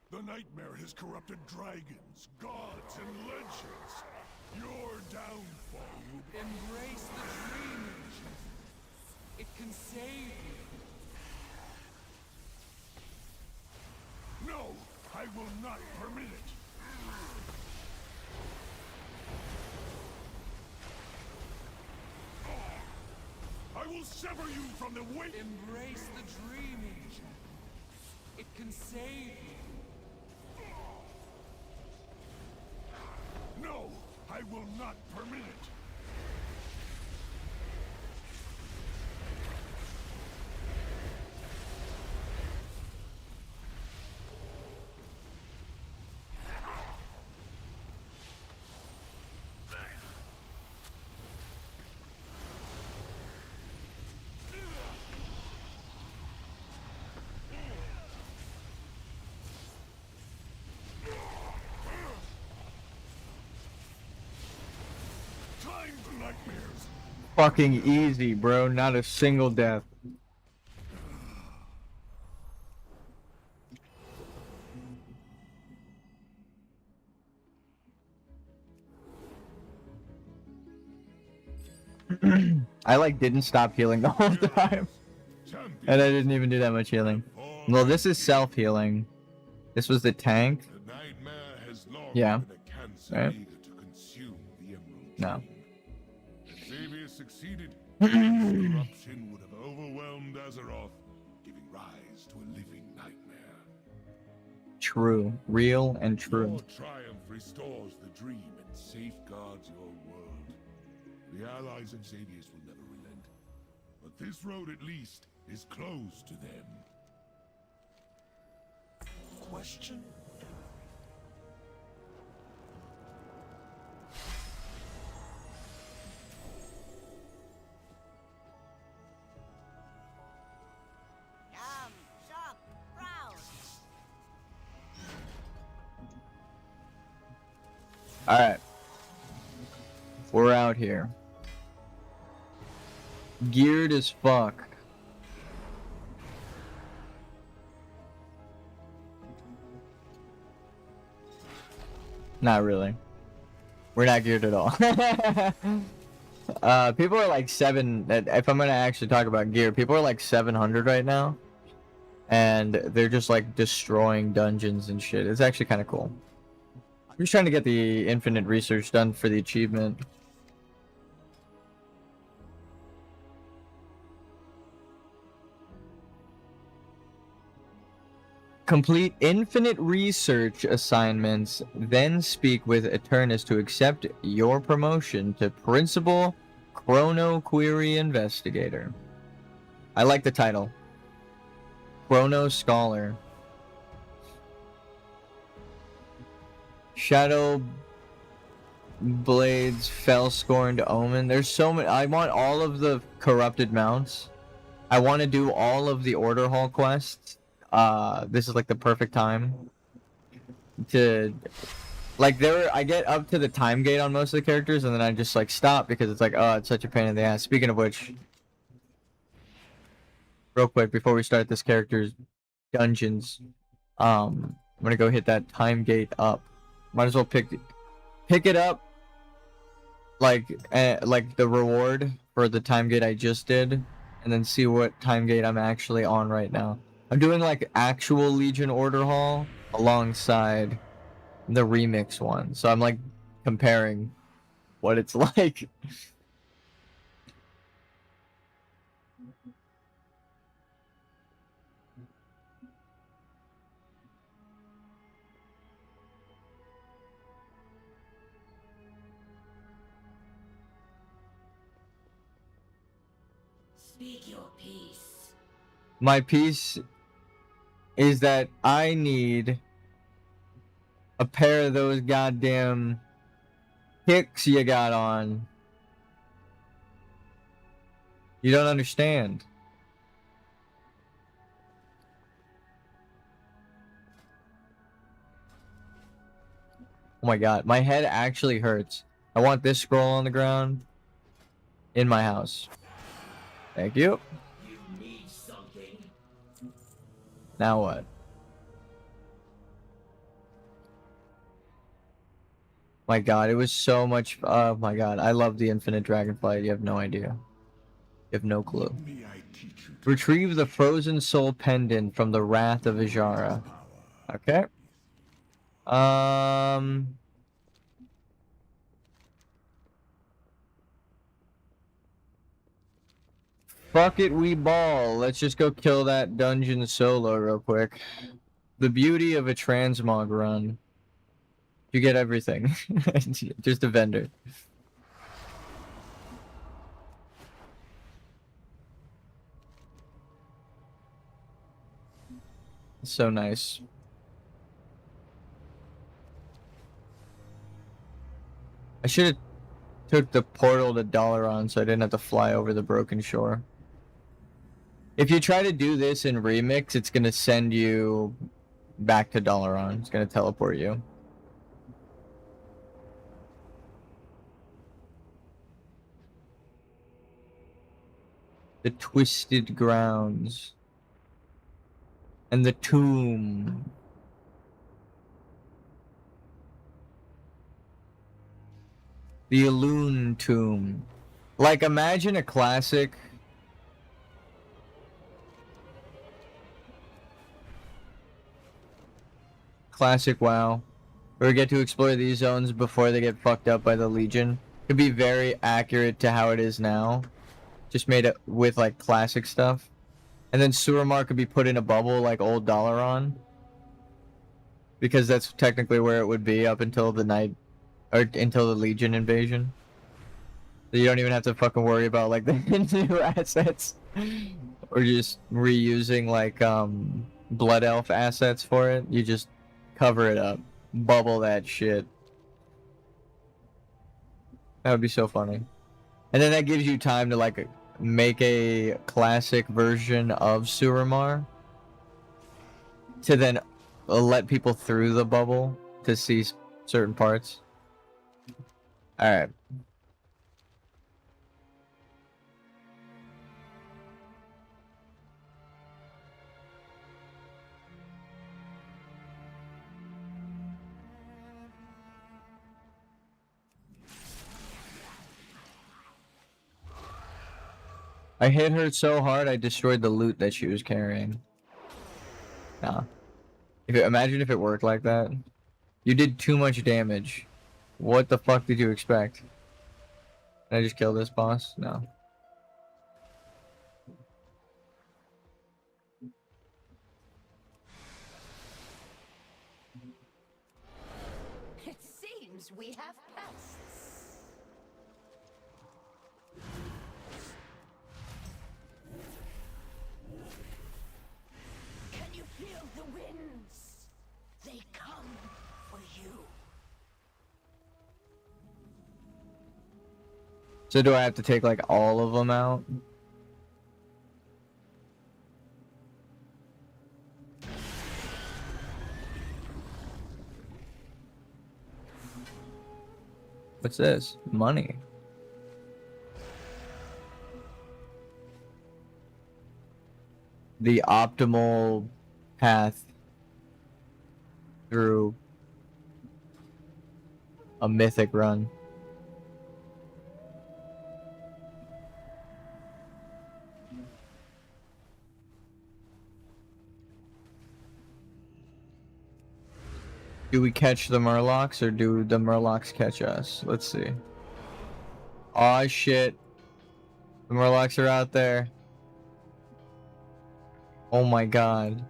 [SPEAKER 7] The nightmare has corrupted dragons, gods, and legends. Your downfall will be...
[SPEAKER 10] Embrace the dream, Ancient. It can save you.
[SPEAKER 7] No! I will not permit it! I will sever you from the weight...
[SPEAKER 10] Embrace the dream, Ancient. It can save you.
[SPEAKER 7] No! I will not permit it! Time for nightmares!
[SPEAKER 1] Fucking easy, bro. Not a single death. I like didn't stop healing the whole time. And I didn't even do that much healing. Well, this is self-healing. This was the tank.
[SPEAKER 7] The nightmare has long
[SPEAKER 1] Yeah.
[SPEAKER 7] been a cancer
[SPEAKER 1] Right.
[SPEAKER 7] eager to consume the Emerald
[SPEAKER 1] No.
[SPEAKER 7] Dream. If Xavier succeeded, his corruption would have overwhelmed Azeroth, giving rise to a living nightmare.
[SPEAKER 1] True. Real and true.
[SPEAKER 7] Your triumph restores the dream and safeguards your world. The allies of Xavier's will never relent, but this road at least is closed to them. Question?
[SPEAKER 11] Yum, shop, browse.
[SPEAKER 1] Alright. We're out here. Geared as fuck. Not really. We're not geared at all. People are like if I'm gonna actually talk about gear, people are like 700 right now. And they're just like destroying dungeons and shit. It's actually kind of cool. I'm just trying to get the infinite research done for the achievement. Complete infinite research assignments, then speak with Eternus to accept your promotion to Principal Chrono Query Investigator. I like the title. Chrono Scholar. Shadow Blades, Fell-Scorned Omen. There's so many. I want all of the corrupted mounts. I want to do all of the Order Hall quests. This is like the perfect time to, like, I get up to the time gate on most of the characters, and then I just like stop because it's like, oh, it's such a pain in the ass. Speaking of which, real quick before we start this character's dungeons, I'm gonna go hit that time gate up. Might as well pick it up, like the reward for the time gate I just did, and then see what time gate I'm actually on right now. I'm doing like actual Legion Order Hall alongside the remix one, so I'm like comparing what it's like.
[SPEAKER 4] Speak your peace.
[SPEAKER 1] My piece is that I need a pair of those goddamn kicks you got on. You don't understand. Oh my god, my head actually hurts. I want this scroll on the ground in my house. Thank you.
[SPEAKER 10] You need something.
[SPEAKER 1] Now what? My god, it was so much. Oh my god, I love the Infinite Dragonflight. You have no idea. You have no clue. Retrieve the Frozen Soul Pendant from the Wrath of Ajara. Okay. Fuck it, we ball. Let's just go kill that dungeon solo real quick. The beauty of a transmog run. You get everything. Just a vendor. So nice. I should have took the portal to Dalaran so I didn't have to fly over the broken shore. If you try to do this in Remix, it's gonna send you back to Dalaran. It's gonna teleport you. The Twisted Grounds. And the Tomb. The Elune Tomb. Like, imagine a classic. Classic WoW. Where we get to explore these zones before they get fucked up by the Legion. Could be very accurate to how it is now. Just made it with, like, classic stuff. And then Suramar could be put in a bubble like old Dalaran. Because that's technically where it would be up until the night. Or until the Legion invasion. So you don't even have to fucking worry about like the new assets. Or just reusing like Blood Elf assets for it. You just cover it up. Bubble that shit. That would be so funny. And then that gives you time to like make a classic version of Suramar. To then let people through the bubble to see certain parts. Alright. I hit her so hard I destroyed the loot that she was carrying. Nah. Imagine if it worked like that. You did too much damage. What the fuck did you expect? Can I just kill this boss? No.
[SPEAKER 11] It seems we have pests. the winds. They come for you.
[SPEAKER 1] So do I have to take like all of them out? What's this? Money. The optimal path through a mythic run. Do we catch the Murlocs or do the Murlocs catch us? Let's see. Aw, shit. The Murlocs are out there. Oh my god.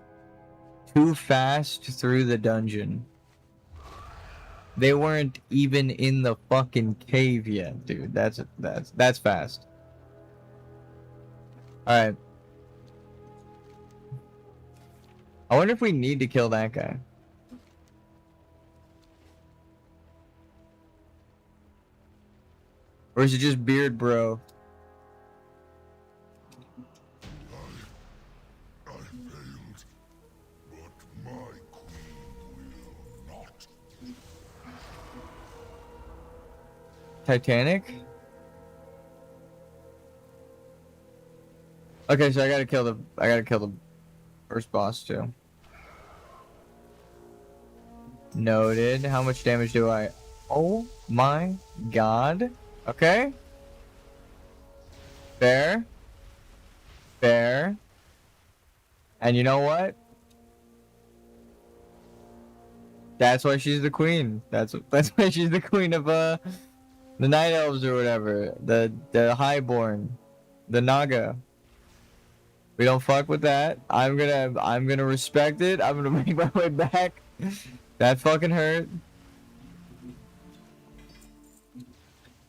[SPEAKER 1] Too fast through the dungeon. They weren't even in the fucking cave yet, dude. That's fast. Alright. I wonder if we need to kill that guy. Or is it just Beard Bro?
[SPEAKER 2] I failed, but my queen will not.
[SPEAKER 1] Titanic? Okay, so I gotta kill the first boss too. Noted. How much damage do I? Oh my god. Okay. Fair. Fair. And you know what? That's why she's the queen. That's why she's the queen of the Night Elves or whatever. The Highborn. The Naga. We don't fuck with that. I'm gonna respect it. I'm gonna make my way back. That fucking hurt.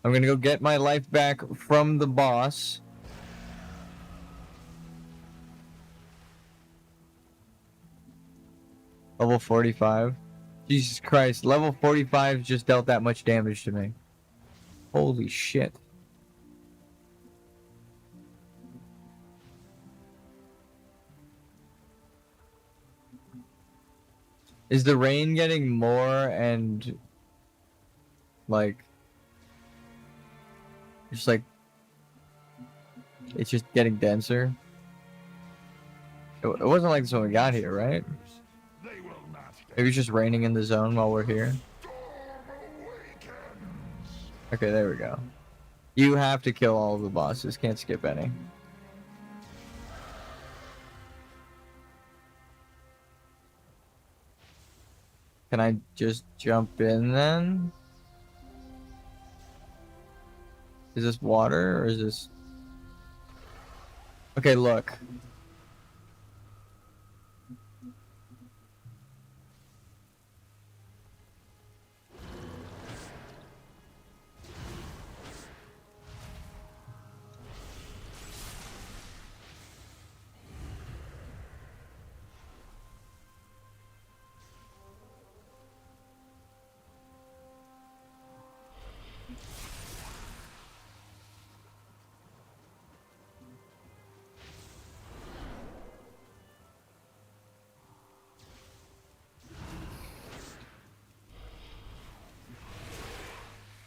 [SPEAKER 1] I'm gonna go get my life back from the boss. Level 45. Jesus Christ, level 45 just dealt that much damage to me. Holy shit. Is the rain getting more and like just like it's just getting denser? It wasn't like this when we got here, right? Maybe it's just raining in the zone while we're here. Okay, there we go. You have to kill all of the bosses, can't skip any. Can I just jump in then? Is this water or is this... Okay, look.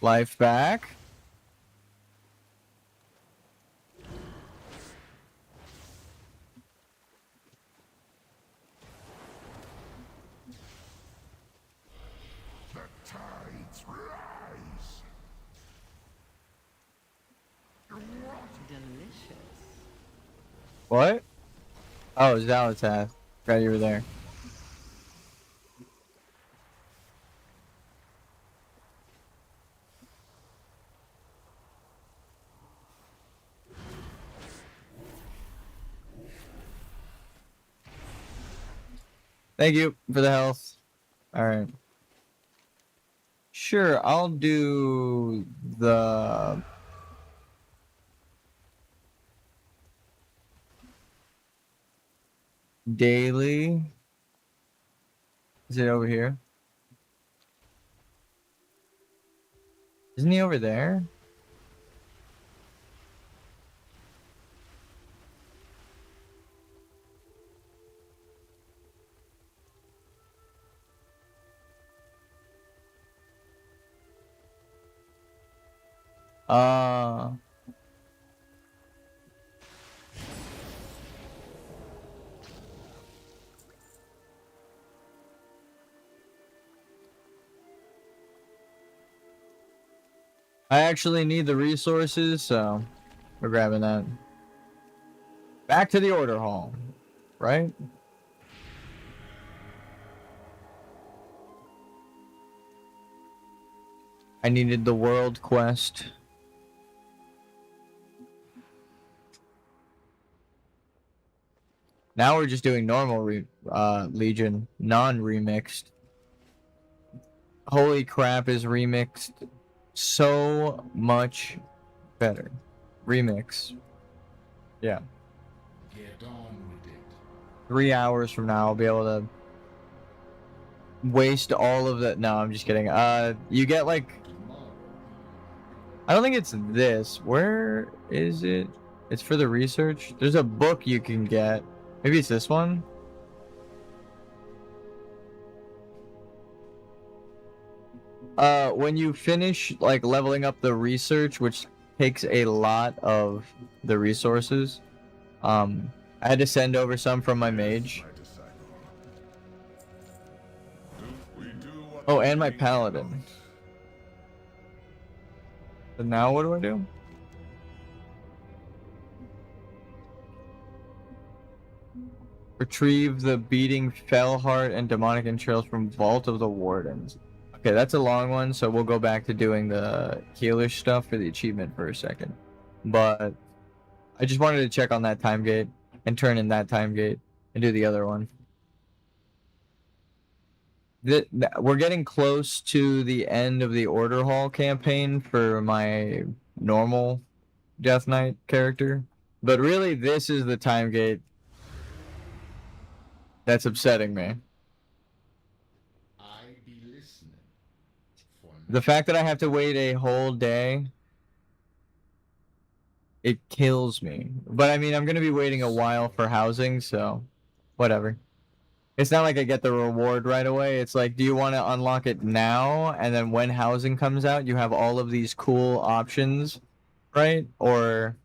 [SPEAKER 1] Life back.
[SPEAKER 2] The tides rise.
[SPEAKER 4] Delicious.
[SPEAKER 1] What? Oh, Xalatath. Forgot you were there. Thank you for the health. Alright. Sure, I'll do the... daily. Is it over here? Isn't he over there? I actually need the resources, so we're grabbing that. Back to the order hall, right? I needed the world quest. Now we're just doing normal Legion, non-remixed. Holy crap, is remixed so much better. Remix. Yeah.
[SPEAKER 7] Get on with it.
[SPEAKER 1] 3 hours from now, I'll be able to waste all of that. No, I'm just kidding. You get like... I don't think it's this. Where is it? It's for the research. There's a book you can get. Maybe it's this one? When you finish like leveling up the research, which takes a lot of the resources, I had to send over some from my mage. Oh, and my paladin. But now what do I do? Retrieve the beating Fellheart and demonic entrails from Vault of the Wardens. Okay, that's a long one, so we'll go back to doing the healer stuff for the achievement for a second. But I just wanted to check on that time gate and turn in that time gate and do the other one. We're getting close to the end of the Order Hall campaign for my normal Death Knight character. But really, this is the time gate that's upsetting me. The fact that I have to wait a whole day, it kills me. But I mean, I'm going to be waiting a while for housing, so whatever. It's not like I get the reward right away. It's like, do you want to unlock it now? And then when housing comes out, you have all of these cool options, right? Or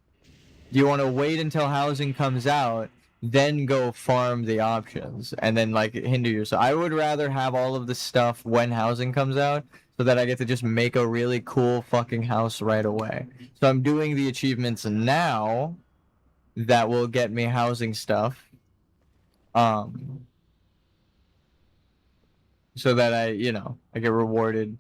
[SPEAKER 1] do you want to wait until housing comes out, then go farm the options, and then like hinder yourself? I would rather have all of the stuff when housing comes out, so that I get to just make a really cool fucking house right away. So I'm doing the achievements now that will get me housing stuff. So that I get rewarded.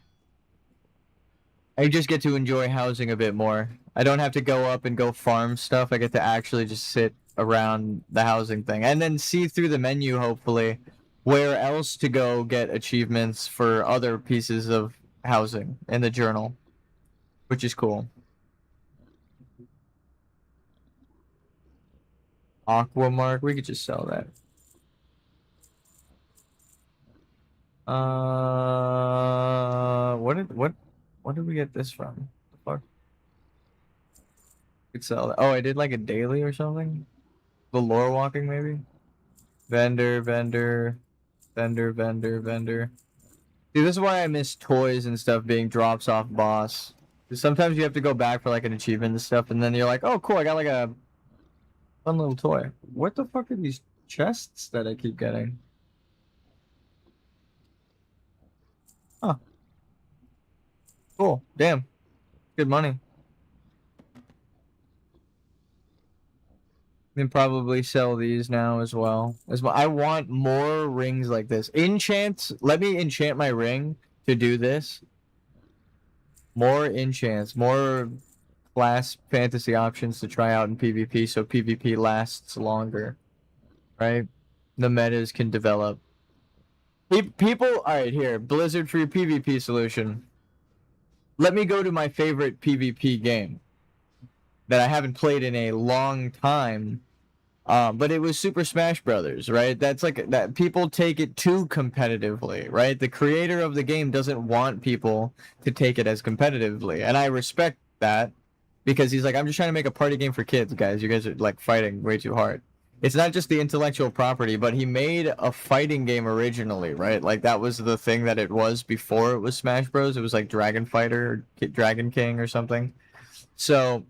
[SPEAKER 1] I just get to enjoy housing a bit more. I don't have to go up and go farm stuff. I get to actually just sit around the housing thing. And then see through the menu, hopefully, where else to go get achievements for other pieces of housing in the journal, which is cool. Aquamark, we could just sell that. What did we get this from? The fuck? We could sell that. Oh, I did like a daily or something. The lore walking maybe. Vendor. See, this is why I miss toys and stuff being drops off boss. Because sometimes you have to go back for like an achievement and stuff, and then you're like, oh cool, I got like a fun little toy. What the fuck are these chests that I keep getting? Huh. Cool. Damn. Good money. Can probably sell these now as well. I want more rings like this. Enchants. Let me enchant my ring to do this. More enchants. More class fantasy options to try out in PvP, so PvP lasts longer. Right? The metas can develop. People... Alright, here. Blizzard for your PvP solution. Let me go to my favorite PvP game that I haven't played in a long time. But it was Super Smash Brothers, right? That's like that people take it too competitively, right? The creator of the game doesn't want people to take it as competitively, and I respect that because he's like, I'm just trying to make a party game for kids, guys. You guys are like fighting way too hard. It's not just the intellectual property, but he made a fighting game originally, right? Like that was the thing that it was before it was Smash Bros. It was like Dragon Fighter or Dragon King or something. So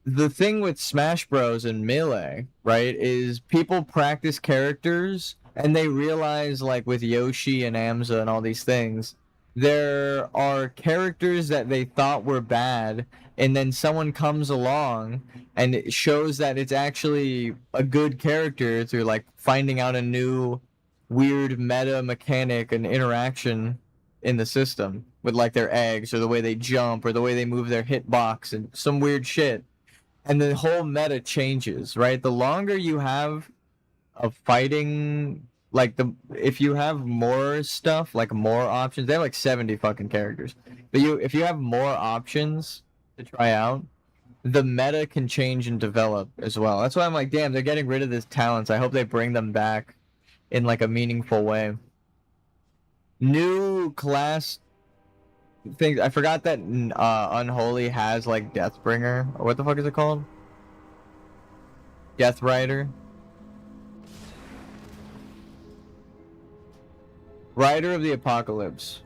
[SPEAKER 1] the thing with Smash Bros. And Melee, right, is people practice characters and they realize, like with Yoshi and Amza and all these things, there are characters that they thought were bad, and then someone comes along and it shows that it's actually a good character through like finding out a new weird meta mechanic and interaction in the system with like their eggs or the way they jump or the way they move their hitbox and some weird shit. And the whole meta changes, right? The longer you have of fighting, like if you have more stuff, like more options, they have like 70 fucking characters. But if you have more options to try out, the meta can change and develop as well. That's why I'm like, damn, they're getting rid of these talents. I hope they bring them back in like a meaningful way. New class things. I forgot that Unholy has like Deathbringer, or what the fuck is it called? Death Rider. Rider of the Apocalypse.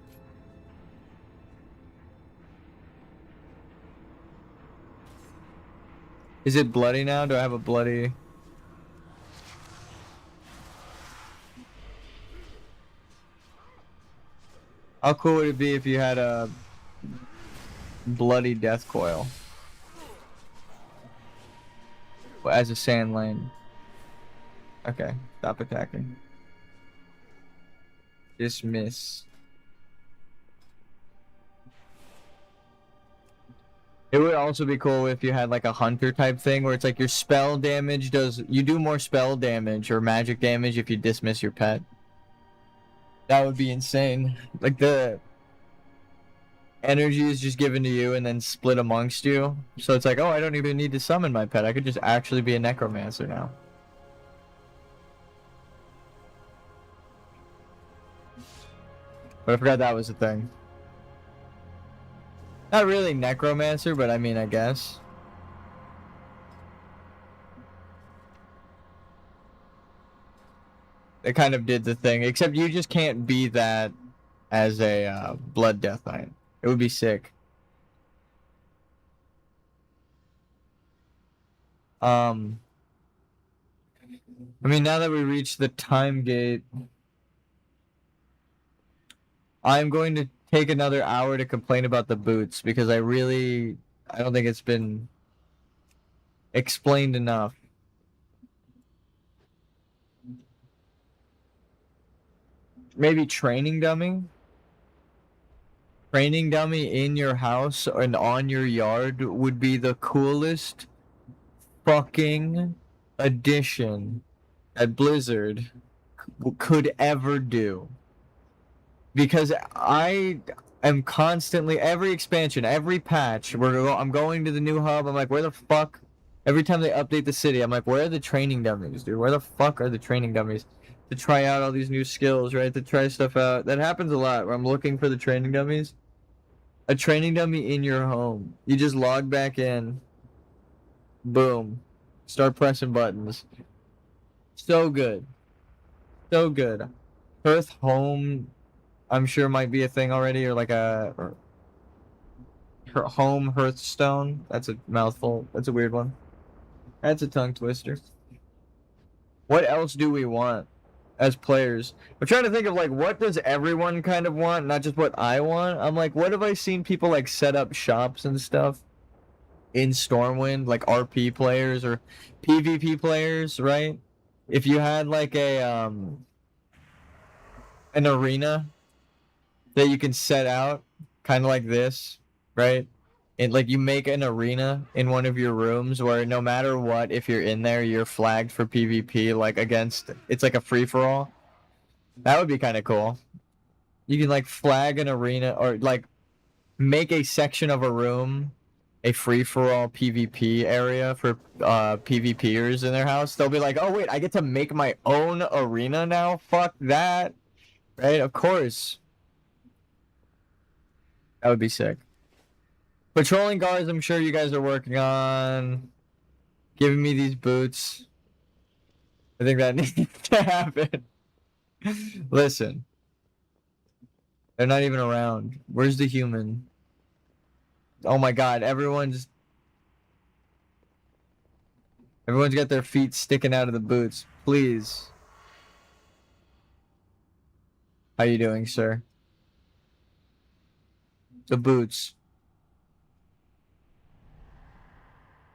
[SPEAKER 1] Is it bloody now? Do I have a bloody... How cool would it be if you had a bloody death coil as a sand lane? Okay, stop attacking. Dismiss. It would also be cool if you had like a hunter type thing where it's like your spell damage you do more spell damage or magic damage if you dismiss your pet. That would be insane. Like the energy is just given to you and then split amongst you. So it's like, oh, I don't even need to summon my pet. I could just actually be a necromancer now. But I forgot that was a thing. Not really necromancer, but I mean, I guess. It kind of did the thing, except you just can't be that as a Blood Death Knight. It would be sick. I mean, now that we reached the time gate, I'm going to take another hour to complain about the boots because I don't think it's been explained enough. Maybe training dummy? Training dummy in your house and on your yard would be the coolest fucking addition that Blizzard could ever do. Because I am constantly, every expansion, every patch, I'm going to the new hub, I'm like, where the fuck? Every time they update the city, I'm like, where are the training dummies, dude? Where the fuck are the training dummies? To try out all these new skills, right? To try stuff out. That happens a lot where I'm looking for the training dummies. A training dummy in your home. You just log back in. Boom. Start pressing buttons. So good. So good. Hearth Home, I'm sure might be a thing already, or like a home Hearthstone. That's a mouthful. That's a weird one. That's a tongue twister. What else do we want as players? I'm trying to think of like, what does everyone kind of want, not just what I want. I'm like, what have I seen people like set up shops and stuff in Stormwind, like RP players or PvP players, right? If you had like a an arena that you can set out kind of like this, right? And like you make an arena in one of your rooms where no matter what, if you're in there, you're flagged for PvP, like against, it's like a free-for-all. That would be kind of cool. You can like flag an arena or like make a section of a room a free-for-all PvP area for PvPers in their house, they'll be like, oh wait, I get to make my own arena now? Fuck that. Right? Of course. That would be sick. Patrolling guards, I'm sure you guys are working on. Giving me these boots. I think that needs to happen. Listen. They're not even around. Where's the human? Oh my god, everyone's got their feet sticking out of the boots. Please. How you doing, sir? The boots.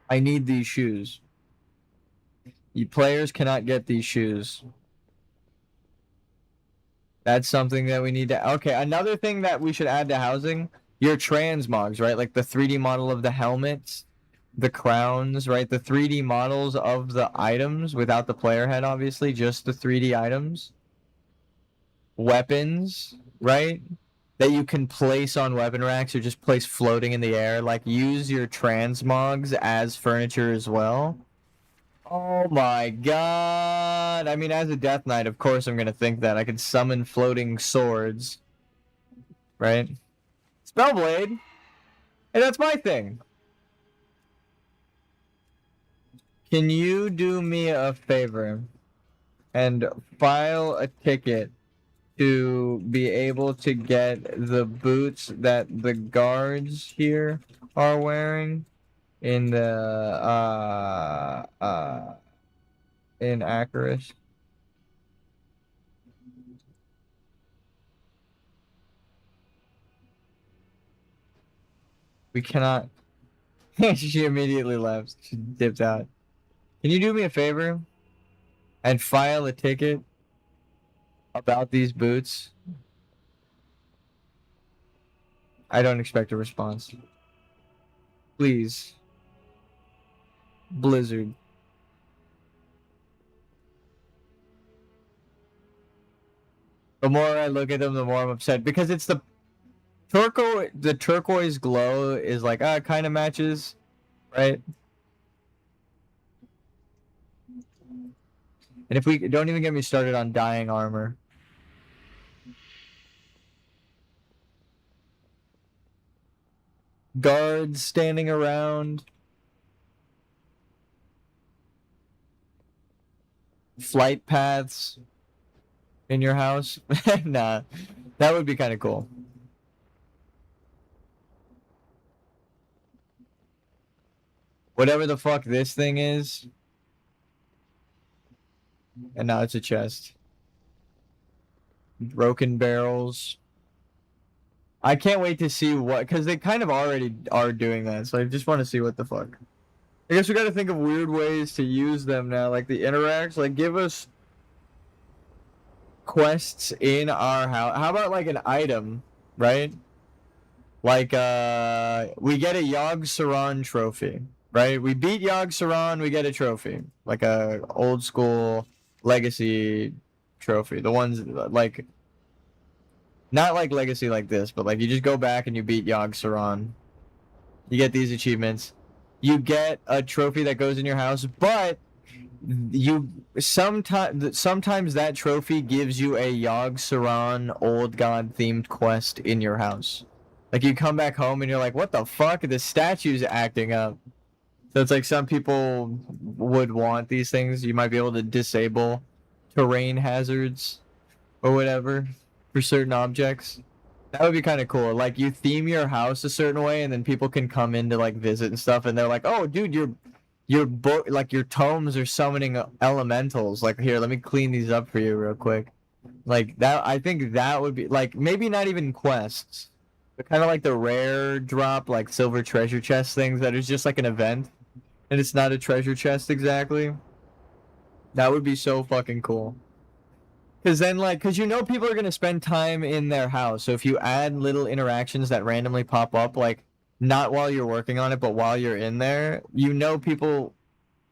[SPEAKER 1] I need these shoes. You players cannot get these shoes. That's something that we need to... Okay, another thing that we should add to housing, your transmogs, right? Like the 3D model of the helmets, the crowns, right? The 3D models of the items without the player head, obviously, just the 3D items. Weapons, right? That you can place on weapon racks or just place floating in the air. Like, use your transmogs as furniture as well. Oh my god. I mean, as a Death Knight, of course I'm gonna think that. I could summon floating swords. Right? Spellblade! Hey, that's my thing. Can you do me a favor and file a ticket to be able to get the boots that the guards here are wearing in the in Acaris? We cannot. She immediately left. She dipped out. Can you do me a favor and file a ticket about these boots? I don't expect a response. Please. Blizzard. The more I look at them, the more I'm upset. Because it's the turquoise glow is like, kind of matches, right? And if we don't even get me started on dyeing armor. Guards standing around. Flight paths in your house. Nah, that would be kind of cool. Whatever the fuck this thing is. And now it's a chest. Broken barrels. I can't wait to see what... Because they kind of already are doing that. So I just want to see what the fuck. I guess we got to think of weird ways to use them now. Like the interacts. Like give us quests in our house. How about like an item, right? Like we get a Yogg-Saron trophy, right? We beat Yogg-Saron, we get a trophy. Like a old school legacy trophy. The ones like... Not like legacy like this, but like you just go back and you beat Yogg-Saron. You get these achievements. You get a trophy that goes in your house, but you sometimes that trophy gives you a Yogg-Saron old god themed quest in your house. Like you come back home and you're like, what the fuck? The statue's acting up. So it's like some people would want these things. You might be able to disable terrain hazards or whatever for certain objects. That would be kind of cool. Like you theme your house a certain way and then people can come in to like visit and stuff and they're like, oh dude, your book, like your tomes are summoning elementals. Like here, let me clean these up for you real quick. Like that, I think that would be like, maybe not even quests, but kind of like the rare drop, like silver treasure chest things that is just like an event and it's not a treasure chest exactly. That would be so fucking cool. Because then, like, because you know people are going to spend time in their house. So if you add little interactions that randomly pop up, like, not while you're working on it, but while you're in there, you know people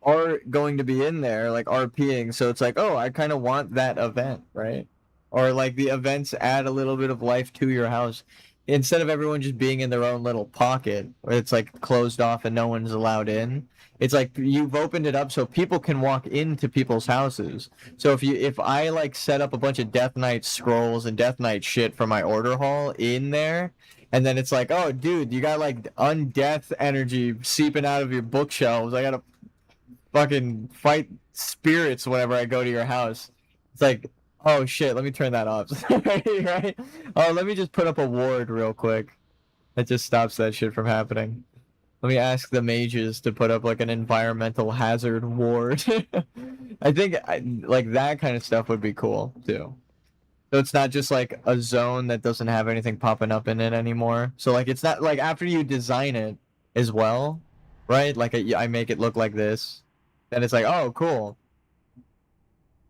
[SPEAKER 1] are going to be in there, like, RPing. So it's like, oh, I kind of want that event, right? Or, like, the events add a little bit of life to your house. instead of everyone just being in their own little pocket, where it's like closed off and no one's allowed in, it's like you've opened it up so people can walk into people's houses. So if I like set up a bunch of Death Knight scrolls and Death Knight shit for my order hall in there, and then it's like, oh dude, you got like undeath energy seeping out of your bookshelves. I gotta fucking fight spirits whenever I go to your house. It's like, oh shit, let me turn that off. Right? Oh, let me just put up a ward real quick. That just stops that shit from happening. Let me ask the mages to put up like an environmental hazard ward. I think like that kind of stuff would be cool too. So it's not just like a zone that doesn't have anything popping up in it anymore. So like it's not like after you design it as well, right? Like I make it look like this. Then it's like, oh, cool.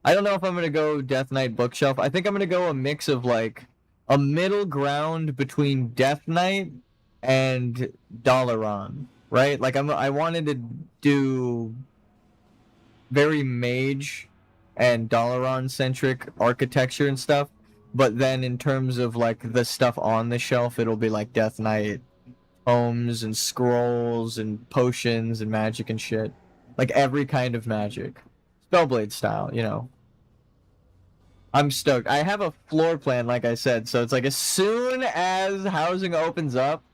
[SPEAKER 1] I don't know if I'm going to go Death Knight bookshelf. I think I'm going to go a mix of like a middle ground between Death Knight and Dalaran, right? Like I wanted to do very mage and Dalaran centric architecture and stuff, but then in terms of like the stuff on the shelf, it'll be like Death Knight tomes and scrolls and potions and magic and shit. Like every kind of magic. Spellblade style, you know. I'm stoked. I have a floor plan, like I said, so it's like as soon as housing opens up,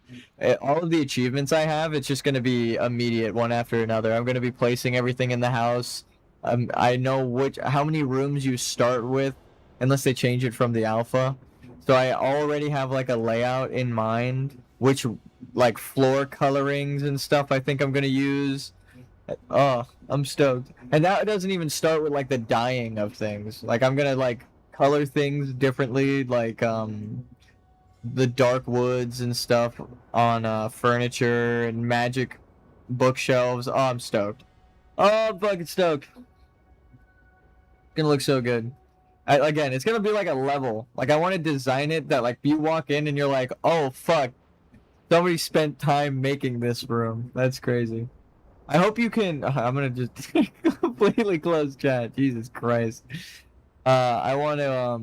[SPEAKER 1] all of the achievements I have, it's just going to be immediate, one after another. I'm going to be placing everything in the house. I know how many rooms you start with, unless they change it from the alpha. So I already have like a layout in mind, which like floor colorings and stuff I think I'm going to use. Oh, I'm stoked. And that doesn't even start with like the dyeing of things. Like I'm gonna like color things differently, like the dark woods and stuff on furniture and magic bookshelves. Oh, I'm stoked. Oh, I'm fucking stoked. It's gonna look so good. Again, it's gonna be like a level. Like I want to design it that like you walk in and you're like, oh fuck, somebody spent time making this room. That's crazy. I hope you can. I'm gonna just completely close chat. Jesus Christ. I want to.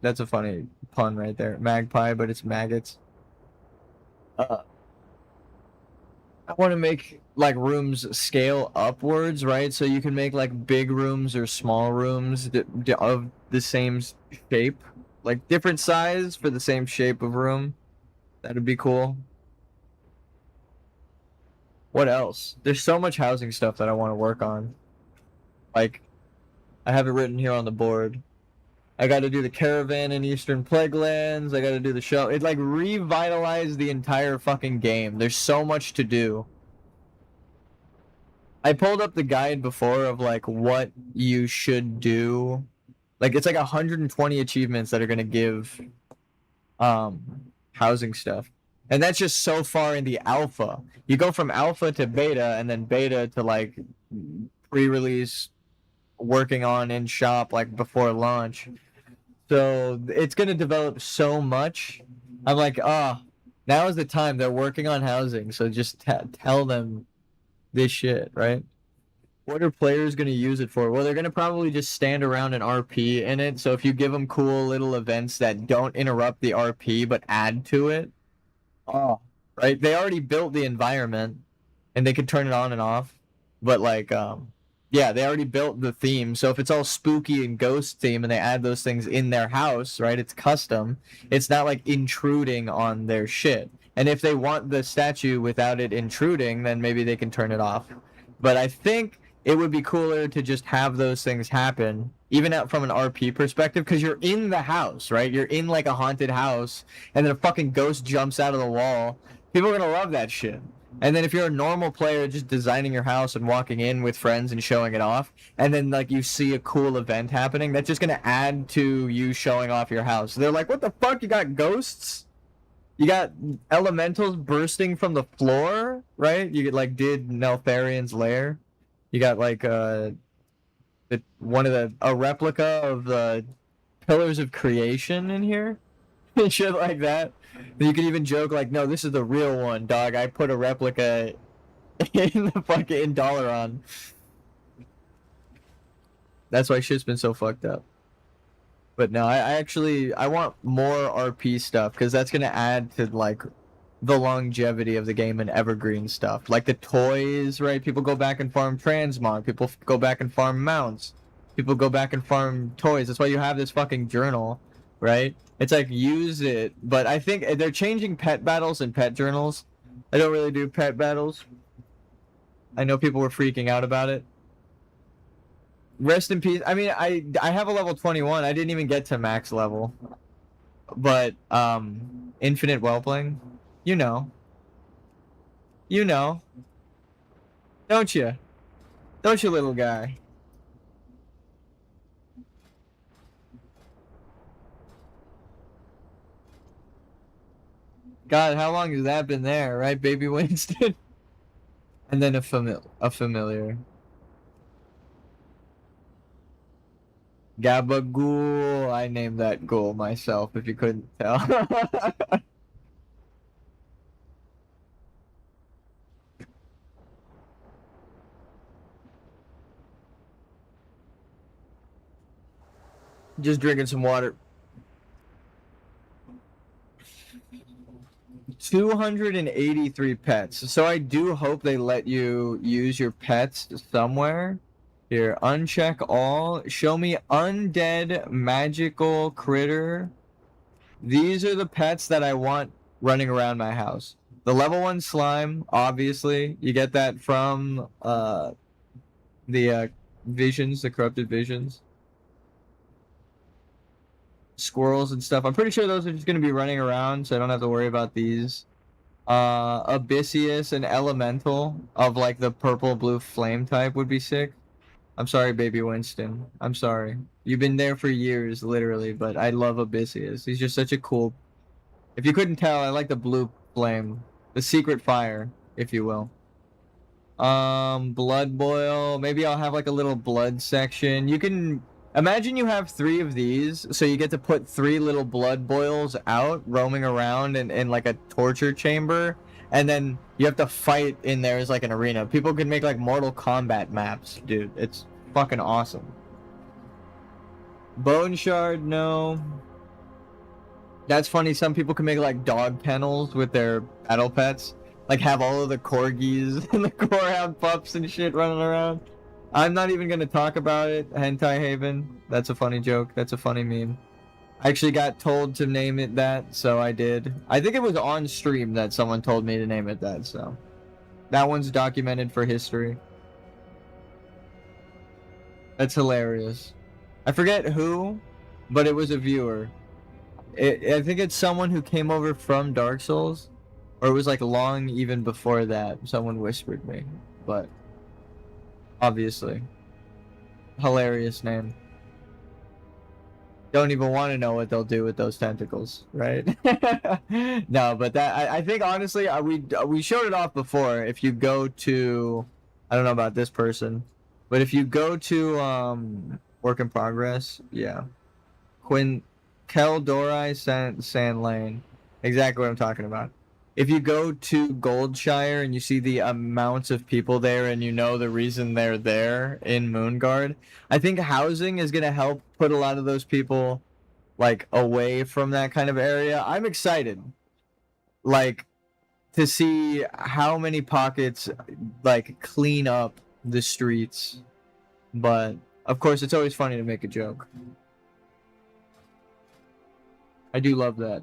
[SPEAKER 1] That's a funny pun right there. Magpie, but it's maggots. I want to make like rooms scale upwards, right? So you can make like big rooms or small rooms of the same shape, like different size for the same shape of room. That'd be cool. What else? There's so much housing stuff that I want to work on. Like, I have it written here on the board. I got to do the caravan in Eastern Plaguelands. I got to do the show. It like revitalized the entire fucking game. There's so much to do. I pulled up the guide before of like what you should do. Like it's like 120 achievements that are gonna give housing stuff. And that's just so far in the alpha. You go from alpha to beta, and then beta to like pre-release, working on in shop like before launch. So it's gonna develop so much. I'm like, now is the time. They're working on housing, so just tell them this shit, right? What are players gonna use it for? Well, they're gonna probably just stand around and RP in it. So if you give them cool little events that don't interrupt the RP but add to it. Oh, right. They already built the environment, and they could turn it on and off. But like, yeah, they already built the theme. So if it's all spooky and ghost theme, and they add those things in their house, right? It's custom. It's not like intruding on their shit. And if they want the statue without it intruding, then maybe they can turn it off. But I think it would be cooler to just have those things happen, even out from an RP perspective, because you're in the house, right? You're in like a haunted house, and then a fucking ghost jumps out of the wall. People are gonna love that shit. And then if you're a normal player just designing your house and walking in with friends and showing it off, and then like you see a cool event happening, that's just gonna add to you showing off your house. They're like, what the fuck? You got ghosts? You got elementals bursting from the floor, right? You like did Neltharian's lair. You got like a replica of the Pillars of Creation in here, and shit like that. And you could even joke like, no, this is the real one, dog. I put a replica in the fucking Dalaran. That's why shit's been so fucked up. But no, I want more RP stuff because that's gonna add to like the longevity of the game and evergreen stuff. Like the toys, right? People go back and farm transmog. People go back and farm mounts. People go back and farm toys. That's why you have this fucking journal, right? It's like use it, but I think they're changing pet battles and pet journals. I don't really do pet battles. I know people were freaking out about it. Rest in peace. I mean, I have a level 21. I didn't even get to max level. But infinite whelpling, you know. You know. Don't you? Don't you, little guy? God, how long has that been there, right, baby Winston? And then a familiar. Gabagool. I named that ghoul myself, if you couldn't tell. Just drinking some water. 283 pets. So I do hope they let you use your pets somewhere. Here, uncheck all. Show me undead magical critter. These are the pets that I want running around my house. The level 1 slime, obviously. You get that from the visions, the corrupted visions. Squirrels and stuff. I'm pretty sure those are just going to be running around, so I don't have to worry about these. Abyssius and Elemental of like the purple blue flame type would be sick. I'm sorry, baby Winston. I'm sorry. You've been there for years, literally, but I love Abyssius. He's just such a cool... If you couldn't tell, I like the blue flame. The secret fire, if you will. Blood boil. Maybe I'll have like a little blood section. You can... Imagine you have 3 of these, so you get to put 3 little blood boils out, roaming around in like a torture chamber, and then you have to fight in there as like an arena. People could make like Mortal Kombat maps, dude. It's fucking awesome. Bone shard, no. That's funny, some people can make like dog kennels with their battle pets. Like have all of the corgis and the Corehound pups and shit running around. I'm not even gonna talk about it, Hentai Haven. That's a funny joke. That's a funny meme. I actually got told to name it that, so I did. I think it was on stream that someone told me to name it that, so. That one's documented for history. That's hilarious. I forget who, but it was a viewer. I think it's someone who came over from Dark Souls, or it was like long even before that. Someone whispered me, but... Obviously. Hilarious name. Don't even want to know what they'll do with those tentacles, right? No, but that I think honestly we showed it off before. If you go to, I don't know about this person, but if you go to work in progress, yeah, Keldori Sand Lane, exactly what I'm talking about. If you go to Goldshire and you see the amounts of people there and you know the reason they're there in Moonguard, I think housing is going to help put a lot of those people, like, away from that kind of area. I'm excited, like, to see how many pockets, like, clean up the streets. But, of course, it's always funny to make a joke. I do love that.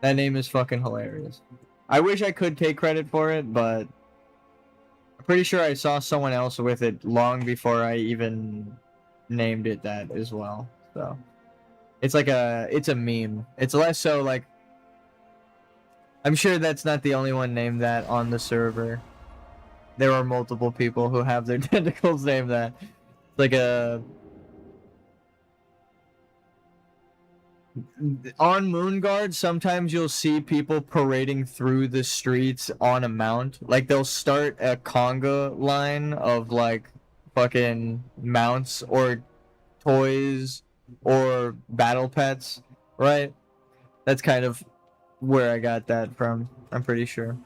[SPEAKER 1] That name is fucking hilarious. I wish I could take credit for it, but I'm pretty sure I saw someone else with it long before I even named it that as well. So it's like it's a meme. It's less so like, I'm sure that's not the only one named that on the server. There are multiple people who have their tentacles named that. It's like a... On Moonguard, sometimes you'll see people parading through the streets on a mount. Like, they'll start a conga line of, like, fucking mounts or toys or battle pets, right? That's kind of where I got that from, I'm pretty sure.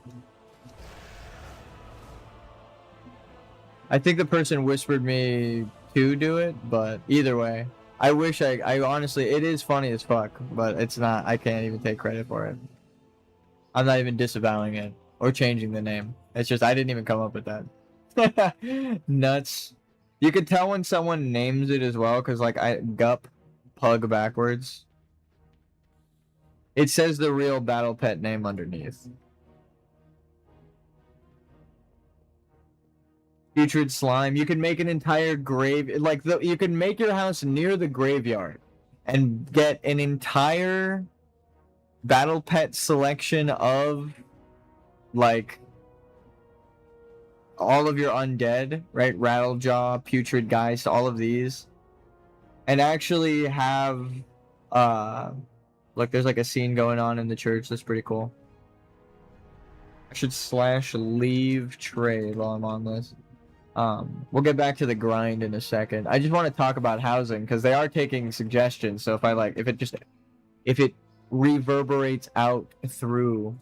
[SPEAKER 1] I think the person whispered me to do it, but either way, I wish I honestly, it is funny as fuck, but it's not. I can't even take credit for it. I'm not even disavowing it or changing the name. It's just I didn't even come up with that. Nuts. You could tell when someone names it as well, because like Gup, pug backwards. It says the real battle pet name underneath. Putrid slime. You can make an entire grave, like you can make your house near the graveyard and get an entire battle pet selection of like all of your undead, right? Rattlejaw, Putrid Geist, all of these, and actually have look, there's like a scene going on in the church. That's pretty cool. I should / leave trade while I'm on this. We'll get back to the grind in a second. I just want to talk about housing because they are taking suggestions. So if it reverberates out through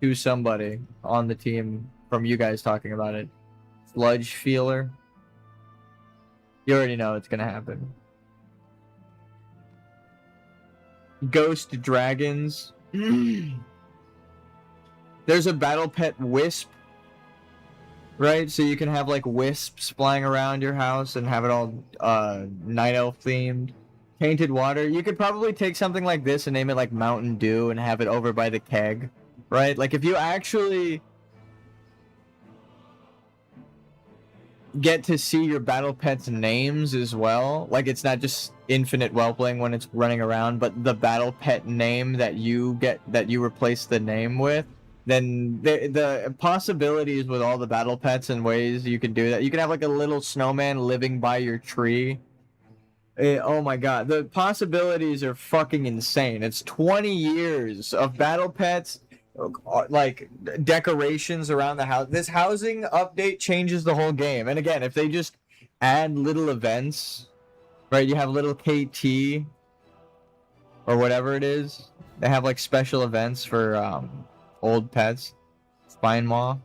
[SPEAKER 1] to somebody on the team from you guys talking about it, sludge feeler, you already know it's gonna happen. Ghost dragons. There's a battle pet wisp, right? So you can have like wisps flying around your house and have it all night elf themed. Tainted water. You could probably take something like this and name it like Mountain Dew and have it over by the keg, right? Like if you actually get to see your battle pets' names as well, like it's not just infinite whelpling when it's running around, but the battle pet name that you replace the name with, then the possibilities with all the battle pets and ways you can do that. You can have like a little snowman living by your tree. Oh my god, the possibilities are fucking insane. It's 20 years of battle pets, like decorations around the house. This housing update changes the whole game. And again, if they just add little events, right? You have little KT or whatever it is. They have like special events for old pets. Spine Maw.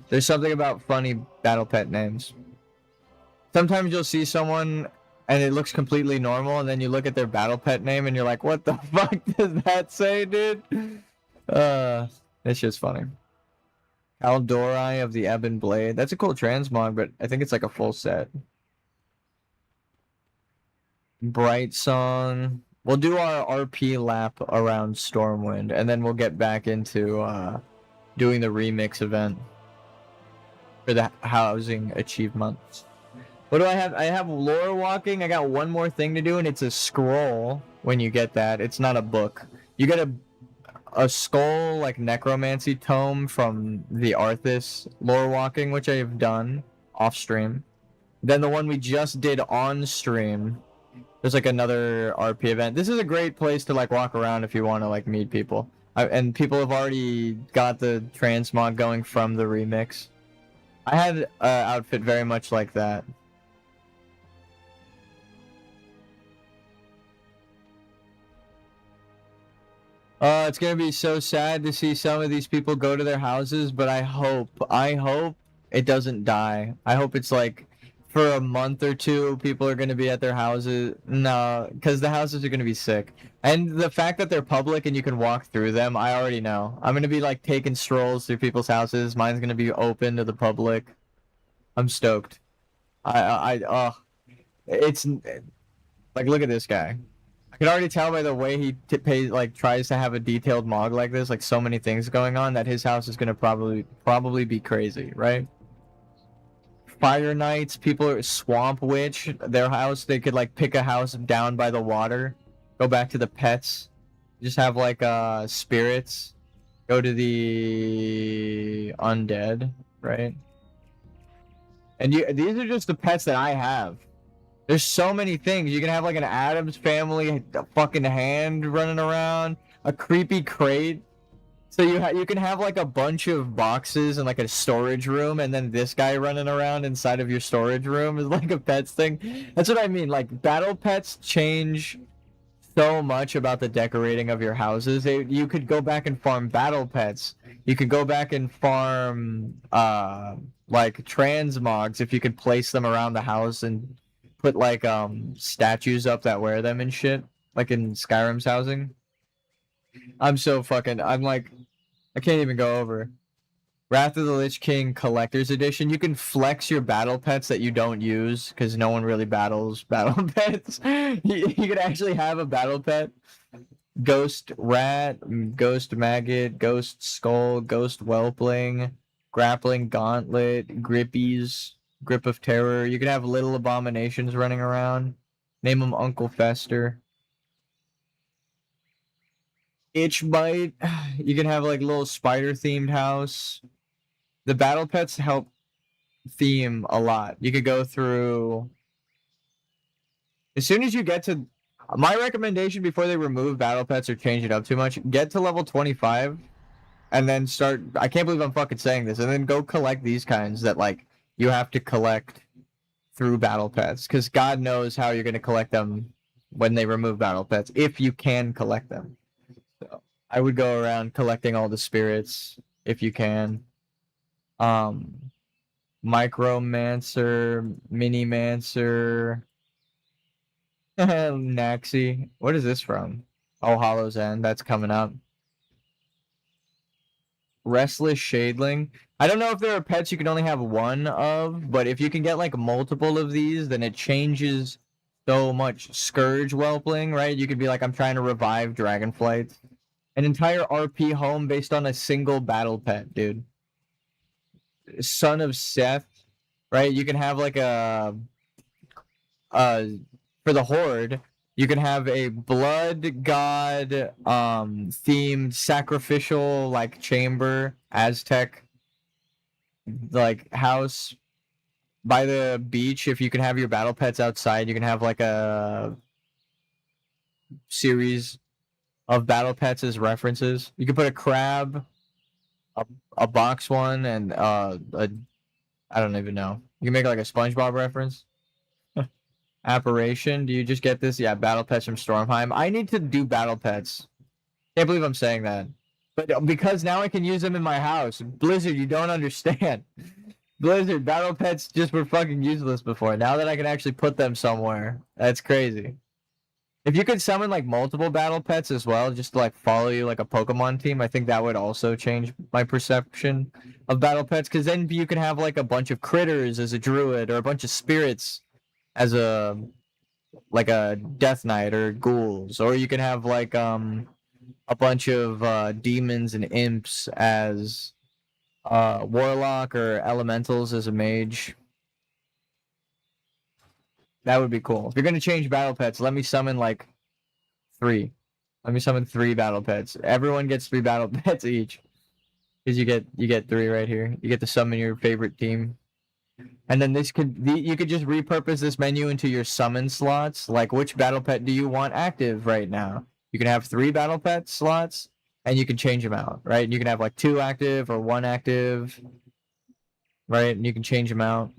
[SPEAKER 1] There's something about funny battle pet names. Sometimes you'll see someone and it looks completely normal, and then you look at their battle pet name and you're like, what the fuck does that say, dude? It's just funny. Aldori of the Ebon Blade. That's a cool transmog, but I think it's like a full set. Bright Song. We'll do our RP lap around Stormwind, and then we'll get back into doing the remix event for the housing achievements. What do I have? I have lore walking. I got one more thing to do, and it's a scroll when you get that. It's not a book. You get a skull, like, necromancy tome from the Arthas lore walking, which I have done off stream. Then the one we just did on stream, there's like another RP event. This is a great place to like walk around if you want to like meet people. And people have already got the transmog going from the remix. I had an outfit very much like that. It's gonna be so sad to see some of these people go to their houses, but I hope it doesn't die. I hope it's like for a month or two, people are gonna be at their houses. No, because the houses are gonna be sick. And the fact that they're public and you can walk through them, I already know. I'm gonna be like taking strolls through people's houses. Mine's gonna be open to the public. I'm stoked. It's like, look at this guy. I can already tell by the way he tries to have a detailed mog like this, like so many things going on, that his house is gonna probably be crazy, right? Fire Knights, people are Swamp Witch, their house, they could like pick a house down by the water, go back to the pets, just have like spirits, go to the undead, right? And these are just the pets that I have. There's so many things. You can have like an Addams Family, a fucking hand running around, a creepy crate. So you can have like a bunch of boxes and like a storage room, and then this guy running around inside of your storage room is like a pets thing. That's what I mean. Like battle pets change so much about the decorating of your houses. You could go back and farm battle pets. You could go back and farm like transmogs if you could place them around the house and put like statues up that wear them and shit, like in Skyrim's housing. I'm like, I can't even go over. Wrath of the Lich King Collector's Edition. You can flex your battle pets that you don't use because no one really battles battle pets. You can actually have a battle pet. Ghost Rat, Ghost Maggot, Ghost Skull, Ghost Whelpling, Grappling Gauntlet, Grippies, Grip of Terror. You can have little abominations running around. Name them Uncle Fester. Itch Bite. You can have like little spider themed house. The battle pets help theme a lot. You could go through as soon as you get to my recommendation before they remove battle pets or change it up too much, get to level 25 and then start. I can't believe I'm fucking saying this, and then go collect these kinds that like you have to collect through battle pets, because God knows how you're going to collect them when they remove battle pets, if you can collect them. So I would go around collecting all the spirits if you can. Micromancer, Minimancer, Naxi. What is this from? Oh, Hollow's End. That's coming up. Restless Shadeling. I don't know if there are pets you can only have one of, but if you can get like multiple of these, then it changes so much. Scourge Whelpling, right? You could be like, I'm trying to revive Dragonflight. An entire RP home based on a single battle pet, dude. Son of Seth, right? You can have like a for the Horde, you can have a blood god themed sacrificial like chamber Aztec like house by the beach. If you can have your battle pets outside, you can have like a series of battle pets as references. You can put a crab, a box one, and I don't even know. You can make like a SpongeBob reference. Apparition. Do you just get this? Yeah, battle pets from Stormheim. I need to do battle pets. Can't believe I'm saying that. But because now I can use them in my house. Blizzard, you don't understand. Blizzard, battle pets just were fucking useless before. Now that I can actually put them somewhere, that's crazy. If you could summon like multiple battle pets as well, just to like follow you like a Pokemon team, I think that would also change my perception of battle pets. Because then you can have like a bunch of critters as a druid, or a bunch of spirits as a like a Death Knight or ghouls, or you can have like a bunch of demons and imps as warlock, or elementals as a mage. That would be cool. If you're gonna change battle pets, let me summon like 3. Let me summon 3 battle pets. Everyone gets 3 battle pets each, because you get 3 right here. You get to summon your favorite team. And then you could just repurpose this menu into your summon slots. Like, which battle pet do you want active right now? You can have 3 battle pet slots, and you can change them out, right? And you can have like 2 active or 1 active, right? And you can change them out.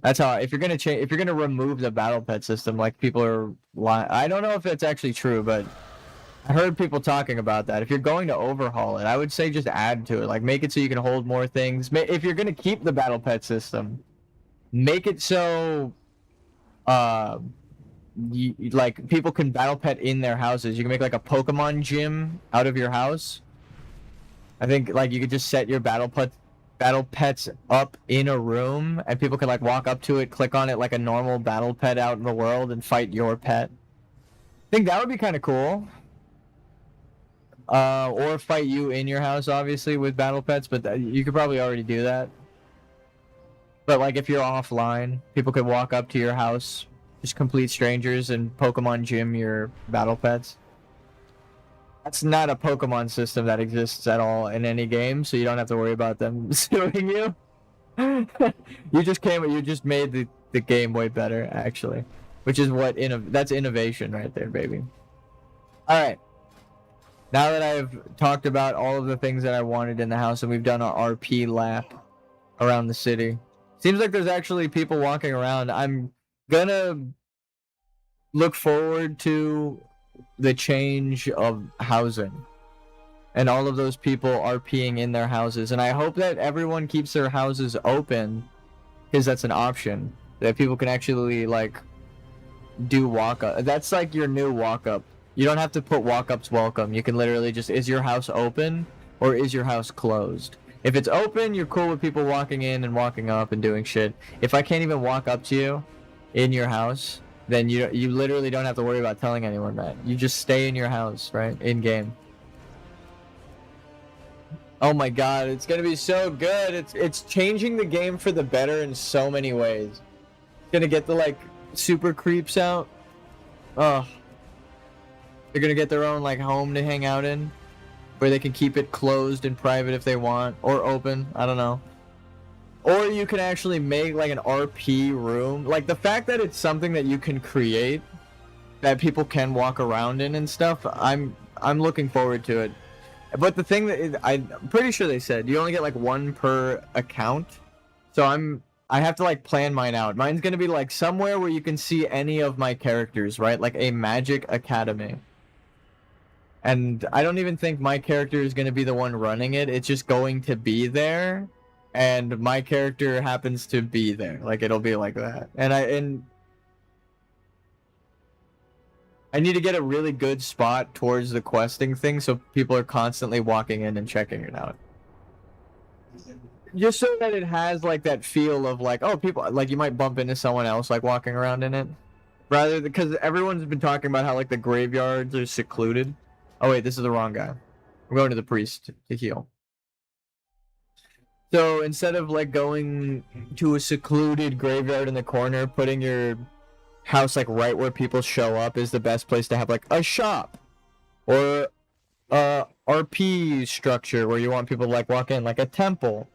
[SPEAKER 1] That's how. If you're gonna remove the battle pet system, like people are lying. I don't know if it's actually true, but I heard people talking about that. If you're going to overhaul it, I would say just add to it. Like, make it so you can hold more things. If you're going to keep the battle pet system, make it so like people can battle pet in their houses. You can make like a Pokemon gym out of your house. I think like you could just set your battle pets up in a room, and people can like walk up to it, click on it like a normal battle pet out in the world, and fight your pet. I think that would be kind of cool. Or fight you in your house, obviously, with battle pets, but you could probably already do that. But like if you're offline, people could walk up to your house, just complete strangers, and Pokemon gym your battle pets. That's not a Pokemon system that exists at all in any game, so you don't have to worry about them suing you. You just made the game way better, actually. Which is that's innovation right there, baby. Alright. Now that I've talked about all of the things that I wanted in the house, and we've done an RP lap around the city, seems like there's actually people walking around. I'm gonna look forward to the change of housing and all of those people RPing in their houses, and I hope that everyone keeps their houses open, because that's an option. that people can actually like do walk up. That's like your new walk up. You don't have to put walk ups welcome. You can literally just, is your house open or is your house closed? If it's open, you're cool with people walking in and walking up and doing shit. If I can't even walk up to you in your house, then you literally don't have to worry about telling anyone that. You just stay in your house, right? In game. Oh my god, it's gonna be so good. It's changing the game for the better in so many ways. It's gonna get the like super creeps out. Oh. They're gonna get their own like home to hang out in, where they can keep it closed and private if they want, or open, I don't know. Or you can actually make like an RP room. Like the fact that it's something that you can create, that people can walk around in and stuff, I'm looking forward to it. But the thing that is, I'm pretty sure they said you only get like one per account. So I have to like plan mine out. Mine's gonna be like somewhere where you can see any of my characters, right? Like a Magic Academy. And I don't even think my character is going to be the one running it. It's just going to be there. And my character happens to be there. Like, it'll be like that. And I need to get a really good spot towards the questing thing so people are constantly walking in and checking it out. Just so that it has, like, that feel of, like, oh, people... Like, you might bump into someone else, like, walking around in it. Rather, because everyone's been talking about how, like, the graveyards are secluded. Oh wait, this is the wrong guy. I'm going to the priest to heal. So instead of like going to a secluded graveyard in the corner, putting your house like right where people show up is the best place to have like a shop or a RP structure where you want people to like walk in, like a temple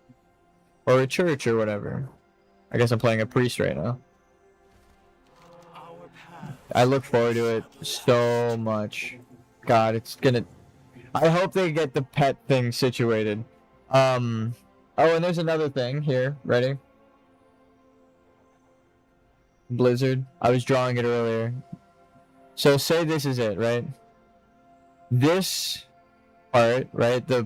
[SPEAKER 1] or a church or whatever. I guess I'm playing a priest right now. I look forward to it so much. God, it's gonna... I hope they get the pet thing situated. Oh, and there's another thing here. Ready? Blizzard. I was drawing it earlier. So say this is it, right? This part, right? Oh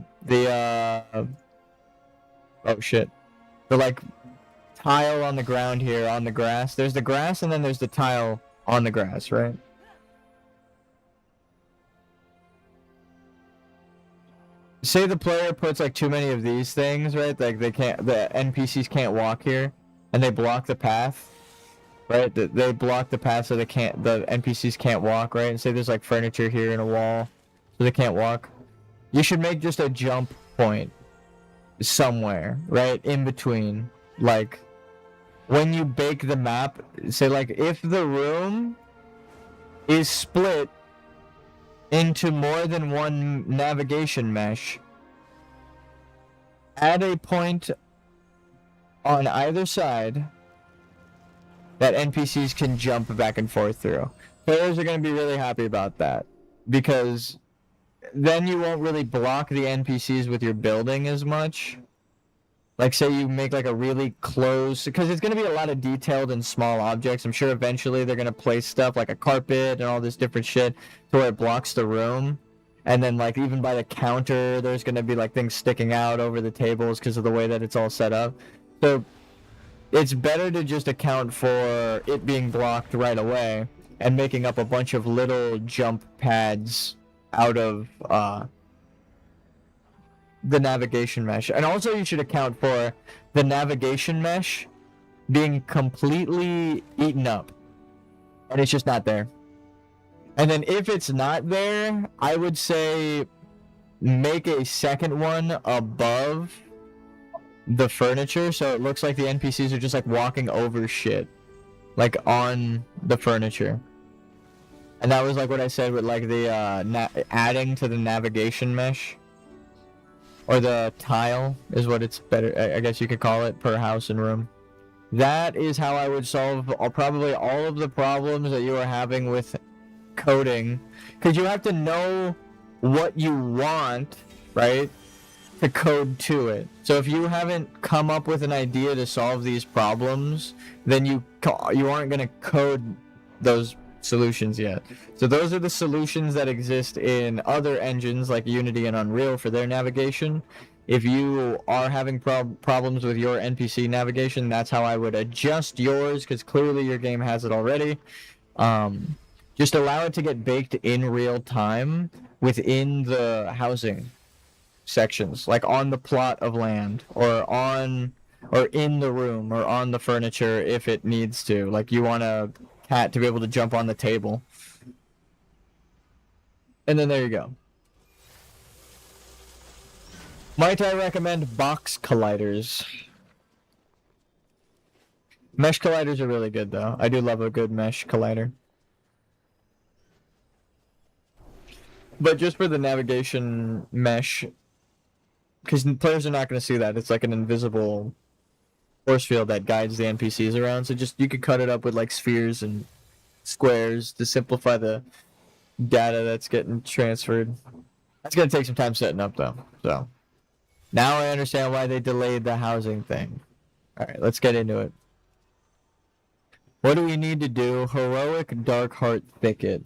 [SPEAKER 1] shit. The like tile on the ground here on the grass. There's the grass and then there's the tile on the grass, right? Say the player puts like too many of these things, right? Like the NPCs can't walk here, and they block the path, right? They block the path so the NPCs can't walk, right? And say there's like furniture here and a wall, so they can't walk. You should make just a jump point somewhere, right? In between, like when you bake the map, say like if the room is split into more than one navigation mesh, add a point on either side that NPCs can jump back and forth through. Players are going to be really happy about that, because then you won't really block the NPCs with your building as much. Like, say you make like a really close, because it's going to be a lot of detailed and small objects. I'm sure eventually they're going to place stuff like a carpet and all this different shit to where it blocks the room. And then like even by the counter, there's going to be like things sticking out over the tables because of the way that it's all set up. So it's better to just account for it being blocked right away and making up a bunch of little jump pads out of the navigation mesh. And also you should account for the navigation mesh being completely eaten up and it's just not there. And then if it's not there, I would say make a second one above the furniture so it looks like the NPCs are just like walking over shit, like on the furniture. And that was like what I said with like the adding to the navigation mesh. Or the tile is what it's better, I guess you could call it, per house and room. That is how I would solve probably all of the problems that you are having with coding. Because you have to know what you want, right, to code to it. So if you haven't come up with an idea to solve these problems, then you aren't going to code those solutions yet. So those are the solutions that exist in other engines like Unity and Unreal for their navigation. if you are having problems with your NPC navigation, that's how I would adjust yours, because clearly your game has it already. Just allow it to get baked in real time within the housing sections, like on the plot of land, or in the room, or on the furniture if it needs to. Like, you want a cat to be able to jump on the table. And then there you go. Might I recommend box colliders? Mesh colliders are really good, though. I do love a good mesh collider. But just for the navigation mesh, because players are not going to see that. It's like an invisible force field that guides the NPCs around. So just, you could cut it up with like spheres and squares to simplify the data that's getting transferred. That's going to take some time setting up, though. So now I understand why they delayed the housing thing. Alright, let's get into it. What do we need to do? Heroic Darkheart Thicket.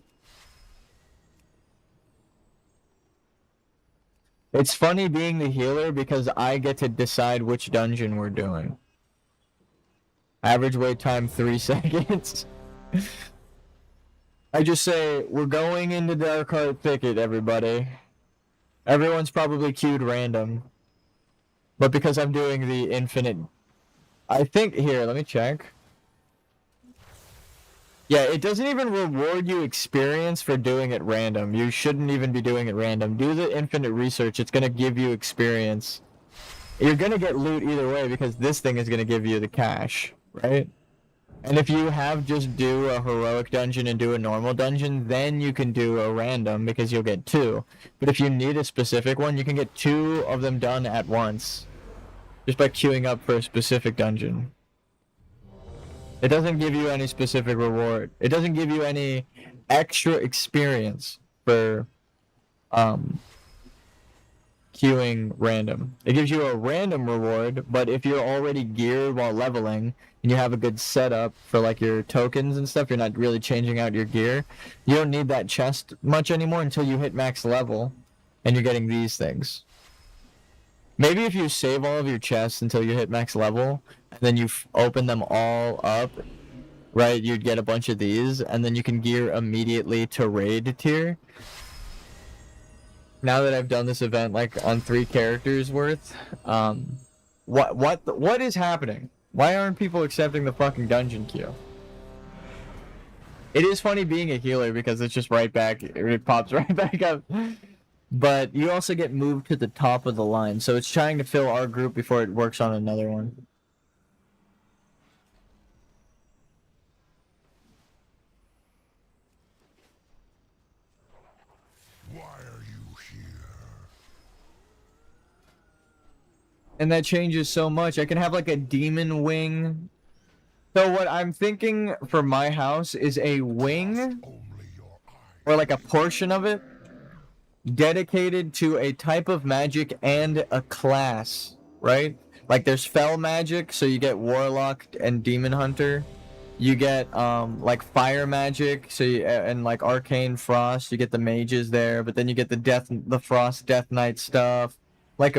[SPEAKER 1] It's funny being the healer because I get to decide which dungeon we're doing. Average wait time 3 seconds. I just say, we're going into Darkheart Thicket, everybody. Everyone's probably queued random. But because I'm doing the infinite... I think... Here, let me check. Yeah, it doesn't even reward you experience for doing it random. You shouldn't even be doing it random. Do the infinite research. It's going to give you experience. You're going to get loot either way because this thing is going to give you the cash, right? And if you have just do a heroic dungeon and do a normal dungeon, then you can do a random because you'll get 2. But if you need a specific one, you can get 2 of them done at once. Just by queuing up for a specific dungeon. It doesn't give you any specific reward. It doesn't give you any extra experience for queuing random. It gives you a random reward, but if you're already geared while leveling and you have a good setup for like your tokens and stuff, you're not really changing out your gear. You don't need that chest much anymore until you hit max level and you're getting these things. Maybe if you save all of your chests until you hit max level, and then you open them all up, right, you'd get a bunch of these, and then you can gear immediately to raid tier. Now that I've done this event, like, on 3 characters worth, what is happening? Why aren't people accepting the fucking dungeon queue? It is funny being a healer, because it's just right back, it pops right back up. But you also get moved to the top of the line, so it's trying to fill our group before it works on another one.
[SPEAKER 2] Why are you here?
[SPEAKER 1] And that changes so much. I can have like a demon wing. So what I'm thinking for my house is a wing, or like a portion of it, dedicated to a type of magic and a class, right? Like there's Fel magic, so you get Warlock and Demon Hunter. You get like fire magic, so and like Arcane Frost, you get the mages there, but then you get the Frost Death Knight stuff. Like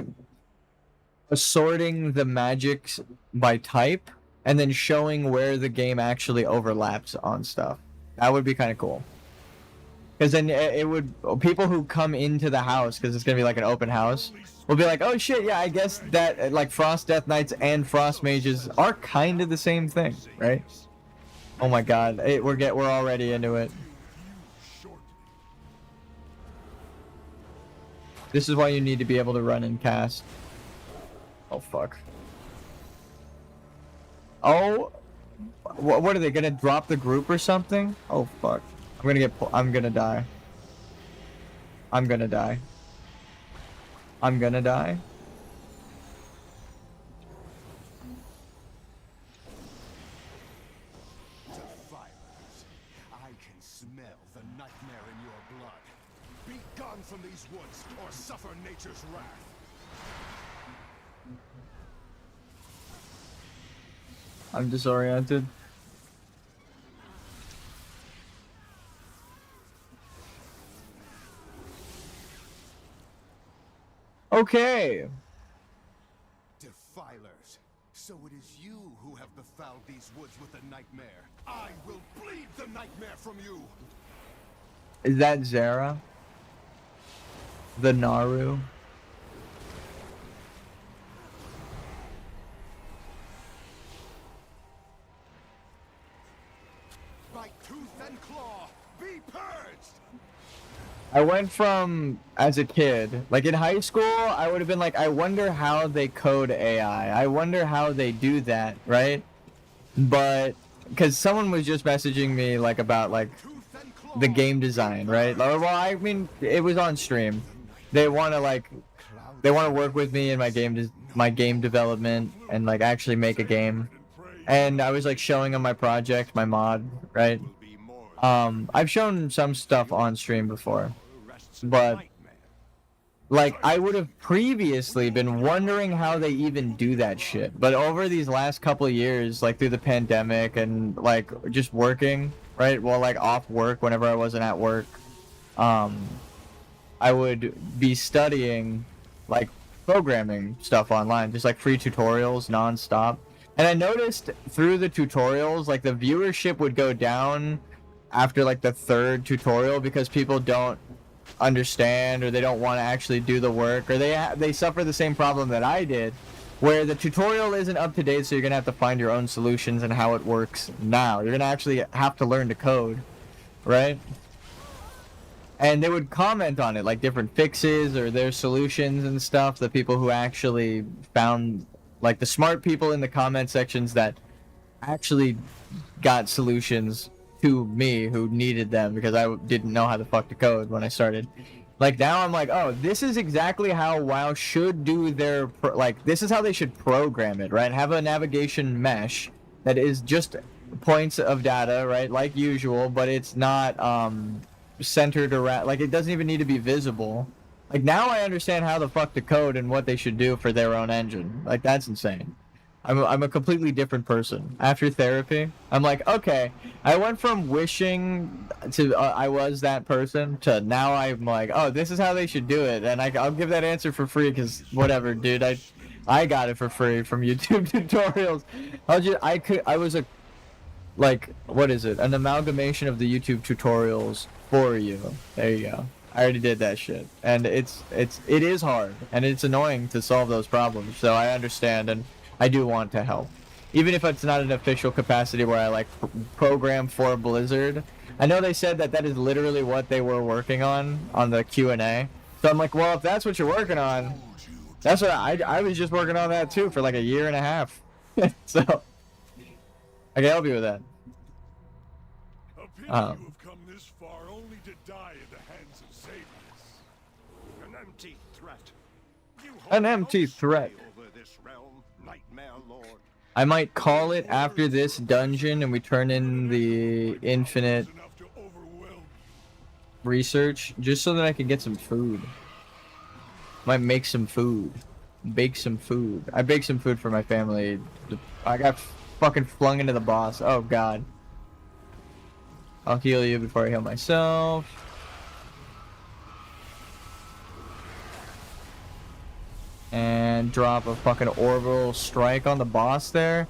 [SPEAKER 1] assorting the magics by type and then showing where the game actually overlaps on stuff. That would be kind of cool. Because then it would, people who come into the house, because it's going to be like an open house, will be like, oh shit, yeah, I guess that like Frost Death Knights and Frost Mages are kind of the same thing, right? Oh my god, we're already into it. This is why you need to be able to run and cast. Oh fuck. Oh, what are they going to drop the group or something? Oh fuck. I'm gonna die. I'm gonna die. I'm gonna die.
[SPEAKER 8] Defilement. I can smell the nightmare in your blood. Be gone from these woods, or suffer nature's wrath.
[SPEAKER 1] I'm disoriented. Okay.
[SPEAKER 3] defilers. So it is you who have befouled these woods with a nightmare. I will bleed the nightmare from you.
[SPEAKER 1] Is that Zara? The Naru?
[SPEAKER 3] By tooth and claw, be purged!
[SPEAKER 1] I went from, as a kid, like in high school, I would have been like, I wonder how they code AI. I wonder how they do that, right? But, because someone was just messaging me, like, about, like, the game design, right? Well, I mean, it was on stream. They want to, like, they want to work with me in my game development and, like, actually make a game. And I was, like, showing them my project, my mod, right? I've shown some stuff on stream before, but like I would have previously been wondering how they even do that shit. But over these last couple of years, like through the pandemic and like just working, right? Well, like off work whenever I wasn't at work, I would be studying like programming stuff online, just like free tutorials nonstop. And I noticed through the tutorials, like the viewership would go down after like the third tutorial because people don't understand or they don't want to actually do the work, or they suffer the same problem that I did where the tutorial isn't up to date, so you're gonna have to find your own solutions and how it works now. You're gonna actually have to learn to code, right? And they would comment on it, like different fixes or their solutions and stuff. The people who actually found, like the smart people in the comment sections that actually got solutions to me who needed them because I didn't know how the fuck to code when I started. Like now I'm like, oh, this is exactly how WoW should do their like this is how they should program it, right? Have a navigation mesh that is just points of data, right? Like usual, but it's not centered around, like it doesn't even need to be visible. Like now I understand how the fuck to code and what they should do for their own engine. Like that's insane. I'm a completely different person after therapy. I'm like, okay, I went from wishing to I was that person to now I'm like, oh, this is how they should do it, and I'll give that answer for free because whatever, dude. I got it for free from YouTube tutorials. I was a like, what is it? An amalgamation of the YouTube tutorials for you. There you go. I already did that shit, and it is hard and it's annoying to solve those problems. So I understand and I do want to help, even if it's not an official capacity where I like program for Blizzard. I know they said that is literally what they were working on the Q&A. So I'm like, well, if that's what you're working on, that's what I was just working on that too for like a year and a half. So I can help you with that.
[SPEAKER 7] A pity you have come this far only to die in the hands of Xadius.
[SPEAKER 3] An empty threat.
[SPEAKER 1] An empty threat. I might call it after this dungeon and we turn in the infinite research just so that I can get some food. Might make some food. Bake some food. I baked some food for my family. I got fucking flung into the boss. Oh god. I'll heal you before I heal myself. And drop a fucking orbital strike on the boss there.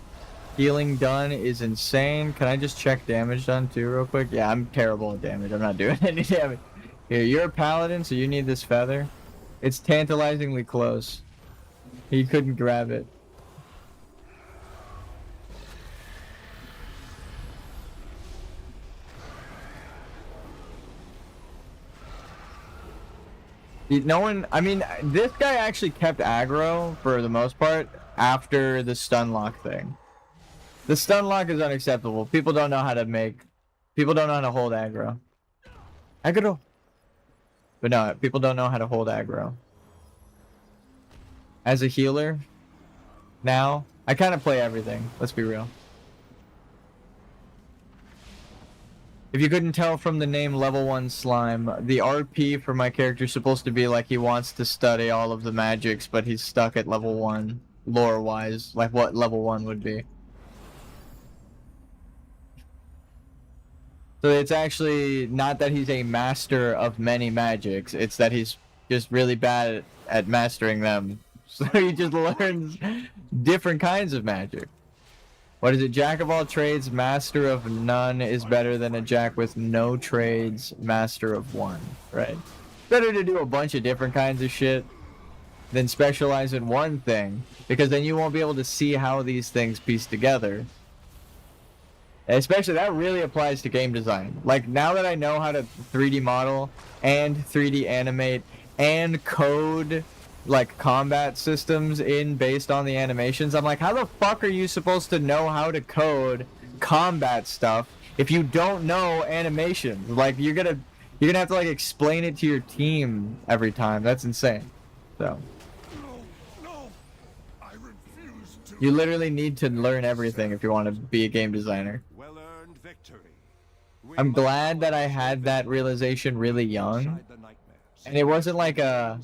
[SPEAKER 1] Healing done is insane. Can I just check damage done too real quick? Yeah, I'm terrible at damage. I'm not doing any damage. Here, you're a paladin, so you need this feather. It's tantalizingly close. He couldn't grab it. No one, I mean, this guy actually kept aggro for the most part after the stun lock thing. The stun lock is unacceptable. People don't know how to hold aggro. But no, people don't know how to hold aggro. As a healer, now, I kind of play everything, let's be real. If you couldn't tell from the name Level 1 Slime, the RP for my character is supposed to be like he wants to study all of the magics, but he's stuck at level 1, lore-wise, like what level 1 would be. So it's actually not that he's a master of many magics, it's that he's just really bad at mastering them. So he just learns different kinds of magic. What is it? Jack of all trades, master of none is better than a jack with no trades, master of one, right? Better to do a bunch of different kinds of shit than specialize in one thing, because then you won't be able to see how these things piece together. Especially, that really applies to game design. Like, now that I know how to 3D model and 3D animate and code like combat systems in based on the animations, I'm like, how the fuck are you supposed to know how to code combat stuff if you don't know animations? Like, you're gonna have to like explain it to your team every time. That's insane. So
[SPEAKER 7] I refuse to.
[SPEAKER 1] you literally need to learn everything if you want to be a game designer.
[SPEAKER 8] Well-earned victory.
[SPEAKER 1] I'm glad that I had that realization really young, and it wasn't like a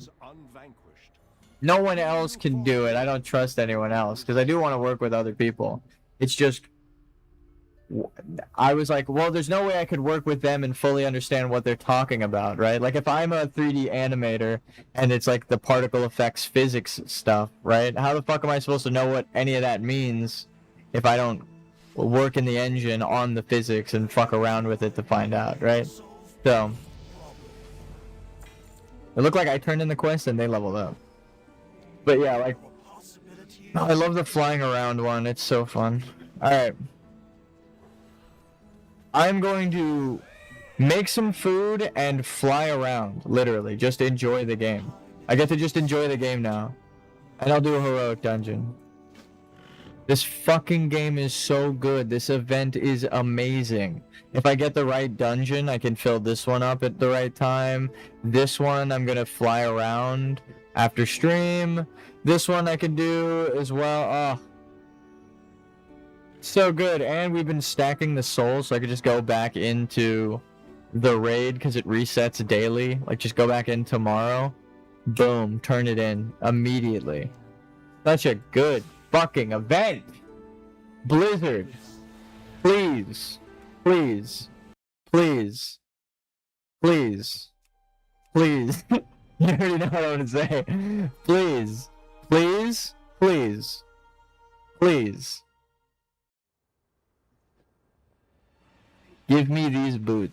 [SPEAKER 1] no one else can do it, I don't trust anyone else, because I do want to work with other people. It's just, I was like, well, there's no way I could work with them and fully understand what they're talking about, right? Like, if I'm a 3D animator and it's like the particle effects physics stuff, right? How the fuck am I supposed to know what any of that means if I don't work in the engine on the physics and fuck around with it to find out, right? So it looked like I turned in the quest and they leveled up. But yeah, like, I love the flying around one. It's so fun. Alright. I'm going to make some food and fly around, literally. Just enjoy the game. I get to just enjoy the game now. And I'll do a heroic dungeon. This fucking game is so good. This event is amazing. If I get the right dungeon, I can fill this one up at the right time. This one, I'm gonna fly around after stream. This one I can do as well. Oh, so good. And we've been stacking the souls, so I could just go back into the raid because it resets daily. Like, just go back in tomorrow. Boom, turn it in immediately. Such a good fucking event. Blizzard, please, please, please, please, please. You already know what I want to say. Please, please, please, please. Give me these boots.